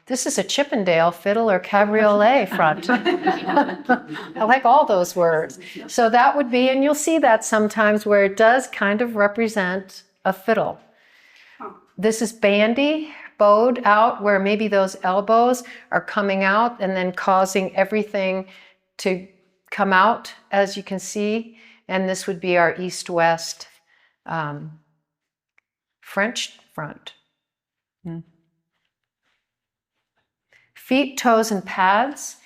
This is a Chippendale fiddle or cabriolet front. I like all those words. So that would be, and you'll see that sometimes where it does kind of represent a fiddle. This is bandy, bowed out, where maybe those elbows are coming out and then causing everything to come out, as you can see. And this would be our east-west French front. Feet, toes, and pads.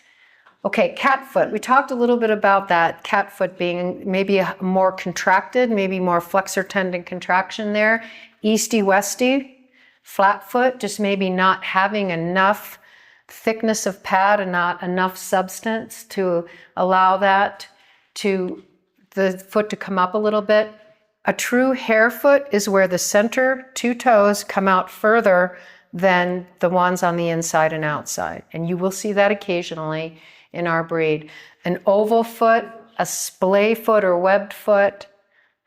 Okay, cat foot. We talked a little bit about that. Cat foot being maybe a more contracted, maybe more flexor tendon contraction there. Easty-westy, flat foot, just maybe not having enough thickness of pad and not enough substance to allow that to the foot to come up a little bit. A true hare foot is where the center two toes come out further than the ones on the inside and outside. And you will see that occasionally in our breed. An oval foot, a splay foot or webbed foot,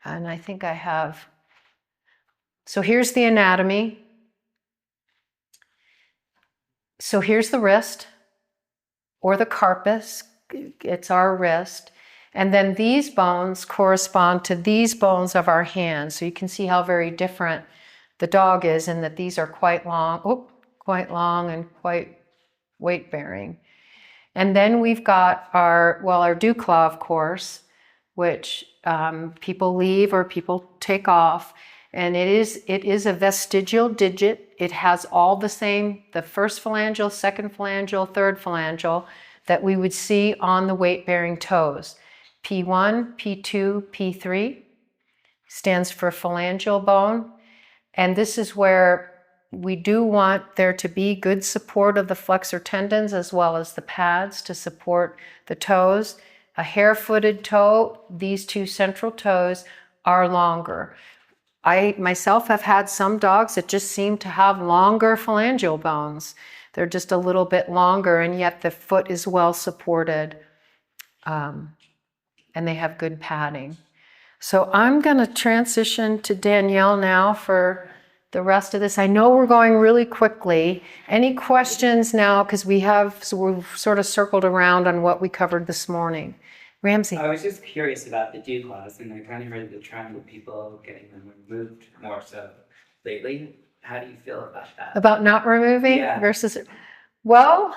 and I think I have. So here's the anatomy. So here's the wrist or the carpus. It's our wrist. And then these bones correspond to these bones of our hands. So you can see how very different the dog is, and that these are quite long and quite weight-bearing. And then we've got our dew claw, of course, which people leave or people take off. And it is a vestigial digit. It has all the same, the first phalangeal, second phalangeal, third phalangeal that we would see on the weight-bearing toes. P1, P2, P3 stands for phalangeal bone. And this is where we do want there to be good support of the flexor tendons as well as the pads to support the toes. A hare-footed toe, these two central toes are longer. I myself have had some dogs that just seem to have longer phalangeal bones. They're just a little bit longer, and yet the foot is well supported, and they have good padding. So I'm going to transition to Danielle now for the rest of this. I know we're going really quickly. Any questions now? Because we've sort of circled around on what we covered this morning. Ramsey. I was just curious about the dew claws, and I kind of heard the trend with people getting them removed more so lately. How do you feel about that? About not removing Yeah. versus, well,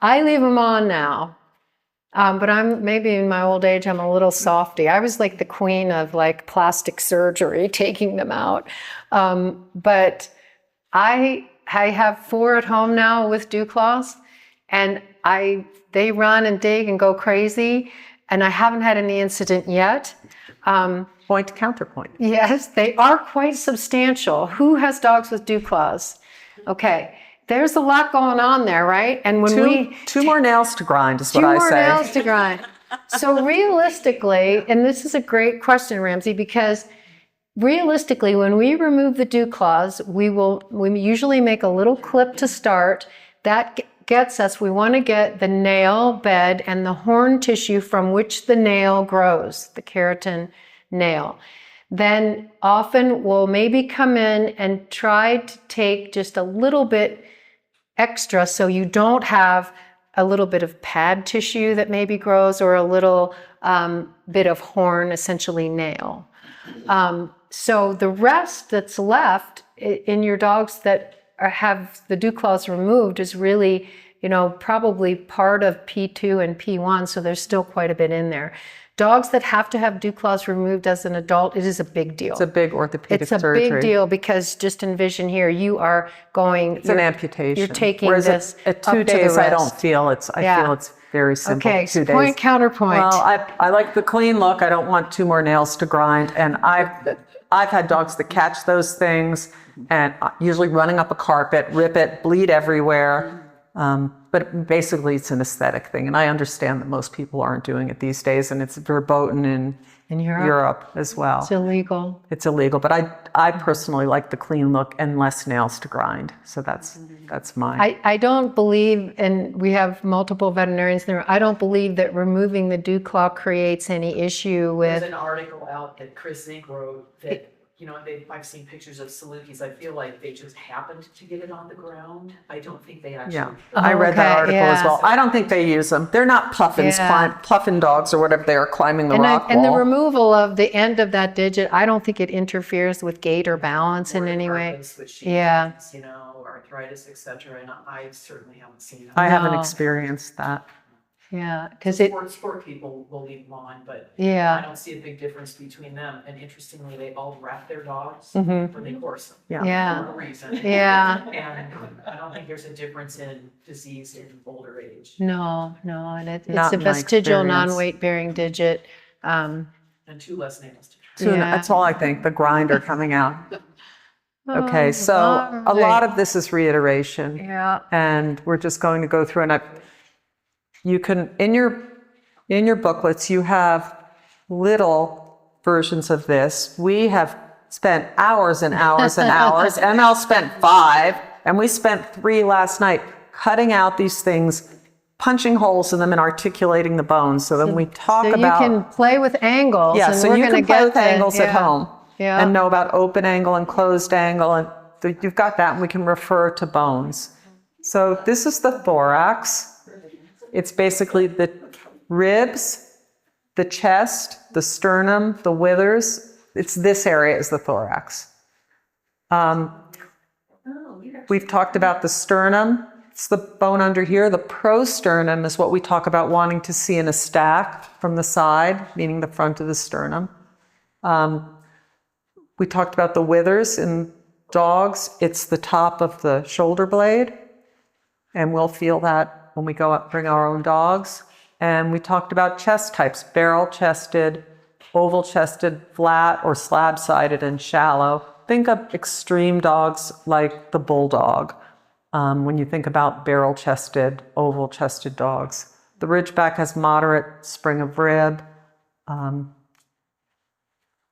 I leave them on now. But I'm maybe in my old age, I'm a little softy. I was like the queen of like plastic surgery, taking them out. But I have 4 at home now with dew claws, and they run and dig and go crazy, and I haven't had any incident yet. Point counterpoint. Yes, they are quite substantial. Who has dogs with dew claws? Okay, there's a lot going on there, right? And when Two more nails to grind is what I Two more say. nails to grind. So realistically, and this is a great question, Ramsey, because realistically, when we remove the dew claws, we usually make a little clip to start. That gets us, we want to get the nail bed and the horn tissue from which the nail grows, the keratin nail. Then often we'll maybe come in and try to take just a little bit extra so you don't have a little bit of pad tissue that maybe grows, or a little bit of horn, essentially nail. So the rest that's left in your dogs that have the dew claws removed is really, probably part of P2 and P1, so there's still quite a bit in there. Dogs that have to have dew claws removed as an adult, it is a big deal. It's a big orthopedic surgery. It's a big deal, because just envision here, you are going. It's an amputation. You're taking Whereas this at up 2 to the days, I wrist. don't feel it's. I Yeah. feel it's very simple. Okay, 2 point days. counterpoint. Well, I like the clean look. I don't want 2 more nails to grind. And I've had dogs that catch those things, and usually running up a carpet, rip it, bleed everywhere. But basically, it's an aesthetic thing, and I understand that most people aren't doing it these days, and it's verboten in Europe as well. It's illegal. It's illegal, but I personally like the clean look and less nails to grind. So that's mine. I don't believe, and we have multiple veterinarians there, I don't believe that removing the dew claw creates any issue There's with. an article out that Chris Zink wrote that, I've seen pictures of Salukis. I feel like they just happened to get it on the ground. I don't think they actually. Yeah, I read that Okay, article yeah. as well. I don't think they use them. They're not puffins, Yeah. puffin dogs or whatever they are climbing the rock And the wall. removal of the end of that digit, I don't think it interferes with gait or balance in any way. Yeah. Arthritis, etc. And I certainly haven't seen it. I haven't No. experienced that. Yeah, because it, Sport people will leave them on, but I yeah, don't see a big difference between them. And interestingly, they all wrap their dogs Mhm. when they course them. Yeah. yeah, For a reason. yeah. And I don't think there's a difference in disease in older age. No, and it's Not a in my vestigial experience. non-weight bearing digit. And 2 less nails to try. So Yeah. that's all I think, the grinder coming out. Okay, so all a lot right. of this is reiteration. Yeah, And we're just going to go through, and you can, in your booklets, you have little versions of this. We have spent hours and hours and hours. ML spent 5, and we spent 3 last night cutting out these things, punching holes in them and articulating the bones. So then we talk so you about. can play with angles. Yeah, and so we're you gonna can play get with angles at yeah. home Yeah. and know about open angle and closed angle, and you've got that, and we can refer to bones. So this is the thorax. It's basically the ribs, the chest, the sternum, the withers. It's this area is the thorax. We've talked about the sternum. It's the bone under here. The prosternum is what we talk about wanting to see in a stack from the side, meaning the front of the sternum. We talked about the withers in dogs. It's the top of the shoulder blade, and we'll feel that when we go up, bring our own dogs. And we talked about chest types: barrel-chested, oval-chested, flat or slab-sided, and shallow. Think of extreme dogs like the bulldog when you think about barrel-chested, oval-chested dogs. The Ridgeback has moderate spring of rib.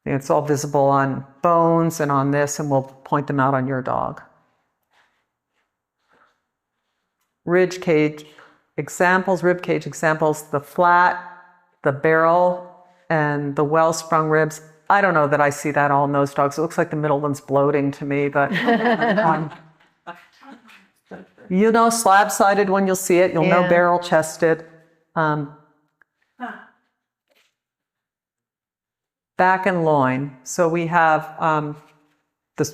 It's all visible on bones and on this, and we'll point them out on your dog. Rib cage examples, the flat, the barrel, and the well-sprung ribs. I don't know that I see that all in those dogs. It looks like the middle one's bloating to me, but you know slab-sided when you'll see it. You'll know Yeah. barrel-chested. Back and loin. So we have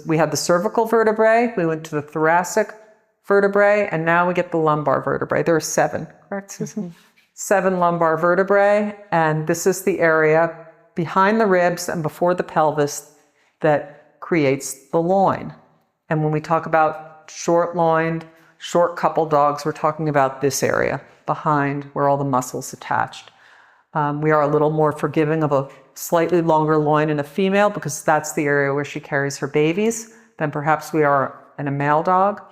we had the cervical vertebrae. We went to the thoracic vertebrae, and now we get the lumbar vertebrae. There are 7, correct, Susan? 7 lumbar vertebrae, and this is the area behind the ribs and before the pelvis that creates the loin. And when we talk about short-loined, short-coupled dogs, we're talking about this area behind where all the muscles attached. We are a little more forgiving of a slightly longer loin in a female because that's the area where she carries her babies than perhaps we are in a male dog.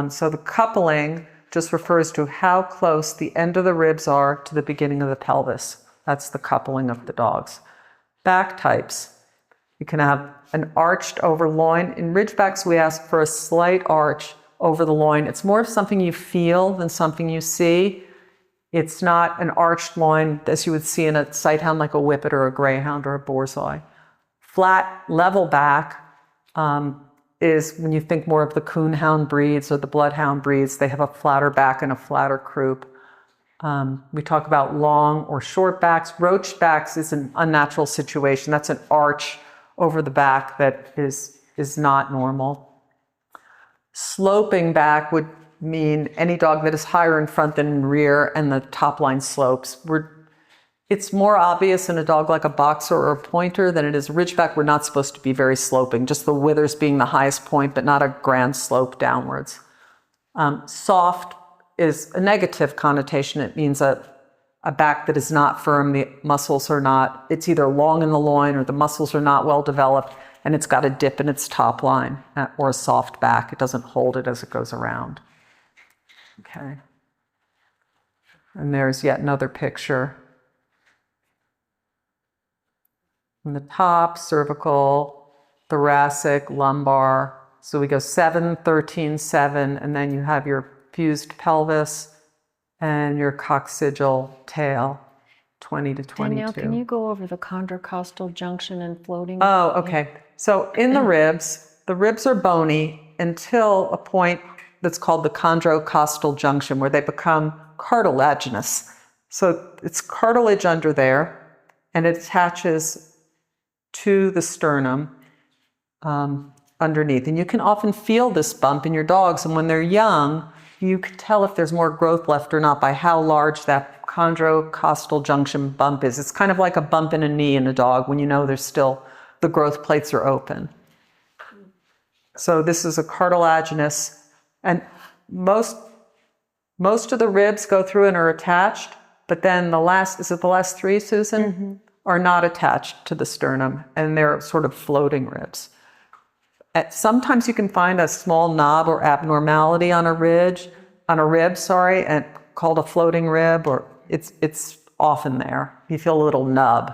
So the coupling just refers to how close the end of the ribs are to the beginning of the pelvis. That's the coupling of the dogs. Back types. You can have an arched over loin. In Ridgebacks, we ask for a slight arch over the loin. It's more of something you feel than something you see. It's not an arched loin as you would see in a sighthound like a whippet or a greyhound or a borzoi. Flat, level back is when you think more of the coonhound breeds or the bloodhound breeds. They have a flatter back and a flatter croup. We talk about long or short backs. Roach backs is an unnatural situation. That's an arch over the back that is not normal. Sloping back would mean any dog that is higher in front than in rear and the top line slopes. It's more obvious in a dog like a boxer or a pointer than it is a Ridgeback. We're not supposed to be very sloping, just the withers being the highest point, but not a grand slope downwards. Soft is a negative connotation. It means a back that is not firm, the muscles are not, it's either long in the loin or the muscles are not well developed, and it's got a dip in its top line, or a soft back. It doesn't hold it as it goes around. Okay. And there's yet another picture. From the top, cervical, thoracic, lumbar. So we go 7, 13, 7, and then you have your fused pelvis and your coccygeal tail, 20 to 22. Danielle, can you go over the chondrocostal junction and floating? Oh, okay. So in the ribs are bony until a point that's called the chondrocostal junction, where they become cartilaginous. So it's cartilage under there, and it attaches to the sternum underneath. And you can often feel this bump in your dogs, and when they're young, you can tell if there's more growth left or not by how large that chondrocostal junction bump is. It's kind of like a bump in a knee in a dog when you know there's still, the growth plates are open. So this is a cartilaginous, and most of the ribs go through and are attached, but then the last 3, Susan? Mm-hmm. Are not attached to the sternum, and they're sort of floating ribs. Sometimes you can find a small knob or abnormality on a rib, and called a floating rib, or it's often there. You feel a little nub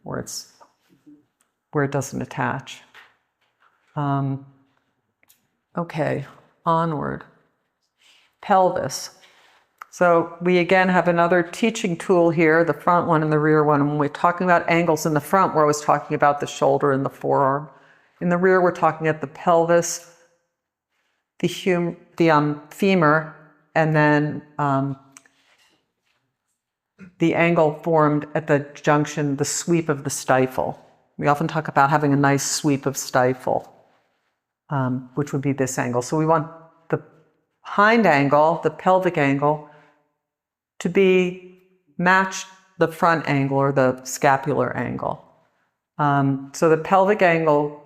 where it doesn't attach. Okay, onward. Pelvis. So we again have another teaching tool here, the front one and the rear one. And when we're talking about angles in the front, we're always talking about the shoulder and the forearm. In the rear, we're talking at the pelvis, the femur, and then the angle formed at the junction, the sweep of the stifle. We often talk about having a nice sweep of stifle, which would be this angle. So we want the hind angle, the pelvic angle, to be matched the front angle or the scapular angle. So the pelvic angle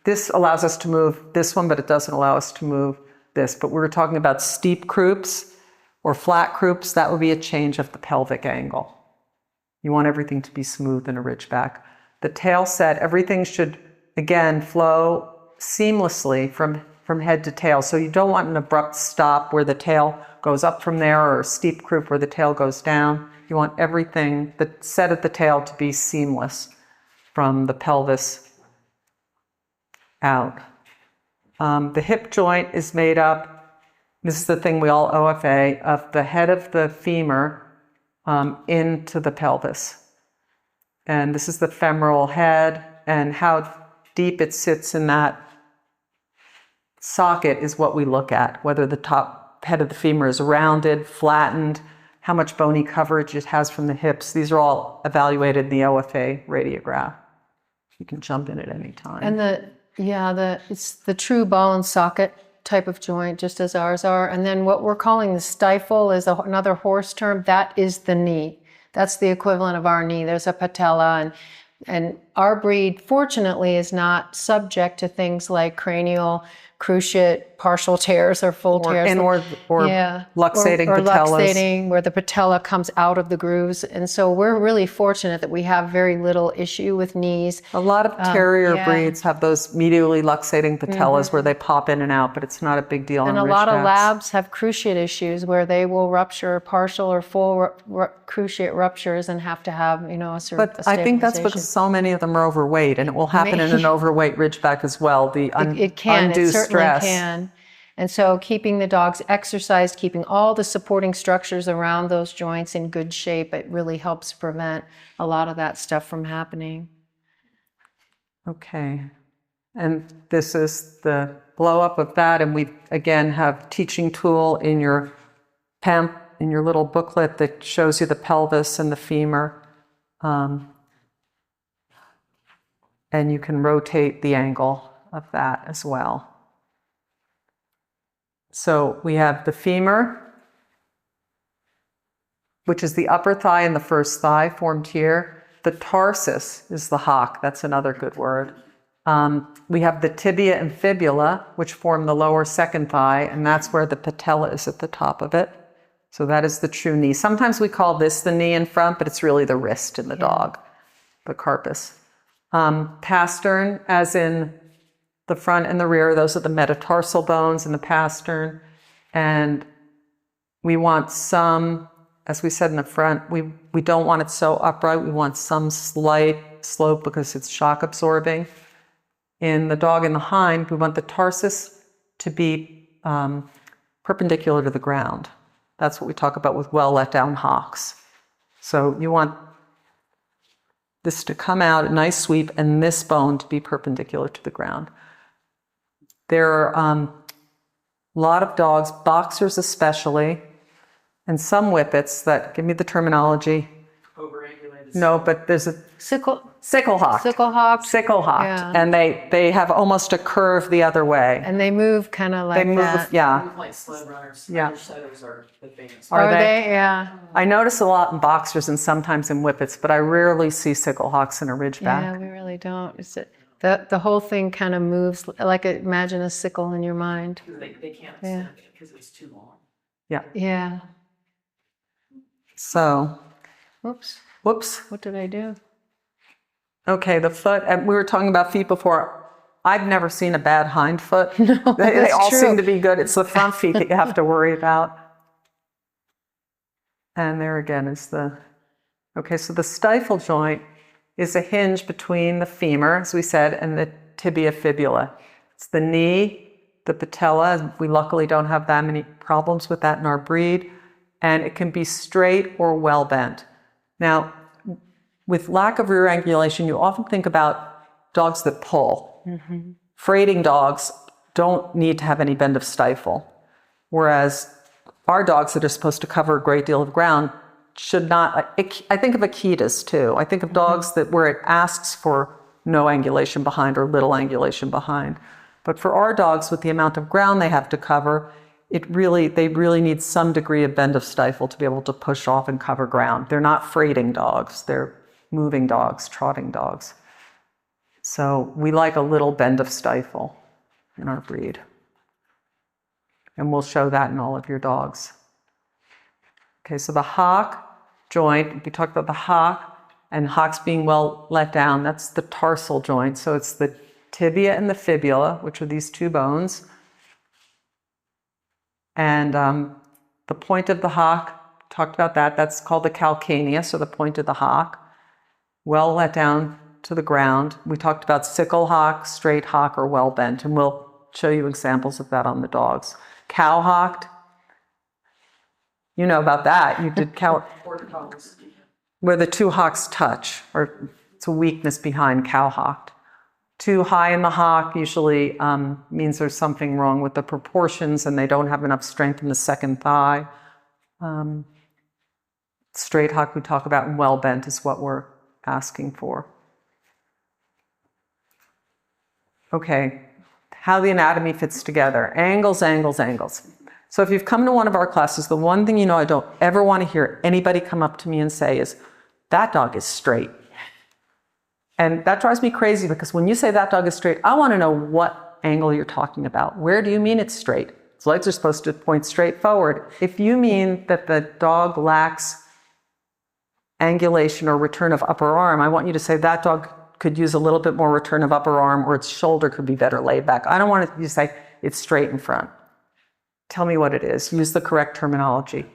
this allows us to move this one, but it doesn't allow us to move this. But we were talking about steep croups or flat croups. That would be a change of the pelvic angle. You want everything to be smooth in a Ridgeback. The tail set, everything should, again, flow seamlessly from head to tail. So you don't want an abrupt stop where the tail goes up from there, or a steep croup where the tail goes down. You want everything, the set of the tail, to be seamless. from the pelvis out. The hip joint is made up, this is the thing we all OFA, of the head of the femur into the pelvis. And this is the femoral head, and how deep it sits in that socket is what we look at, whether the top head of the femur is rounded, flattened, how much bony coverage it has from the hips. These are all evaluated in the OFA radiograph. You can jump in at any time. And it's the true ball and socket type of joint, just as ours are. And then what we're calling the stifle is another horse term. That is the knee. That's the equivalent of our knee. There's a patella, and our breed, fortunately, is not subject to things like cranial, cruciate, partial tears or full tears. Or luxating or patellas. luxating, where the patella comes out of the grooves. And so we're really fortunate that we have very little issue with knees. A lot of terrier breeds have those medially luxating patellas where they pop in and out, but it's not a big deal. And a lot of labs have cruciate issues where they will rupture partial or full cruciate ruptures and have to have, a But I think that's because so many of them are overweight, and it will happen in an overweight Ridgeback as well. The it can, undue it certainly stress. can. And so keeping the dogs exercised, keeping all the supporting structures around those joints in good shape, it really helps prevent a lot of that stuff from happening. Okay. And this is the blow up of that. And we, again, have teaching tool in your in your little booklet that shows you the pelvis and the femur. And you can rotate the angle of that as well. So we have the femur, which is the upper thigh and the first thigh formed here. The tarsus is the hock. That's another good word. We have the tibia and fibula, which form the lower second thigh, and that's where the patella is at the top of it. So that is the true knee. Sometimes we call this the knee in front, but it's really the wrist in the dog, the carpus. Pastern, as in the front and the rear, those are the metatarsal bones in the pastern. And we want some, as we said in the front, we don't want it so upright. We want some slight slope because it's shock absorbing. In the dog in the hind, we want the tarsus to be perpendicular to the ground. That's what we talk about with well let down hocks. So you want this to come out, a nice sweep, and this bone to be perpendicular to the ground. There are a lot of dogs, boxers especially, and some whippets that, give me the terminology. Overangulated. No, but there's a Sickle sickle-hocked. Sickle-hocked. Yeah. And they have almost a curve the other way. And they move kind of like They move, that. yeah. Like sled runners. Yeah. Irish setters are advanced. Are they? Yeah. I notice a lot in boxers and sometimes in whippets, but I rarely see sickle-hocks in a Ridgeback. Yeah, we really don't. The whole thing kind of moves like imagine a sickle in your mind. They can't Yeah. stand it because it's too long. Yeah. So, Oops. whoops. What did I do? Okay, the foot, and we were talking about feet before. I've never seen a bad hind foot. No, They that's all true. seem to be good. It's the front feet that you have to worry about. And there again is okay, so the stifle joint is a hinge between the femur, as we said, and the tibia fibula. It's the knee, the patella. We luckily don't have that many problems with that in our breed. And it can be straight or well bent. Now, with lack of rear angulation, you often think about dogs that pull. Mm-hmm. Freighting dogs don't need to have any bend of stifle, whereas our dogs that are supposed to cover a great deal of ground should not. I think of Akitas too. I think of dogs that where it asks for no angulation behind or little angulation behind. But for our dogs, with the amount of ground they have to cover, they really need some degree of bend of stifle to be able to push off and cover ground. They're not freighting dogs. They're moving dogs, trotting dogs. So we like a little bend of stifle in our breed. And we'll show that in all of your dogs. Okay, so the hock joint, we talked about the hock and hocks being well let down. That's the tarsal joint. So it's the tibia and the fibula, which are these two bones. And the point of the hock, talked about that. That's called the calcanea, so the point of the hock. Well let down to the ground. We talked about sickle hock, straight hock, or well bent, and we'll show you examples of that on the dogs. Cow hocked, you know about that. You did cow, where the two hocks touch, or it's a weakness behind cow hocked. Too high in the hock usually means there's something wrong with the proportions and they don't have enough strength in the second thigh. Straight hock we talk about, and well bent is what we're asking for. Okay, how the anatomy fits together. Angles, angles, angles. So if you've come to one of our classes, the one thing you know I don't ever want to hear anybody come up to me and say is, that dog is straight. And that drives me crazy because when you say that dog is straight, I want to know what angle you're talking about. Where do you mean it's straight? Its legs are supposed to point straight forward. If you mean that the dog lacks angulation or return of upper arm, I want you to say that dog could use a little bit more return of upper arm, or its shoulder could be better laid back. I don't want you to say it's straight in front. Tell me what it is. Use the correct terminology.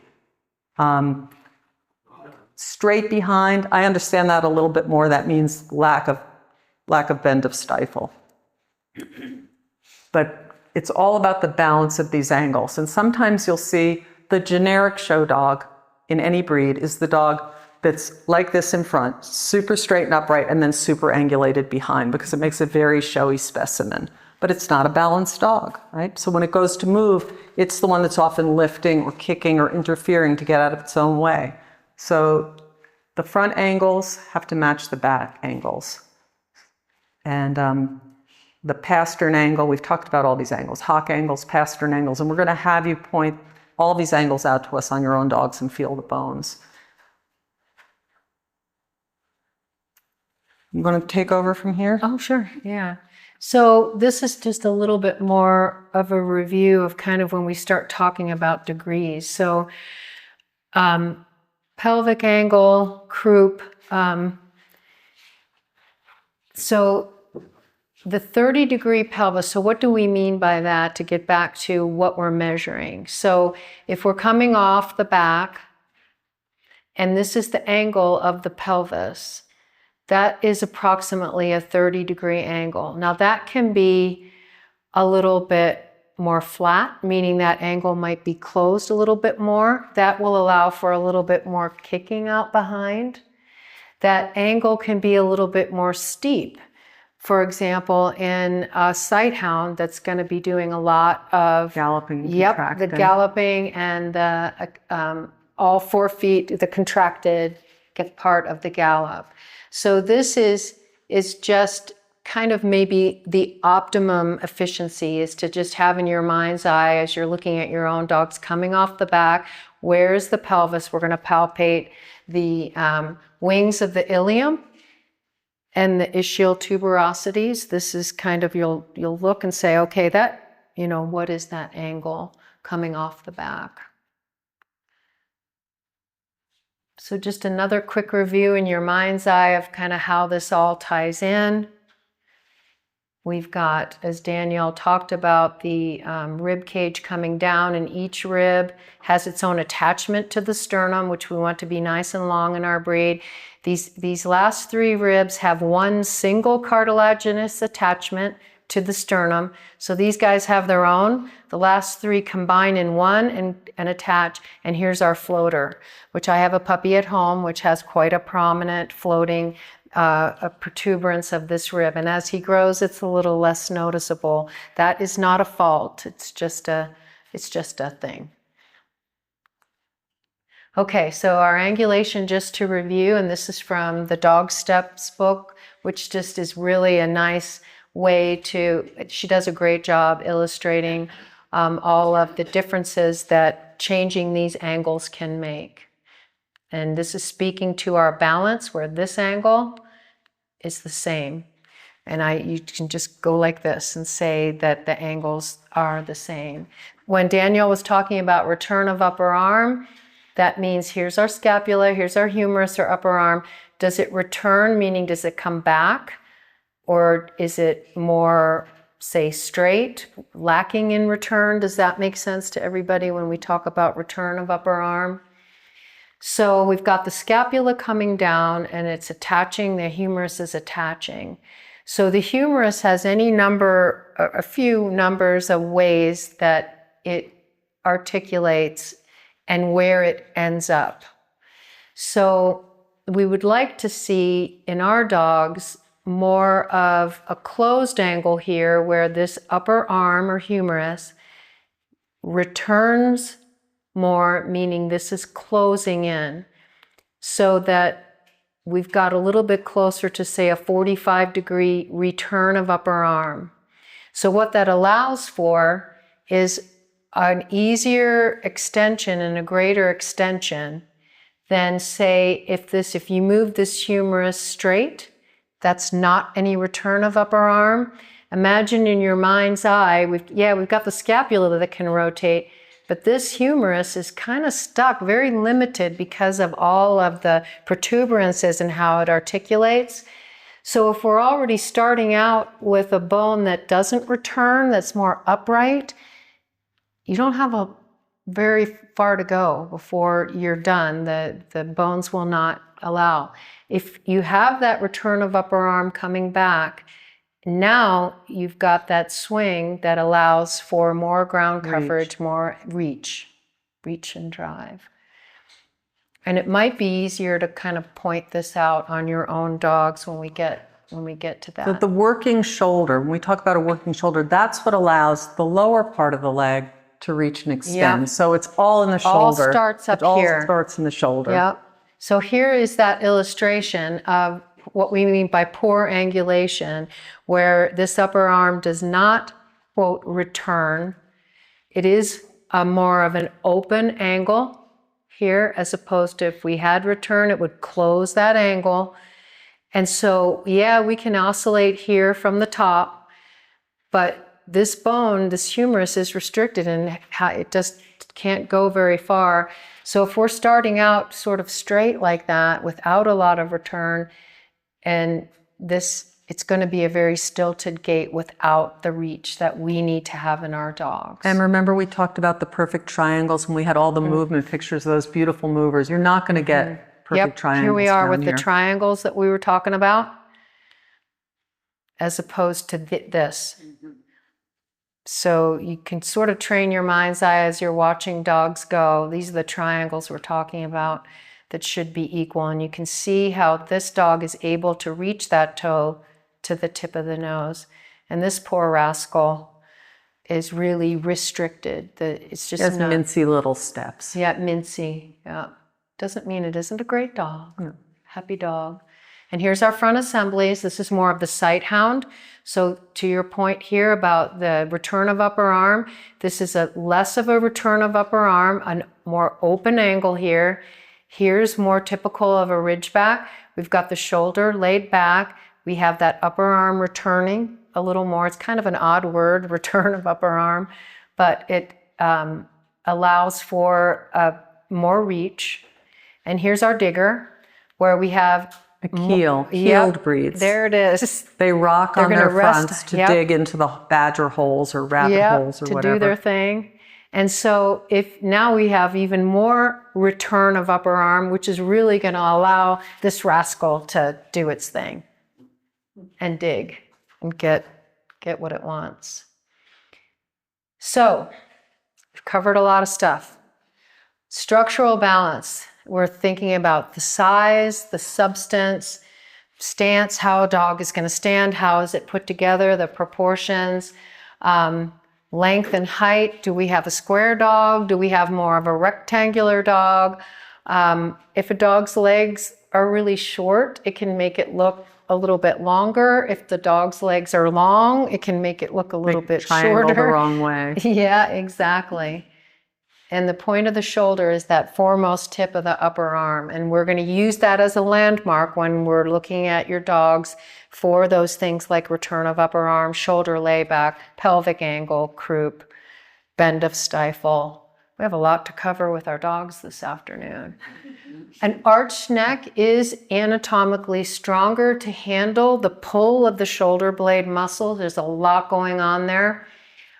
Straight behind, I understand that a little bit more. That means lack of bend of stifle. But it's all about the balance of these angles. And sometimes you'll see the generic show dog in any breed is the dog that's like this in front, super straight and upright, and then super angulated behind, because it makes a very showy specimen. But it's not a balanced dog, right? So when it goes to move, it's the one that's often lifting or kicking or interfering to get out of its own way. So the front angles have to match the back angles. And the pastern angle, we've talked about all these angles, hock angles, pastern angles, and we're going to have you point all these angles out to us on your own dogs and feel the bones. You want to take over from here? Oh, sure. Yeah. So this is just a little bit more of a review of kind of when we start talking about degrees. So pelvic angle, croup. So the 30-degree pelvis, so what do we mean by that to get back to what we're measuring? So if we're coming off the back, and this is the angle of the pelvis, that is approximately a 30-degree angle. Now that can be a little bit more flat, meaning that angle might be closed a little bit more. That will allow for a little bit more kicking out behind. That angle can be a little bit more steep. For example, in a sighthound that's going to be doing a lot of Galloping, yep, contracting. the galloping and the all 4 feet, the contracted part of the gallop. So this is just kind of maybe the optimum efficiency is to just have in your mind's eye as you're looking at your own dogs coming off the back, where's the pelvis? We're going to palpate the wings of the ilium and the ischial tuberosities. This is kind of, you'll look and say, okay, that, you know, what is that angle coming off the back? So just another quick review in your mind's eye of kind of how this all ties in. We've got, as Danielle talked about, the rib cage coming down, and each rib has its own attachment to the sternum, which we want to be nice and long in our breed. These last 3 ribs have one single cartilaginous attachment to the sternum. So these guys have their own. The last 3 combine in one and attach. And here's our floater, which I have a puppy at home, which has quite a prominent floating a protuberance of this rib. And as he grows, it's a little less noticeable. That is not a fault. It's just a thing. Okay, so our angulation, just to review, and this is from the Dog Steps book, which just is really a nice way to, she does a great job illustrating all of the differences that changing these angles can make. And this is speaking to our balance, where this angle is the same. And you can just go like this and say that the angles are the same. When Danielle was talking about return of upper arm, that means here's our scapula, here's our humerus or upper arm. Does it return, meaning does it come back? Or is it more, say, straight, lacking in return? Does that make sense to everybody when we talk about return of upper arm? So we've got the scapula coming down and it's attaching, the humerus is attaching. So the humerus has any number, a few numbers of ways that it articulates and where it ends up. So we would like to see in our dogs more of a closed angle here where this upper arm or humerus returns more, meaning this is closing in, so that we've got a little bit closer to, say, a 45-degree return of upper arm. So what that allows for is an easier extension and a greater extension than, say, if you move this humerus straight, that's not any return of upper arm. Imagine in your mind's eye, we've got the scapula that can rotate, but this humerus is kind of stuck, very limited because of all of the protuberances and how it articulates. So if we're already starting out with a bone that doesn't return, that's more upright, you don't have a very far to go before you're done. The bones will not allow. If you have that return of upper arm coming back, now you've got that swing that allows for more ground coverage, more reach and drive. And it might be easier to kind of point this out on your own dogs when we get to that. So the working shoulder, when we talk about a working shoulder, that's what allows the lower part of the leg to reach and extend. Yep. So it's all in the shoulder. All starts up it all here. starts in the shoulder. Yep. So here is that illustration of what we mean by poor angulation, where this upper arm does not, quote, return. It is more of an open angle here, as opposed to if we had return, it would close that angle. And so, yeah, we can oscillate here from the top, but this bone, this humerus is restricted and it just can't go very far. So if we're starting out sort of straight like that without a lot of return, and it's going to be a very stilted gait without the reach that we need to have in our dogs. And remember we talked about the perfect triangles when we had all the movement pictures of those beautiful movers. You're not going to get perfect triangles. Here we are with down the here. triangles that we were talking about, as opposed to this. So you can sort of train your mind's eye as you're watching dogs go. These are the triangles we're talking about that should be equal. And you can see how this dog is able to reach that toe to the tip of the nose. And this poor rascal is really restricted. It's just has not, mincy little steps. Yeah, mincy. Yeah. Doesn't mean it isn't a great dog. No. Happy dog. And here's our front assemblies. This is more of the sight hound. So to your point here about the return of upper arm, this is a less of a return of upper arm, a more open angle here. Here's more typical of a Ridgeback. We've got the shoulder laid back. We have that upper arm returning a little more. It's kind of an odd word, return of upper arm, but it allows for more reach. And here's our digger, where we have A keeled breeds. There it is. They rock They're on gonna their rest, fronts to yep. dig into the badger holes or rabbit holes or to whatever. do their thing. And so if now we have even more return of upper arm, which is really going to allow this rascal to do its thing and dig and get what it wants. So we've covered a lot of stuff. Structural balance. We're thinking about the size, the substance, stance, how a dog is going to stand, how is it put together, the proportions, length and height. Do we have a square dog? Do we have more of a rectangular dog? If a dog's legs are really short, it can make it look a little bit longer. If the dog's legs are long, it can make it look a little bit triangle shorter. the wrong way. Yeah, exactly. And the point of the shoulder is that foremost tip of the upper arm. And we're going to use that as a landmark when we're looking at your dogs for those things like return of upper arm, shoulder layback, pelvic angle, croup, bend of stifle. We have a lot to cover with our dogs this afternoon. An arched neck is anatomically stronger to handle the pull of the shoulder blade muscle. There's a lot going on there.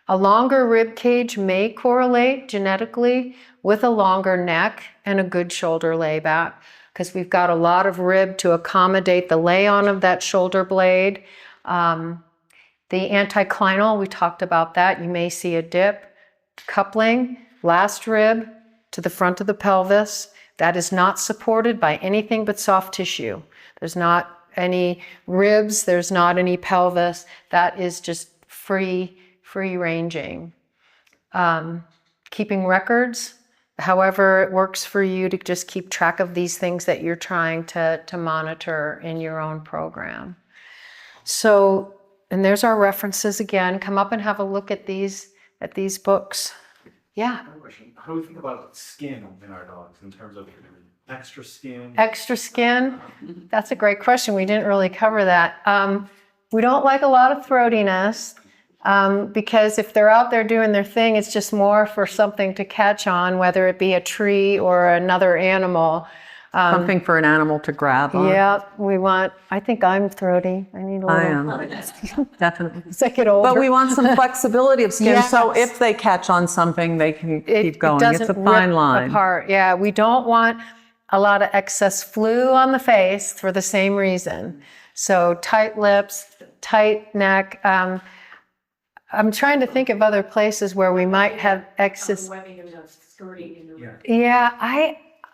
A longer rib cage may correlate genetically with a longer neck and a good shoulder layback, because we've got a lot of rib to accommodate the lay on of that shoulder blade. The anticlinal, we talked about that. You may see a dip, coupling, last rib to the front of the pelvis. That is not supported by anything but soft tissue. There's not any ribs, there's not any pelvis. That is just free ranging. Keeping records, however it works for you to just keep track of these things that you're trying to monitor in your own program. So, and there's our references again. Come up and have a look at these books. Yeah. How do we think about skin in our dogs in terms of extra skin? Extra skin? That's a great question. We didn't really cover that. We don't like a lot of throatiness because if they're out there doing their thing, it's just more for something to catch on, whether it be a tree or another animal. Something for an animal to grab on. Yeah, I think I'm throaty. I need a little. I am, definitely. As I get older. But we want some flexibility of skin, so Yes. if they catch on something, they can keep going. It It's doesn't a fine rip line. apart. Yeah, we don't want a lot of excess flu on the face for the same reason. So tight lips, tight neck. I'm trying to think of other places where we might have excess. Webbing and the skirting and the. Yeah,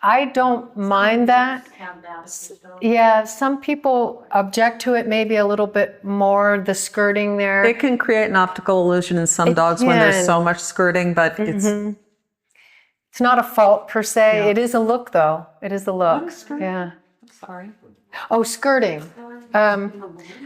I don't mind that. Have that as a dog. Yeah, some people object to it maybe a little bit more, the skirting there. It can create an optical illusion in some It dogs when there's can. so much skirting, but It's not a fault per se. It is a look, though. It is a look. Yeah. Sorry. Oh, skirting.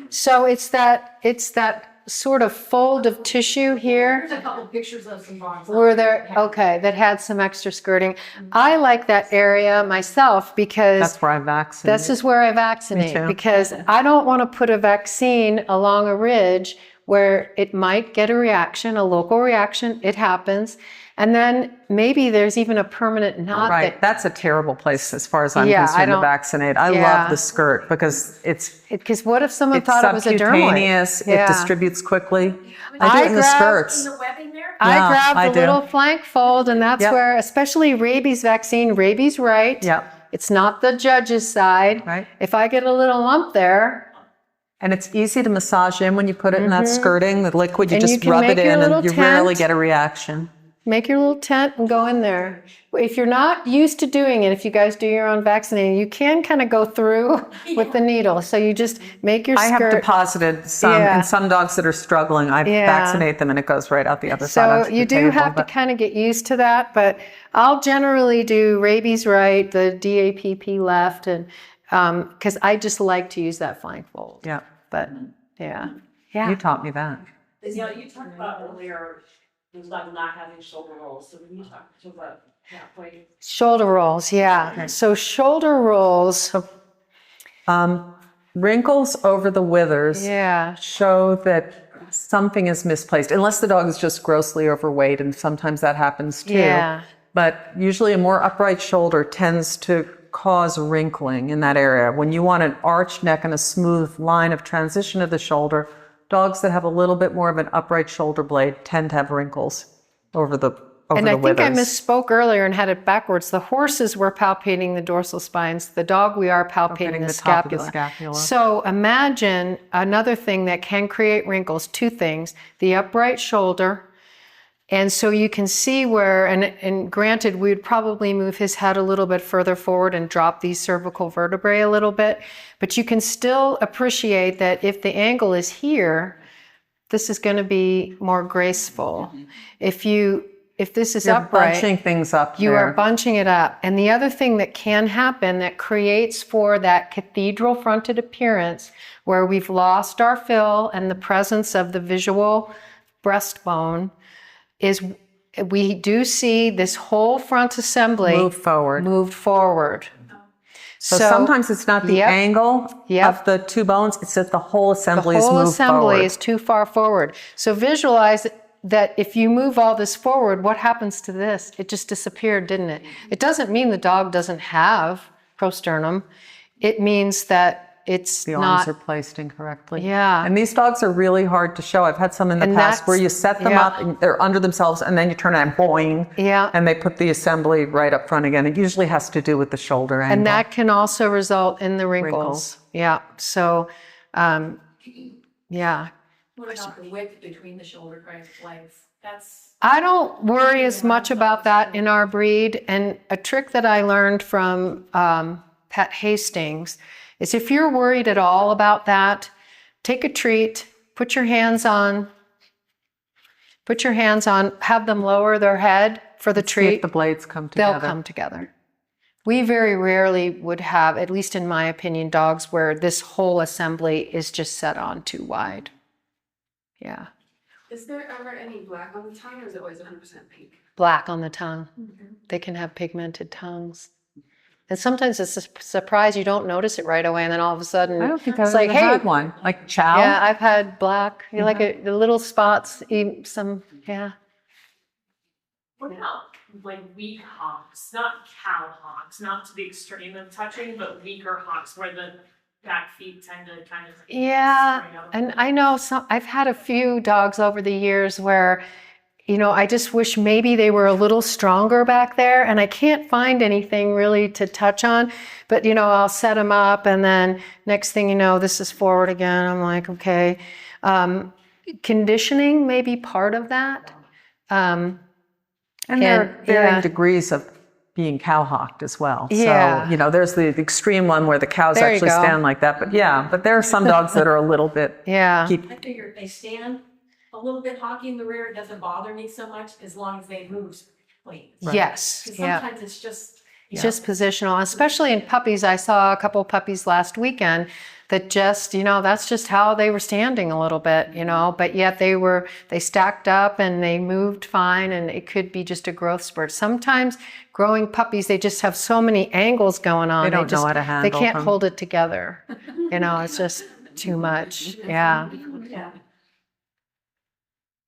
So it's that sort of fold of tissue here There's a couple pictures of some dogs. where that had some extra skirting. I like that area myself because that's where I vaccinate. this is where I Me vaccinate, too. because I don't want to put a vaccine along a ridge where it might get a reaction, a local reaction. It happens. And then maybe there's even a permanent knot. Right, that's a terrible place as far as I'm Yeah, I concerned to don't- vaccinate. I yeah. love the skirt because Because what if someone it's thought it was a dermoid? subcutaneous, it Yeah. distributes quickly. I I do it in the grabbed- skirts. The webbing there? I Yeah, grabbed I the do. little flank fold, and that's Yep. where, especially rabies vaccine, rabies right. Yep. It's not the judge's side. Right. If I get a little lump there, And it's easy to massage in when you put it in that skirting, the liquid, you And you just can rub make it your in little and you rarely tent. get a reaction. make your little tent and go in there. If you're not used to doing it, if you guys do your own vaccinating, you can kind of go through with the needle. So you just make your I have skirt. deposited some, Yeah. in some dogs that are struggling, I Yeah. vaccinate them and it goes right out the other side So onto you the do table, have to but- kind of get used to that, but I'll generally do rabies right, the DAPP left, and because I just like to use that flank fold. Yeah, But yeah, you yeah. taught me that. You know, you talked about earlier, things like not having shoulder rolls, so when you talk to about halfway. Shoulder rolls, yeah. So shoulder rolls, Wrinkles over the withers yeah. show that something is misplaced, unless the dog is just grossly overweight, and sometimes that happens too. Yeah. But usually a more upright shoulder tends to cause wrinkling in that area. When you want an arched neck and a smooth line of transition of the shoulder, dogs that have a little bit more of an upright shoulder blade tend to have wrinkles over the And I withers. think I misspoke earlier and had it backwards. The horses were palpating the dorsal spines. The dog, we are palpating the top of the scapula. scapula. So imagine another thing that can create wrinkles, two things, the upright shoulder. And so you can see where, and granted, we would probably move his head a little bit further forward and drop these cervical vertebrae a little bit, but you can still appreciate that if the angle is here, this is going to be more graceful. If this is You're upright, bunching things up you there. are bunching it up. And the other thing that can happen that creates for that cathedral fronted appearance where we've lost our fill and the presence of the visual breastbone is we do see this whole front assembly Move forward. moved forward. So sometimes it's not the Yep. angle Yep. of the two bones, it's that the whole The assembly is whole moved assembly forward. is too far forward. So visualize that if you move all this forward, what happens to this? It just disappeared, didn't it? It doesn't mean the dog doesn't have prosternum. It means that it's The not. arms are placed incorrectly. Yeah. And these dogs are really hard to show. I've had some in the And past where that's- you set them yeah. up and they're under themselves and then you turn and boing. Yeah. And they put the assembly right up front again. It usually has to do with the shoulder angle. And that can also result in the wrinkles. Wrinkles. Yeah. So, yeah. What about the width between the shoulder blades? That's. I don't worry as much about that in our breed. And a trick that I learned from Pat Hastings is if you're worried at all about that, take a treat, put your hands on, have them lower their head for the See if treat. the blades come They'll together. come together. We very rarely would have, at least in my opinion, dogs where this whole assembly is just set on too wide. Yeah. Is there ever any black on the tongue, or is it always 100% pink? Black on the tongue. They can have pigmented tongues. And sometimes it's a surprise, you don't notice it right away, and then all of a sudden, I don't think I've it's like, ever hey, had one. Like chow? yeah, I've had black, you know, like the little spots, some, yeah. What about like weak hocks, not cow hocks, not to the extreme of touching, but weaker hocks where the back feet tend to kind of. Yeah, spring out? and I know I've had a few dogs over the years where, you know, I just wish maybe they were a little stronger back there, and I can't find anything really to touch on. But, you know, I'll set them up, and then next thing you know, this is forward again. I'm like, okay. Conditioning may be part of that. And there are varying yeah. degrees of being cowhocked as well. Yeah. So, you know, there's the extreme one where the cows There you actually go. stand like that. But yeah, but there are some dogs that are a little bit, Yeah. keep, I figure if they stand a little bit hockey in the rear, it doesn't bother me so much as long as they move clean. Yes. Because Yeah. sometimes it's just. It's just positional, especially in puppies. I saw a couple puppies last weekend that just, you know, that's just how they were standing a little bit, you know, but yet they stacked up and they moved fine, and it could be just a growth spurt. Sometimes growing puppies, they just have so many angles going on. They don't know just, how to handle They can't them. hold it together. You know, it's just too much. Yeah. Yeah.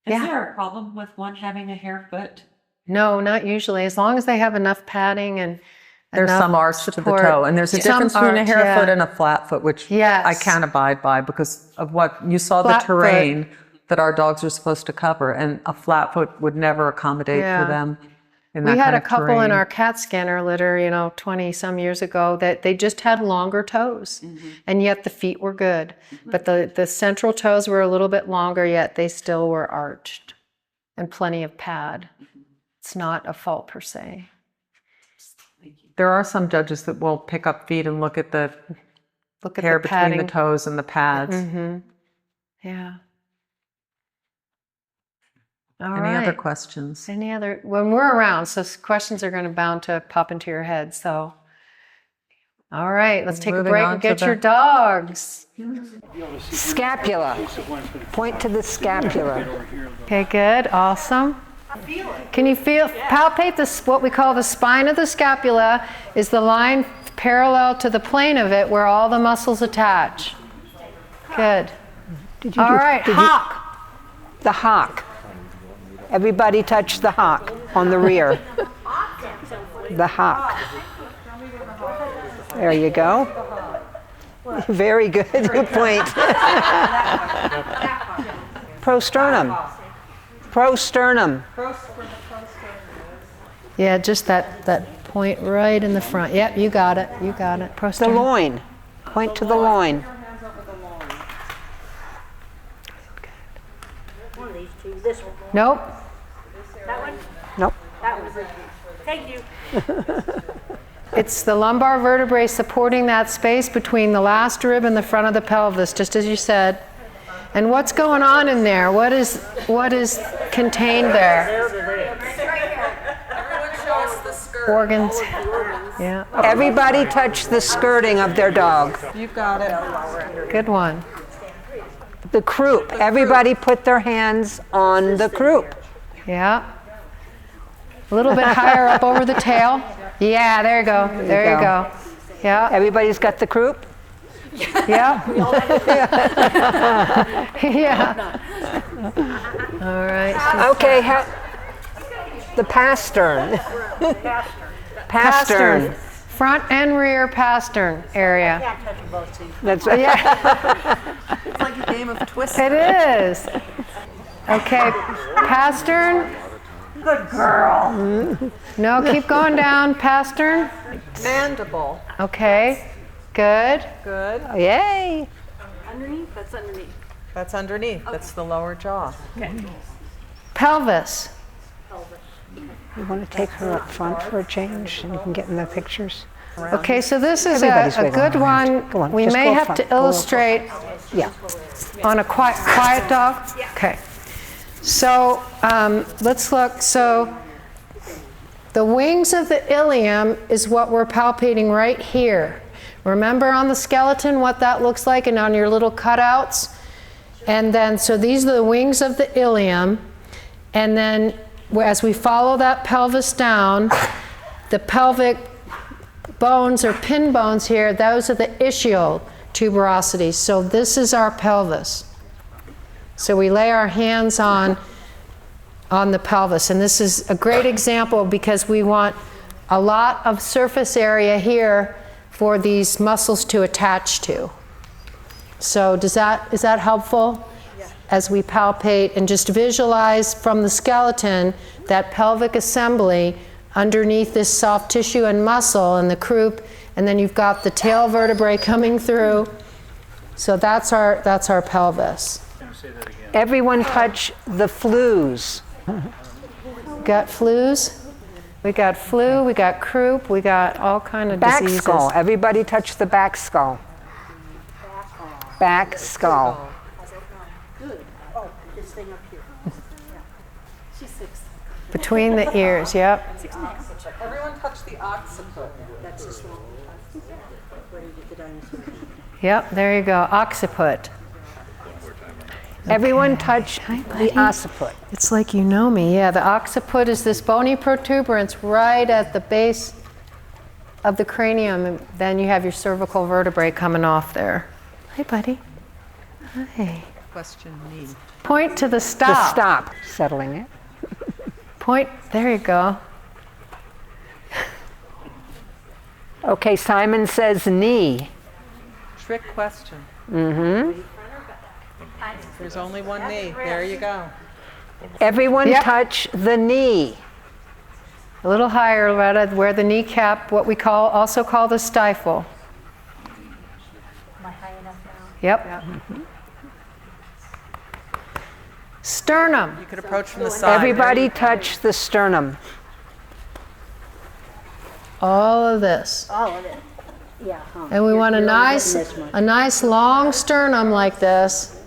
Yeah. Is there a problem with one having a hair foot? No, not usually. As long as they have enough padding and there's enough some arch to the support. toe. And there's a Some difference between a arch, hare yeah. foot and a flat foot, which Yes. I can't abide by because of what you saw the Flat foot. terrain that our dogs are supposed to cover. And a flat foot would never accommodate Yeah. for them in that We had kind a of couple terrain. in our cat scanner litter, you know, 20 some years ago, that they just had longer toes, and yet the feet were good. But the central toes were a little bit longer, yet they still were arched and plenty of pad. It's not a fault per se. There are some judges that will pick up feet and look at the Look at hair the between padding. the toes and the pads. Yeah. All Any right. other questions? Any other? When we're around, so questions are going to bound to pop into your head. So, all right, let's take a Moving break on and to get the- your dogs. Scapula. Point to the scapula. Okay, good, awesome. Can you palpate this? What we call the spine of the scapula is the line parallel to the plane of it where all the muscles attach. Good. All right, hock. The hock. Everybody touch the hock on the rear. The hock. There you go. Very good. Good point. Prosternum. Prosternum. Yeah, just that point right in the front. Yep, you got it. You got it. The Prosternum. loin. Point to the loin. One of these two, this one, Nope. that one, Nope. that one. Thank you. It's the lumbar vertebrae supporting that space between the last rib and the front of the pelvis, just as you said. And what's going on in there? What is contained there? Organs. Yeah. Everybody touch the skirting of their dog. You've got it. Good one. The croup. Everybody put their hands on the croup. Yeah. A little bit higher up over the tail. Yeah, there you go. There you go. Yeah. Everybody's got the croup? Yeah. Yeah. All right. Okay, the pastern. Pastern. front and rear pastern area. That's Yeah, It's like a game of twist. it is. Okay, pastern. good girl. No, keep going down, pastern. Mandible. Okay, good. Good. Yay. Underneath, that's underneath. That's underneath. That's the lower jaw. Pelvis. You want to take her up front for a change and you can get in the pictures? Okay, so this is Everybody's a wiggling good around. one. Go on, We just may go up have front. to Go up illustrate Yeah. on a quiet dog? Okay. So let's look. So the wings of the ilium is what we're palpating right here. Remember on the skeleton what that looks like and on your little cutouts? And then, so these are the wings of the ilium. And then as we follow that pelvis down, the pelvic bones or pin bones here, those are the ischial tuberosities. So this is our pelvis. So we lay our hands on the pelvis. And this is a great example because we want a lot of surface area here for these muscles to attach to. So is that helpful? Yeah. As we palpate and just visualize from the skeleton that pelvic assembly underneath this soft tissue and muscle and the croup, and then you've got the tail vertebrae coming through. So that's our pelvis. Everyone touch the flues. Got flus? We got flu, we got croup, we got all kind of Back diseases. skull. Everybody touch the back skull. Back skull. Between the ears, yep. Everyone touch the occiput. Yep, there you go, occiput. Everyone touch the occiput. It's like you know me. Yeah, the occiput is this bony protuberance right at the base of the cranium. And then you have your cervical vertebrae coming off there. Hi, buddy. Hi. Question me. Point to the The stop. stop. Settling it. Point, there you go. Okay, Simon says knee. Trick question. Mm-hmm. There's only one knee. There you go. Everyone Yep. touch the knee. A little higher, Loretta, where the kneecap, what we also call the stifle. Am I high enough now? Yep. Mm-hmm. Sternum. You could approach from the side. Everybody touch the sternum. All of this. All of it. Yeah. And we want a nice long sternum like this,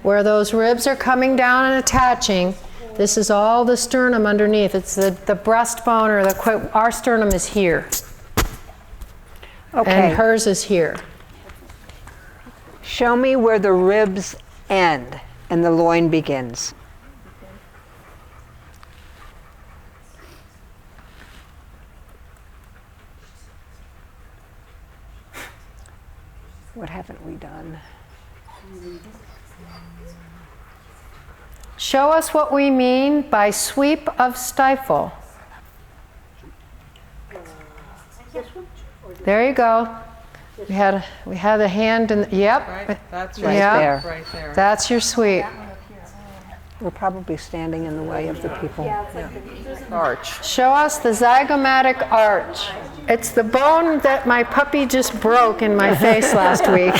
where those ribs are coming down and attaching. This is all the sternum underneath. It's the breastbone or our sternum is here. Okay. And hers is here. Show me where the ribs end and the loin begins. What haven't we done? Show us what we mean by sweep of stifle. There you go. We had a hand in. Yep. Right? That's Right Yeah. there. Right there. That's your sweep. We're probably standing in the way of the people. Arch. Show us the zygomatic arch. It's the bone that my puppy just broke in my face last week.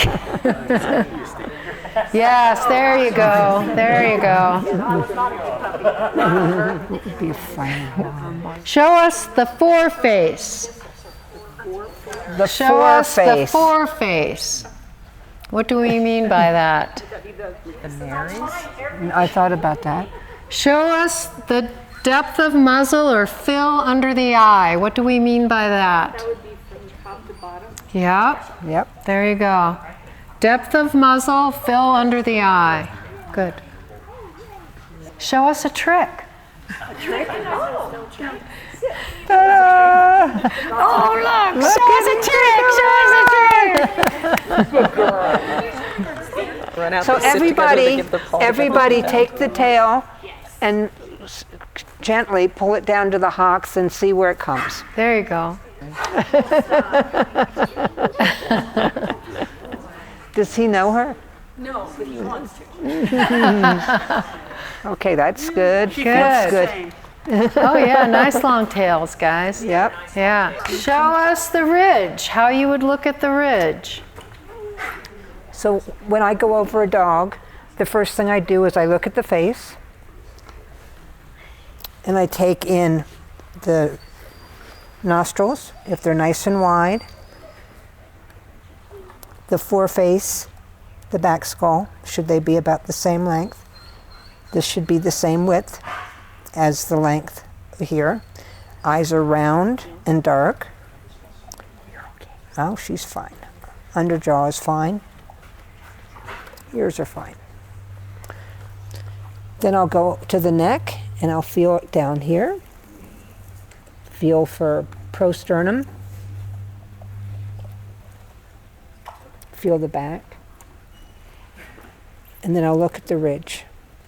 Yes, there you go. There you go. Be fine. Show us the foreface. The Show us the foreface. foreface. What do we mean by that? The Marys. I thought about that. Show us the depth of muzzle or fill under the eye. What do we mean by that? That would be from top to bottom. Yeah, Yep. there you go. Depth of muzzle, fill under the eye. Good. Show us a trick. Ta-da! Oh, look! Show us a trick! Show us a trick! Run out So and sit together to everybody, give the paw. everybody take the tail and gently pull it down to the hocks and see where it comes. There you go. Does he know her? No, but he wants to. Okay, that's good. Good. That's good. Oh yeah, nice long tails, guys. Yep. Yeah. Show us the ridge, how you would look at the ridge. So when I go over a dog, the first thing I do is I look at the face and I take in the nostrils, if they're nice and wide, the foreface, the back skull, should they be about the same length. This should be the same width as the length here. Eyes are round and dark. Oh, she's fine. Underjaw is fine. Ears are fine. Then I'll go to the neck and I'll feel it down here. Feel for prosternum. Feel the back. And then I'll look at the ridge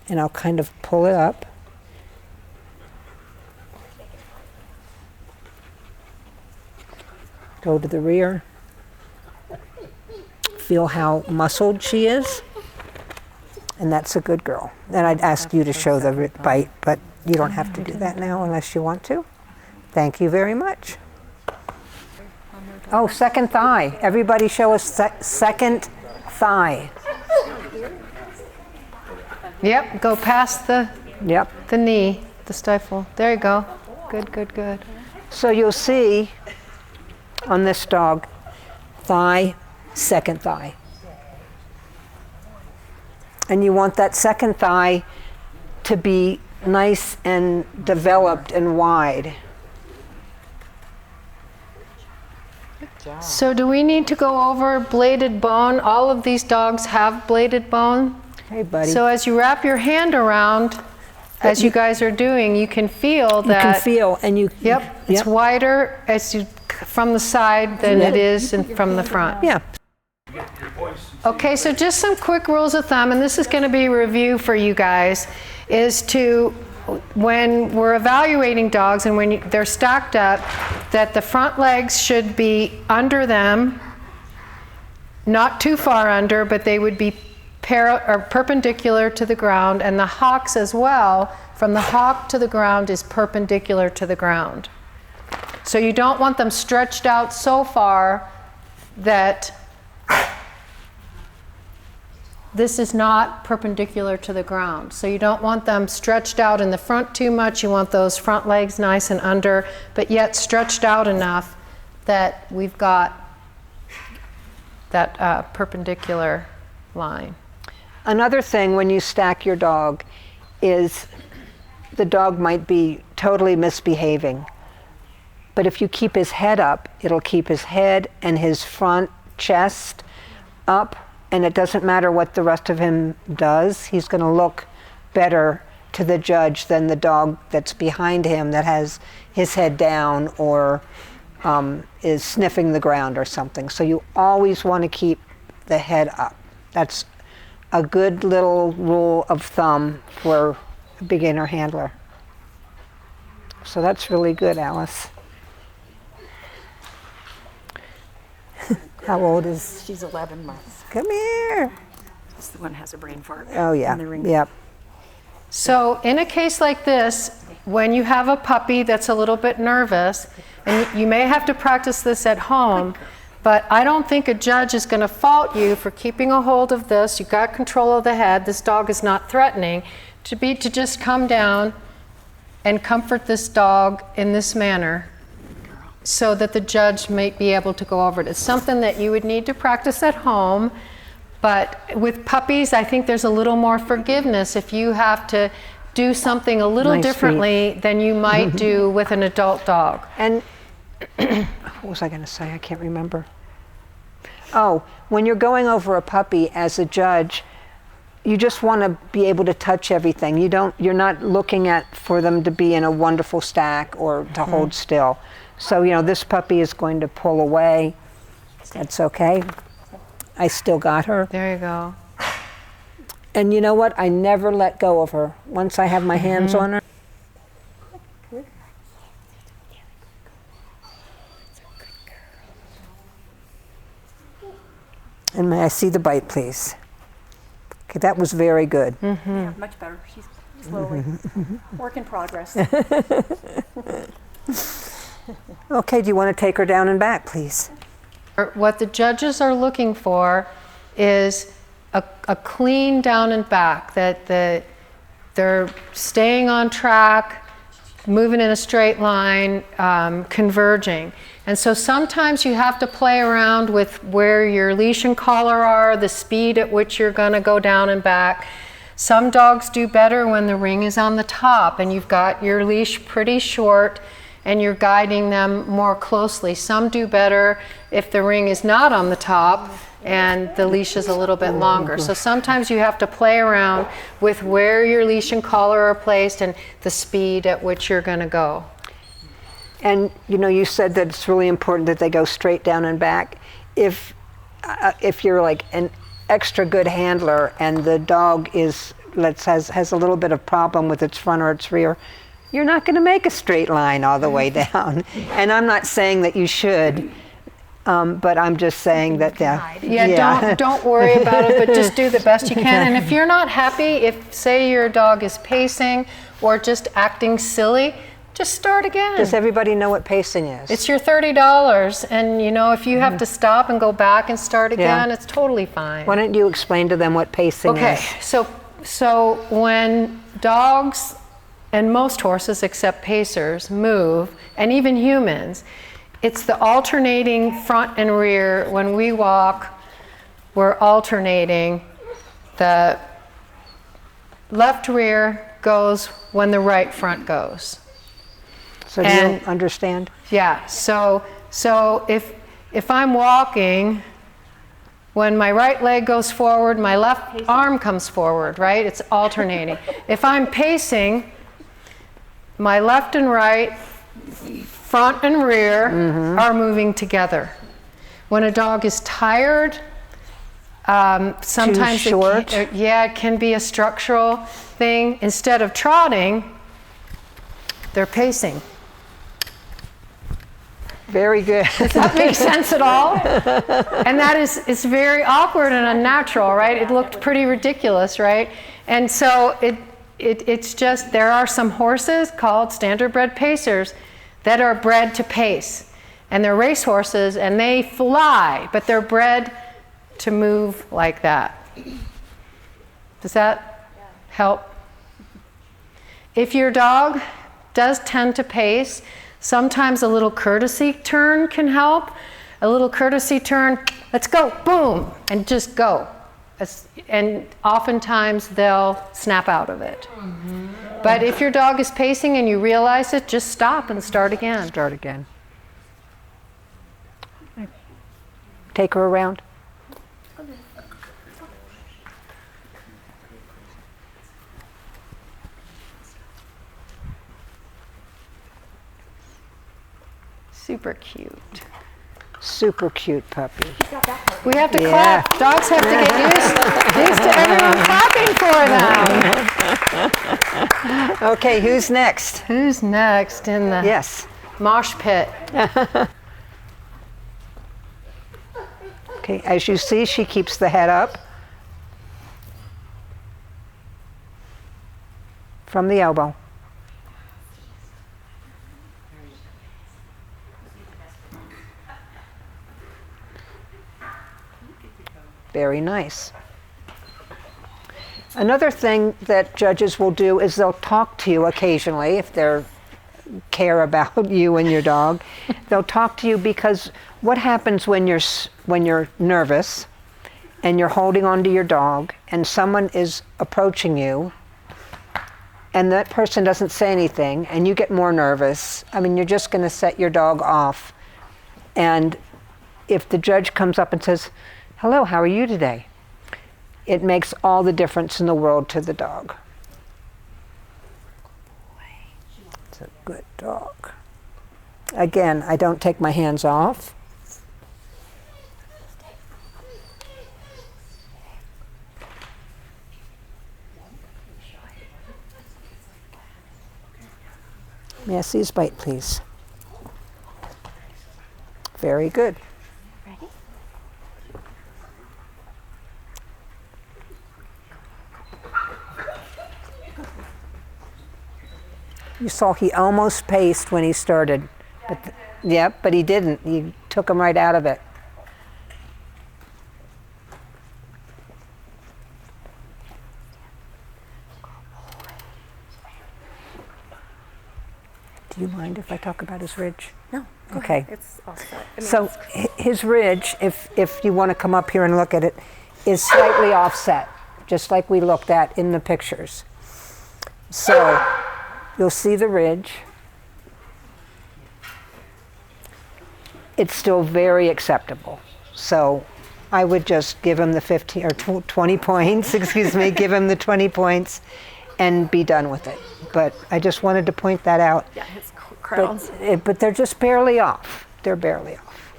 and I'll kind of pull it up. Go to the rear. Feel how muscled she is. And that's a good girl. And I'd ask you to show the bite, but you don't have to do that now unless you want to. Thank you very much. Oh, second thigh. Everybody show us second thigh. Yep, go past the Yep. knee, the stifle. There you go. Good, good, good. So you'll see on this dog, thigh, second thigh. And you want that second thigh to be nice and developed and wide. So do we need to go over bladed bone? All of these dogs have bladed bone. Hey, buddy. So as you wrap your hand around, as you guys are doing, you can feel you that. can feel, and you. Yep, it's wider as you from the side than it is from the front. Yeah. Okay, so just some quick rules of thumb, and this is going to be a review for you guys, is to, when we're evaluating dogs and when they're stacked up, that the front legs should be under them, not too far under, but they would be perpendicular to the ground, and the hocks as well, from the hock to the ground is perpendicular to the ground. So you don't want them stretched out so far that this is not perpendicular to the ground. So you don't want them stretched out in the front too much. You want those front legs nice and under, but yet stretched out enough that we've got that perpendicular line. Another thing when you stack your dog is the dog might be totally misbehaving. But if you keep his head up, it'll keep his head and his front chest up, and it doesn't matter what the rest of him does. He's going to look better to the judge than the dog that's behind him that has his head down or is sniffing the ground or something. So you always want to keep the head up. That's a good little rule of thumb for a beginner handler. So that's really good, Alice. How old is? She's 11 months. Come here. That's the one that has a brain fart. Oh yeah. In the ring. Yep. So in a case like this, when you have a puppy that's a little bit nervous, and you may have to practice this at home, but I don't think a judge is going to fault you for keeping a hold of this. You've got control of the head. This dog is not threatening. To just come down and comfort this dog in this manner so that the judge might be able to go over it. It's something that you would need to practice at home, but with puppies, I think there's a little more forgiveness if you have to do something a little differently than you might do with an adult dog. And what was I going to say? I can't remember. Oh, when you're going over a puppy as a judge, you just want to be able to touch everything. You're not looking for them to be in a wonderful stack or to hold still. So, this puppy is going to pull away. That's okay. I still got her. There you go. And you know what? I never let go of her. Once I have my hands on her, And may I see the bite, please? Okay, that was very good. Yeah, much better. She's slowly. Work in progress. Okay, do you want to take her down and back, please? What the judges are looking for is a clean down and back, that they're staying on track, moving in a straight line, converging. And so sometimes you have to play around with where your leash and collar are, the speed at which you're going to go down and back. Some dogs do better when the ring is on the top and you've got your leash pretty short and you're guiding them more closely. Some do better if the ring is not on the top and the leash is a little bit longer. So sometimes you have to play around with where your leash and collar are placed and the speed at which you're going to go. And you know, you said that it's really important that they go straight down and back. If you're like an extra good handler and the dog has a little bit of problem with its front or its rear, you're not going to make a straight line all the way down. And I'm not saying that you should, but I'm just saying that Don't worry about it, but just do the best you can. And if you're not happy, if say your dog is pacing or just acting silly, just start again. Does everybody know what pacing is? It's your $30, and you know, if you have to stop and go back and start again, it's totally fine. Why don't you explain to them what pacing is? Okay, so when dogs and most horses except pacers move, and even humans, it's the alternating front and rear. When we walk, we're alternating. The left rear goes when the right front goes. So do you understand? Yeah, so if I'm walking, when my right leg goes forward, my left arm comes forward, right? It's alternating. If I'm pacing, my left and right, front and rear are moving together. When a dog is tired, sometimes Too short? it can be a structural thing. Instead of trotting, they're pacing. Very good. Does that make sense at all? And that is very awkward and unnatural, right? It looked pretty ridiculous, right? And so it's just, there are some horses called standardbred pacers that are bred to pace. And they're race horses and they fly, but they're bred to move like that. Does that help? If your dog does tend to pace, sometimes a little courtesy turn can help. A little courtesy turn, let's go, boom, and just go. And oftentimes they'll snap out of it. But if your dog is pacing and you realize it, just stop and start again. Start again. Take her around. Super cute. Super cute puppy. We have to clap. Dogs have to get used to everyone clapping for them. Okay, who's next? Who's next in the mosh pit? Okay, as you see, she keeps the head up from the elbow. Very nice. Another thing that judges will do is they'll talk to you occasionally if they care about you and your dog. They'll talk to you because what happens when you're nervous and you're holding on to your dog and someone is approaching you and that person doesn't say anything and you get more nervous, I mean, you're just going to set your dog off. And if the judge comes up and says, "Hello, how are you today?" it makes all the difference in the world to the dog. It's a good dog. Again, I don't take my hands off. May I see his bite, please? Very good. You saw he almost paced when he started. But yep, but he didn't. He took him right out of it. Do you mind if I talk about his ridge? No, go Okay. ahead. It's all set. I mean, So his ridge, if you want to come up here and look at it, is slightly offset, just like we looked at in the pictures. So you'll see the ridge. It's still very acceptable. So I would just give him the 15 or 20 points, excuse me, give him the 20 points and be done with it. But I just wanted to point that out. yeah, his crowns. But they're just barely off. They're barely off.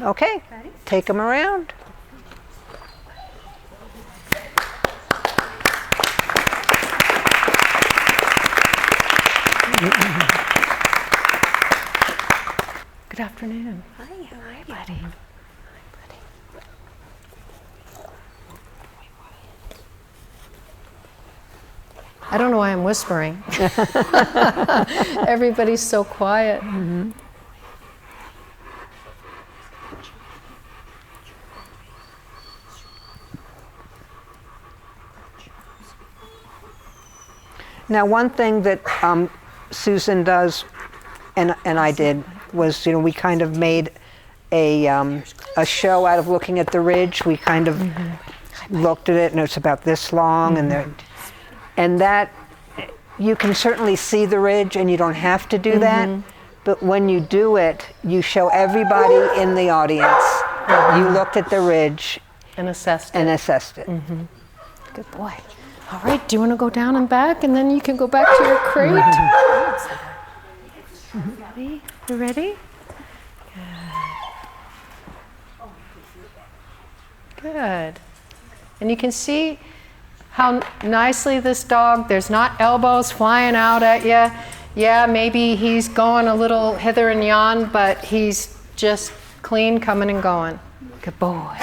Okay, take them around. Good afternoon. Hi, how are you? Buddy. I don't know why I'm whispering. Everybody's so quiet. Now, one thing that Susan does, and I did, was, you know, we kind of made a show out of looking at the ridge. We kind of looked at it, and it's about this long, and that you can certainly see the ridge, and you don't have to do that. But when you do it, you show everybody in the audience you looked at the ridge And assessed and it. assessed it. Good boy. All right, do you want to go down and back, and then you can go back to your crate? Ready? You ready? Good. Good. And you can see how nicely this dog, there's not elbows flying out at you. Yeah, maybe he's going a little hither and yon, but he's just clean coming and going. Good boy.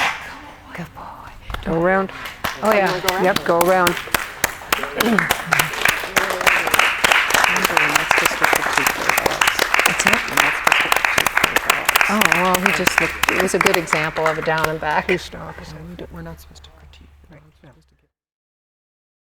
Good boy. Go around. Oh, yeah. Yep, go around. Oh, well, he just looked, it was a good example of a down and back. We're not supposed to.